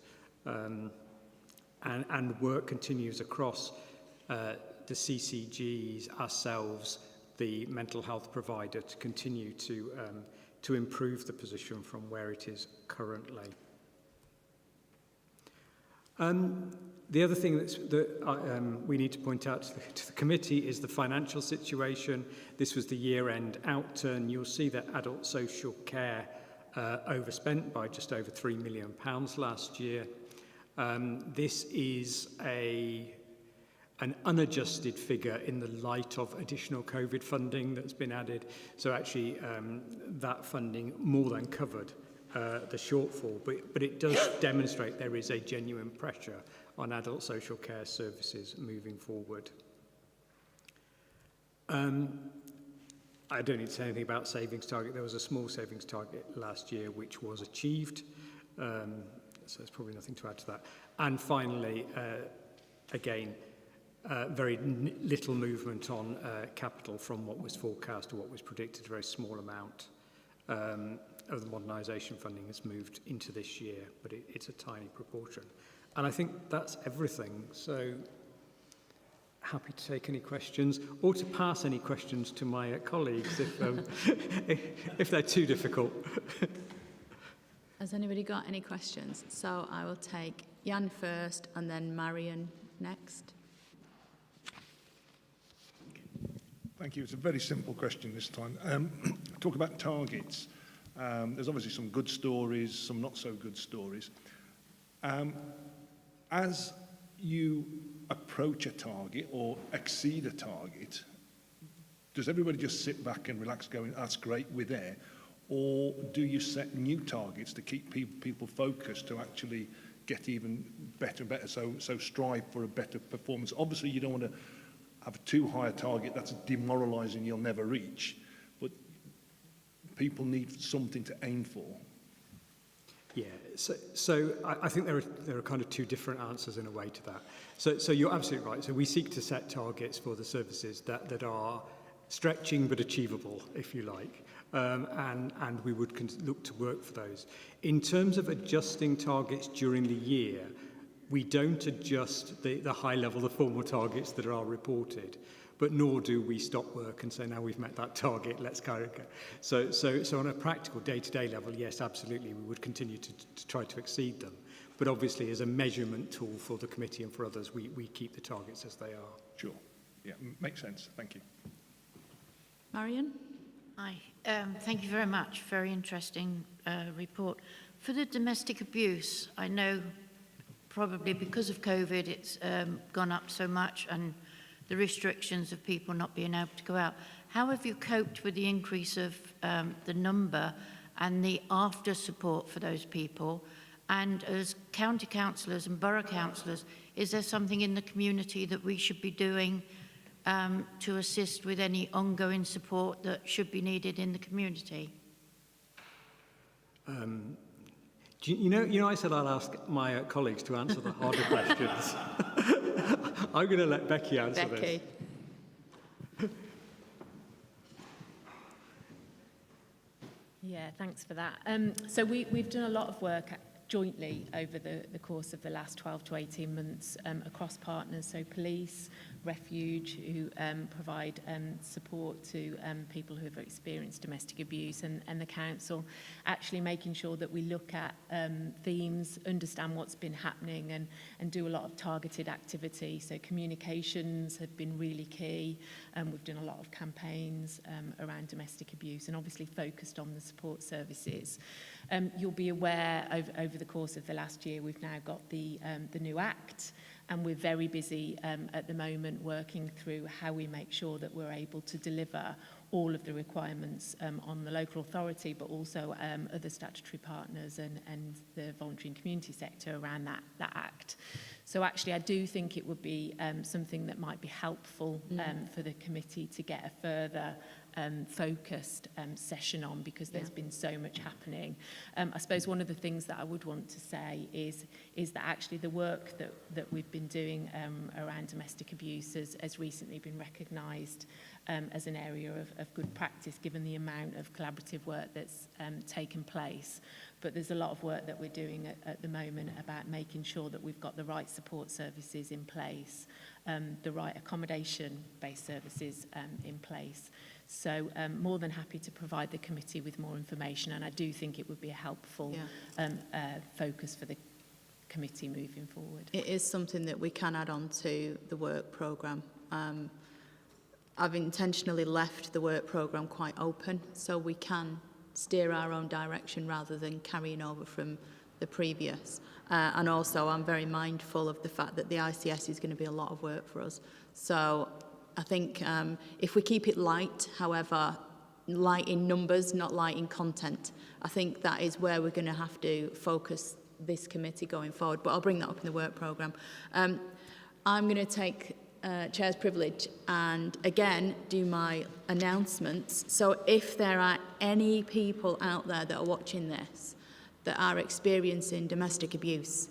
D: And work continues across the CCGs, ourselves, the mental health provider, to continue to improve the position from where it is currently. The other thing that we need to point out to the committee is the financial situation. This was the year-end outturn. You'll see that adult social care overspent by just over £3 million last year. This is an unadjusted figure in the light of additional COVID funding that's been added. So actually, that funding more than covered the shortfall, but it does demonstrate there is a genuine pressure on adult social care services moving forward. I don't need to say anything about savings target. There was a small savings target last year which was achieved, so there's probably nothing to add to that. And finally, again, very little movement on capital from what was forecast to what was predicted. A very small amount of the modernisation funding has moved into this year, but it's a tiny proportion. And I think that's everything. So happy to take any questions or to pass any questions to my colleagues if they're too difficult.
A: Has anybody got any questions? So I will take Jan first and then Marion next.
J: Thank you. It's a very simple question this time. Talk about targets. There's obviously some good stories, some not so good stories. As you approach a target or exceed a target, does everybody just sit back and relax going, that's great, we're there? Or do you set new targets to keep people focused to actually get even better and better, so strive for a better performance? Obviously, you don't want to have a too high a target that's demoralising, you'll never reach, but people need something to aim for.
D: Yeah, so I think there are kind of two different answers in a way to that. So you're absolutely right. So we seek to set targets for the services that are stretching but achievable, if you like, and we would look to work for those. In terms of adjusting targets during the year, we don't adjust the high level, the formal targets that are reported, but nor do we stop work and say, now we've met that target, let's carry it. So on a practical day-to-day level, yes, absolutely, we would continue to try to exceed them. But obviously, as a measurement tool for the committee and for others, we keep the targets as they are.
J: Sure. Yeah, makes sense. Thank you.
A: Marion?
M: Hi. Thank you very much. Very interesting report. For the domestic abuse, I know probably because of COVID, it's gone up so much and the restrictions of people not being able to go out. How have you coped with the increase of the number and the after support for those people? And as county councillors and borough councillors, is there something in the community that we should be doing to assist with any ongoing support that should be needed in the community?
D: You know, I said I'll ask my colleagues to answer the harder questions. I'm going to let Becky answer this.
G: Yeah, thanks for that. So we've done a lot of work jointly over the course of the last 12 to 18 months across partners, so police, refuge, who provide support to people who have experienced domestic abuse, and the council, actually making sure that we look at themes, understand what's been happening, and do a lot of targeted activity. So communications have been really key. We've done a lot of campaigns around domestic abuse and obviously focused on the support services. You'll be aware over the course of the last year, we've now got the new Act, and we're very busy at the moment working through how we make sure that we're able to deliver all of the requirements on the local authority, but also other statutory partners and the voluntary and community sector around that act. So actually, I do think it would be something that might be helpful for the committee to get a further focused session on, because there's been so much happening. I suppose one of the things that I would want to say is that actually the work that we've been doing around domestic abuse has recently been recognised as an area of good practice, given the amount of collaborative work that's taken place. But there's a lot of work that we're doing at the moment about making sure that we've got the right support services in place, the right accommodation-based services in place. So more than happy to provide the committee with more information, and I do think it would be a helpful focus for the committee moving forward.
A: It is something that we can add on to the work programme. I've intentionally left the work programme quite open, so we can steer our own direction rather than carrying over from the previous. And also I'm very mindful of the fact that the ICS is going to be a lot of work for us. So I think if we keep it light, however, light in numbers, not light in content, I think that is where we're going to have to focus this committee going forward. But I'll bring that up in the work programme. I'm going to take Chair's privilege and again do my announcements. So if there are any people out there that are watching this that are experiencing domestic abuse,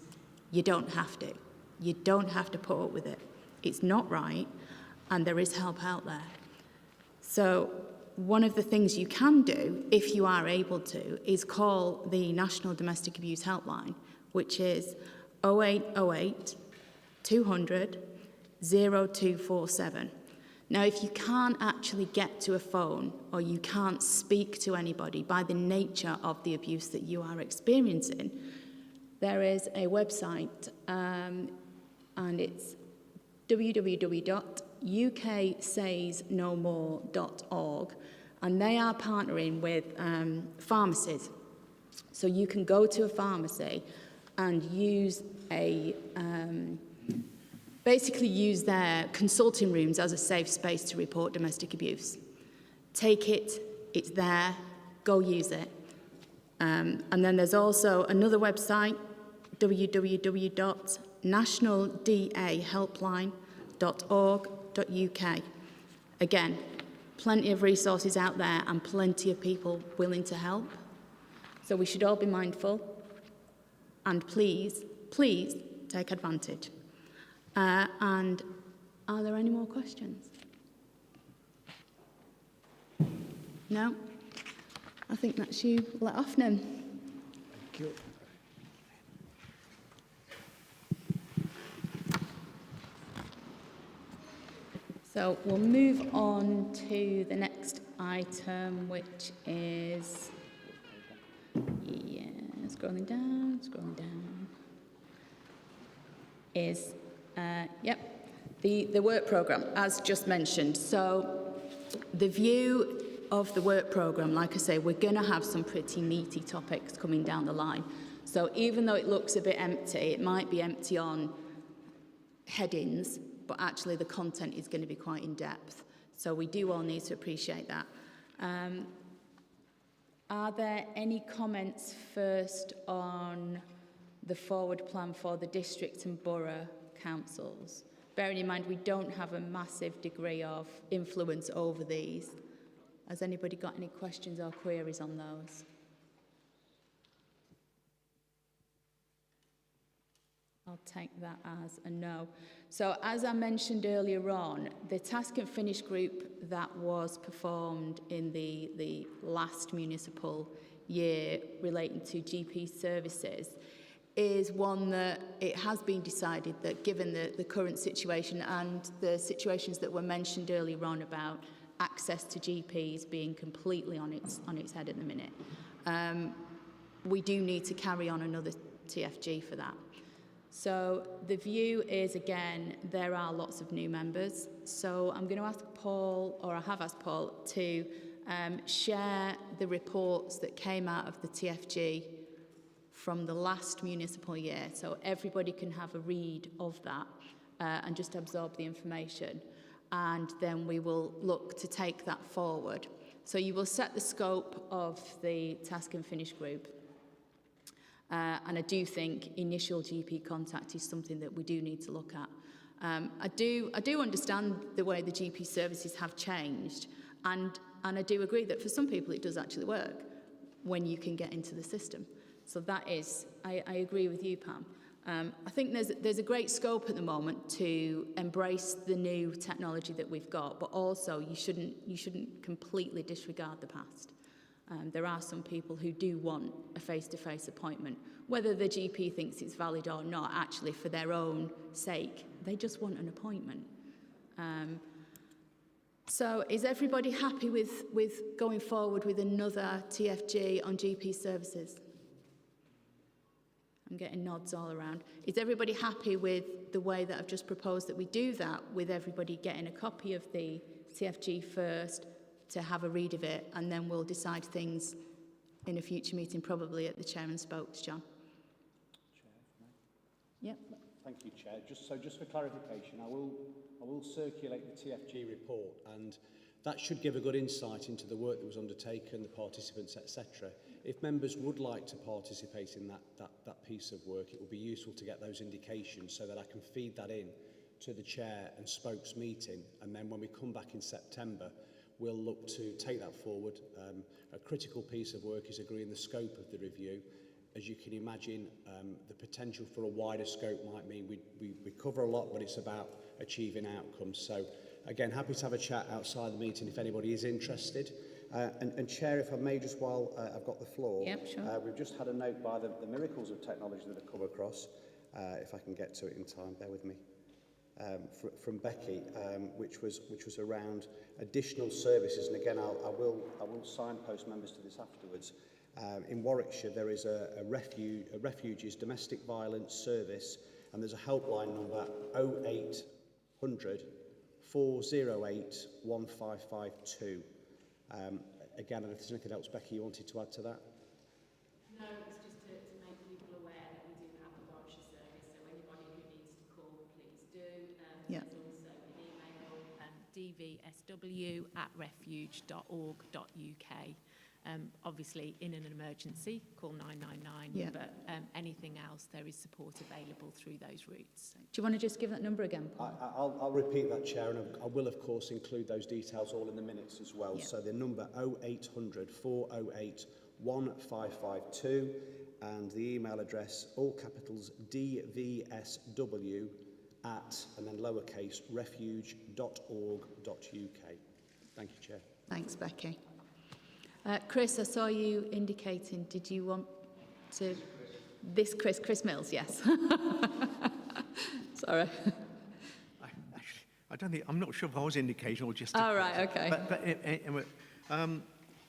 A: you don't have to. You don't have to put up with it. It's not right, and there is help out there. So one of the things you can do, if you are able to, is call the National Domestic Abuse Helpline, which is 0808 200 0247. Now, if you can't actually get to a phone or you can't speak to anybody by the nature of the abuse that you are experiencing, there is a website and it's www.uksaysnomore.org, and they are partnering with pharmacies. So you can go to a pharmacy and use basically use their consulting rooms as a safe space to report domestic abuse. Take it, it's there, go use it. And then there's also another website, www.nationaldahelpline.org.uk. Again, plenty of resources out there and plenty of people willing to help. So we should all be mindful and please, please take advantage. And are there any more questions? No? I think that's you let off now.
B: Thank you.
A: So we'll move on to the next item, which is, scrolling down, is, the work programme, as just mentioned. So the view of the work programme, like I say, we're going to have some pretty meaty topics coming down the line. So even though it looks a bit empty, it might be empty on headings, but actually the content is going to be quite in depth. So we do all need to appreciate that. Are there any comments first on the forward plan for the district and borough councils? Bearing in mind we don't have a massive degree of influence over these. Has anybody got any questions or queries on those? I'll take that as a no. So as I mentioned earlier on, the task and finish group that was performed in the last municipal year relating to GP services is one that it has been decided that given the current situation and the situations that were mentioned earlier on about access to GPs being completely on its head at the minute, we do need to carry on another TFG for that. So the view is, again, there are lots of new members. So I'm going to ask Paul, or I have asked Paul, to share the reports that came out of the TFG from the last municipal year. So everybody can have a read of that and just absorb the information. and then we will look to take that forward. So you will set the scope of the task and finish group. And I do think initial GP contact is something that we do need to look at. I do understand the way the GP services have changed, and I do agree that for some people it does actually work when you can get into the system. So that is, I agree with you, Pam. I think there's a great scope at the moment to embrace the new technology that we've got, but also you shouldn't completely disregard the past. There are some people who do want a face-to-face appointment, whether the GP thinks it's valid or not. Actually, for their own sake, they just want an appointment. So is everybody happy with going forward with another TFG on GP services? I'm getting nods all around. Is everybody happy with the way that I've just proposed that we do that, with everybody getting a copy of the TFG first to have a read of it, and then we'll decide things in a future meeting, probably at the Chairman's Spokes, John? Yep.
B: Thank you, Chair. Just for clarification, I will circulate the TFG report, and that should give a good insight into the work that was undertaken, the participants, etc. If members would like to participate in that piece of work, it would be useful to get those indications so that I can feed that in to the Chair and Spokes meeting, and then when we come back in September, we'll look to take that forward. A critical piece of work is agreeing the scope of the review. As you can imagine, the potential for a wider scope might mean we cover a lot, but it's about achieving outcomes. So, again, happy to have a chat outside the meeting if anybody is interested. And Chair, if I may, just while I've got the floor,
A: yep, sure.
B: We've just had a note by the miracles of technology that have come across, if I can get to it in time, bear with me, from Becky, which was around additional services. And again, I will signpost members to this afterwards. In Warwickshire, there is a refugees domestic violence service, and there's a helpline number 0800 408 1552. Again, and if there's anything else, Becky, you wanted to add to that?
G: No, it's just to make people aware that we do have a Warwickshire service, so anybody who needs to call, please do.
A: Yeah.
G: There's also an email, dvsw@refuge.org.uk. Obviously, in an emergency, call 999,
A: yeah.
G: But anything else, there is support available through those routes.
A: Do you want to just give that number again, Paul?
B: I'll repeat that, Chair, and I will, of course, include those details all in the minutes as well. Yeah. So the number 0800 408 1552, and the email address, all capitals, dvsw at, and then lowercase, refuge.org.uk. Thank you, Chair.
A: Thanks, Becky. Chris, I saw you indicating, did you want to... Chris Mills, yes. Sorry.
I: I'm not sure if I was indicating or just...
A: Oh, right, okay.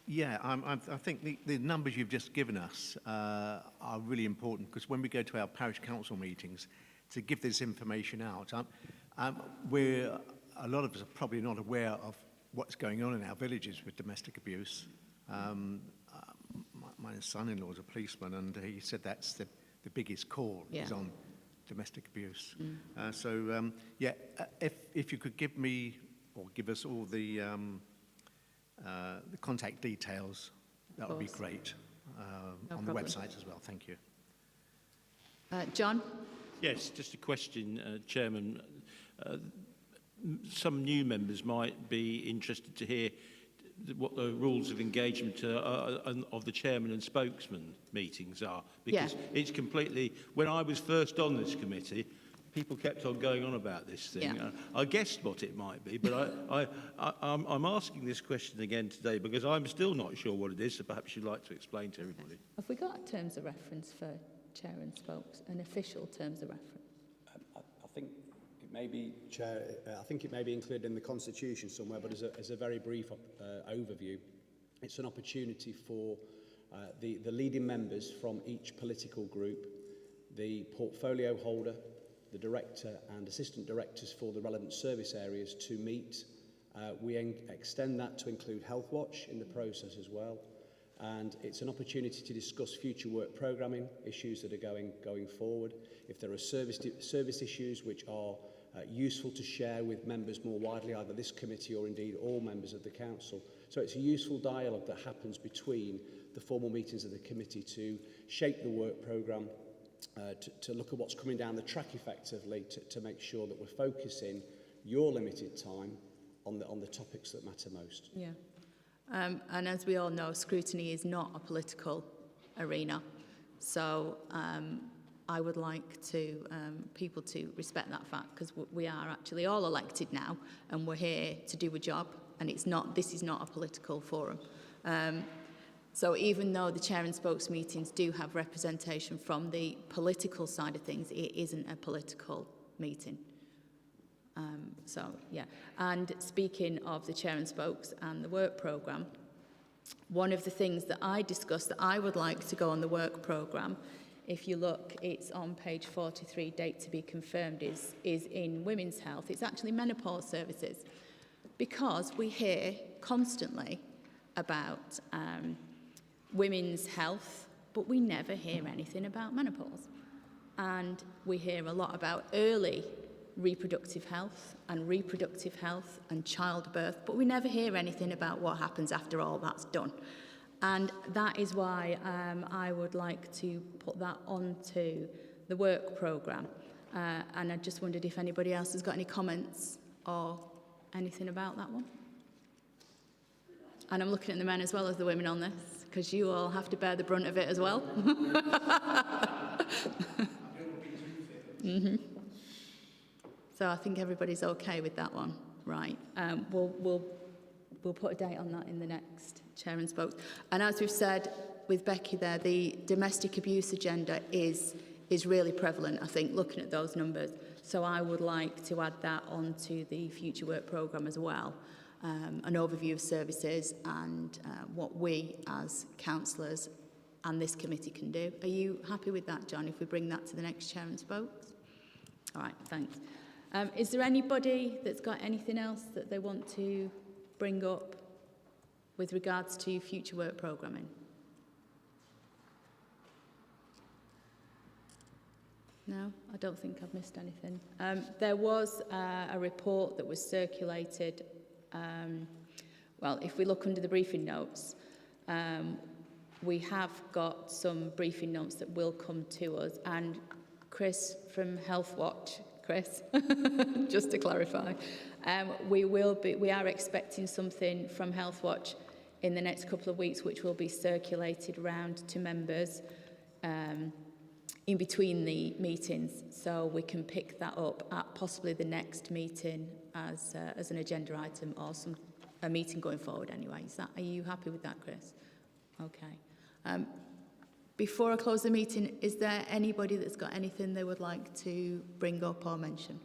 I: Yeah, I think the numbers you've just given us are really important, because when we go to our parish council meetings to give this information out, a lot of us are probably not aware of what's going on in our villages with domestic abuse. My son-in-law is a policeman, and he said that's the biggest call is on domestic abuse. If you could give me or give us all the contact details, that would be great, on the website as well. Thank you.
A: John?
N: Yes, just a question, Chairman. Some new members might be interested to hear what the rules of engagement of the chairman and spokesman meetings are, because it's completely... When I was first on this committee, people kept on going on about this thing. Yeah. I guessed what it might be, but I'm asking this question again today because I'm still not sure what it is, so perhaps you'd like to explain to everybody.
A: Have we got terms of reference for chair and spokes, an official terms of reference?
B: I think it may be, Chair, I think it may be included in the Constitution somewhere, but as a very brief overview, it's an opportunity for the leading members from each political group, the portfolio holder, the director and assistant directors for the relevant service areas to meet. We extend that to include Health Watch in the process as well. And it's an opportunity to discuss future work programming issues that are going forward. If there are service issues which are useful to share with members more widely, either this committee or indeed all members of the council. So it's a useful dialogue that happens between the formal meetings of the committee to shape the work programme, to look at what's coming down the track effectively, to make sure that we're focusing your limited time on the topics that matter most.
A: Yeah. And as we all know, scrutiny is not a political arena. So I would like to people to respect that fact, because we are actually all elected now, and we're here to do a job, and this is not a political forum. So even though the chair and spokes meetings do have representation from the political side of things, it isn't a political meeting. So, yeah. And speaking of the chair and spokes and the work programme, one of the things that I discussed that I would like to go on the work programme, if you look, it's on page 43, date to be confirmed, is in women's health. It's actually menopause services, because we hear constantly about women's health, but we never hear anything about menopause. And we hear a lot about early reproductive health and childbirth, but we never hear anything about what happens after all that's done. And that is why I would like to put that onto the work programme. And I just wondered if anybody else has got any comments or anything about that one. And I'm looking at the men as well as the women on this, because you all have to bear the brunt of it as well. Mm-hmm. So I think everybody's okay with that one, right? We'll put a date on that in the next chair and spokes. And as we've said with Becky there, the domestic abuse agenda is really prevalent, I think, looking at those numbers. So I would like to add that onto the future work programme as well. An overview of services and what we as councillors and this committee can do. Are you happy with that, John, if we bring that to the next chair and spokes? All right, thanks. Is there anybody that's got anything else that they want to bring up with regards to future work programming? No, I don't think I've missed anything. There was a report that was circulated. Well, if we look under the briefing notes, we have got some briefing notes that will come to us. And Chris from Health Watch, Chris, just to clarify, we are expecting something from Health Watch in the next couple of weeks, which will be circulated around to members in between the meetings, so we can pick that up at possibly the next meeting as an agenda item or a meeting going forward anyway. Are you happy with that, Chris? Okay. Before I close the meeting, is there anybody that's got anything they would like to bring up or mention?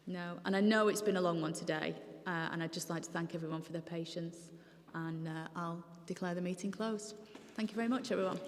A: No, and I know it's been a long one today, and I'd just like to thank everyone for their patience, and I'll declare the meeting closed. Thank you very much, everyone.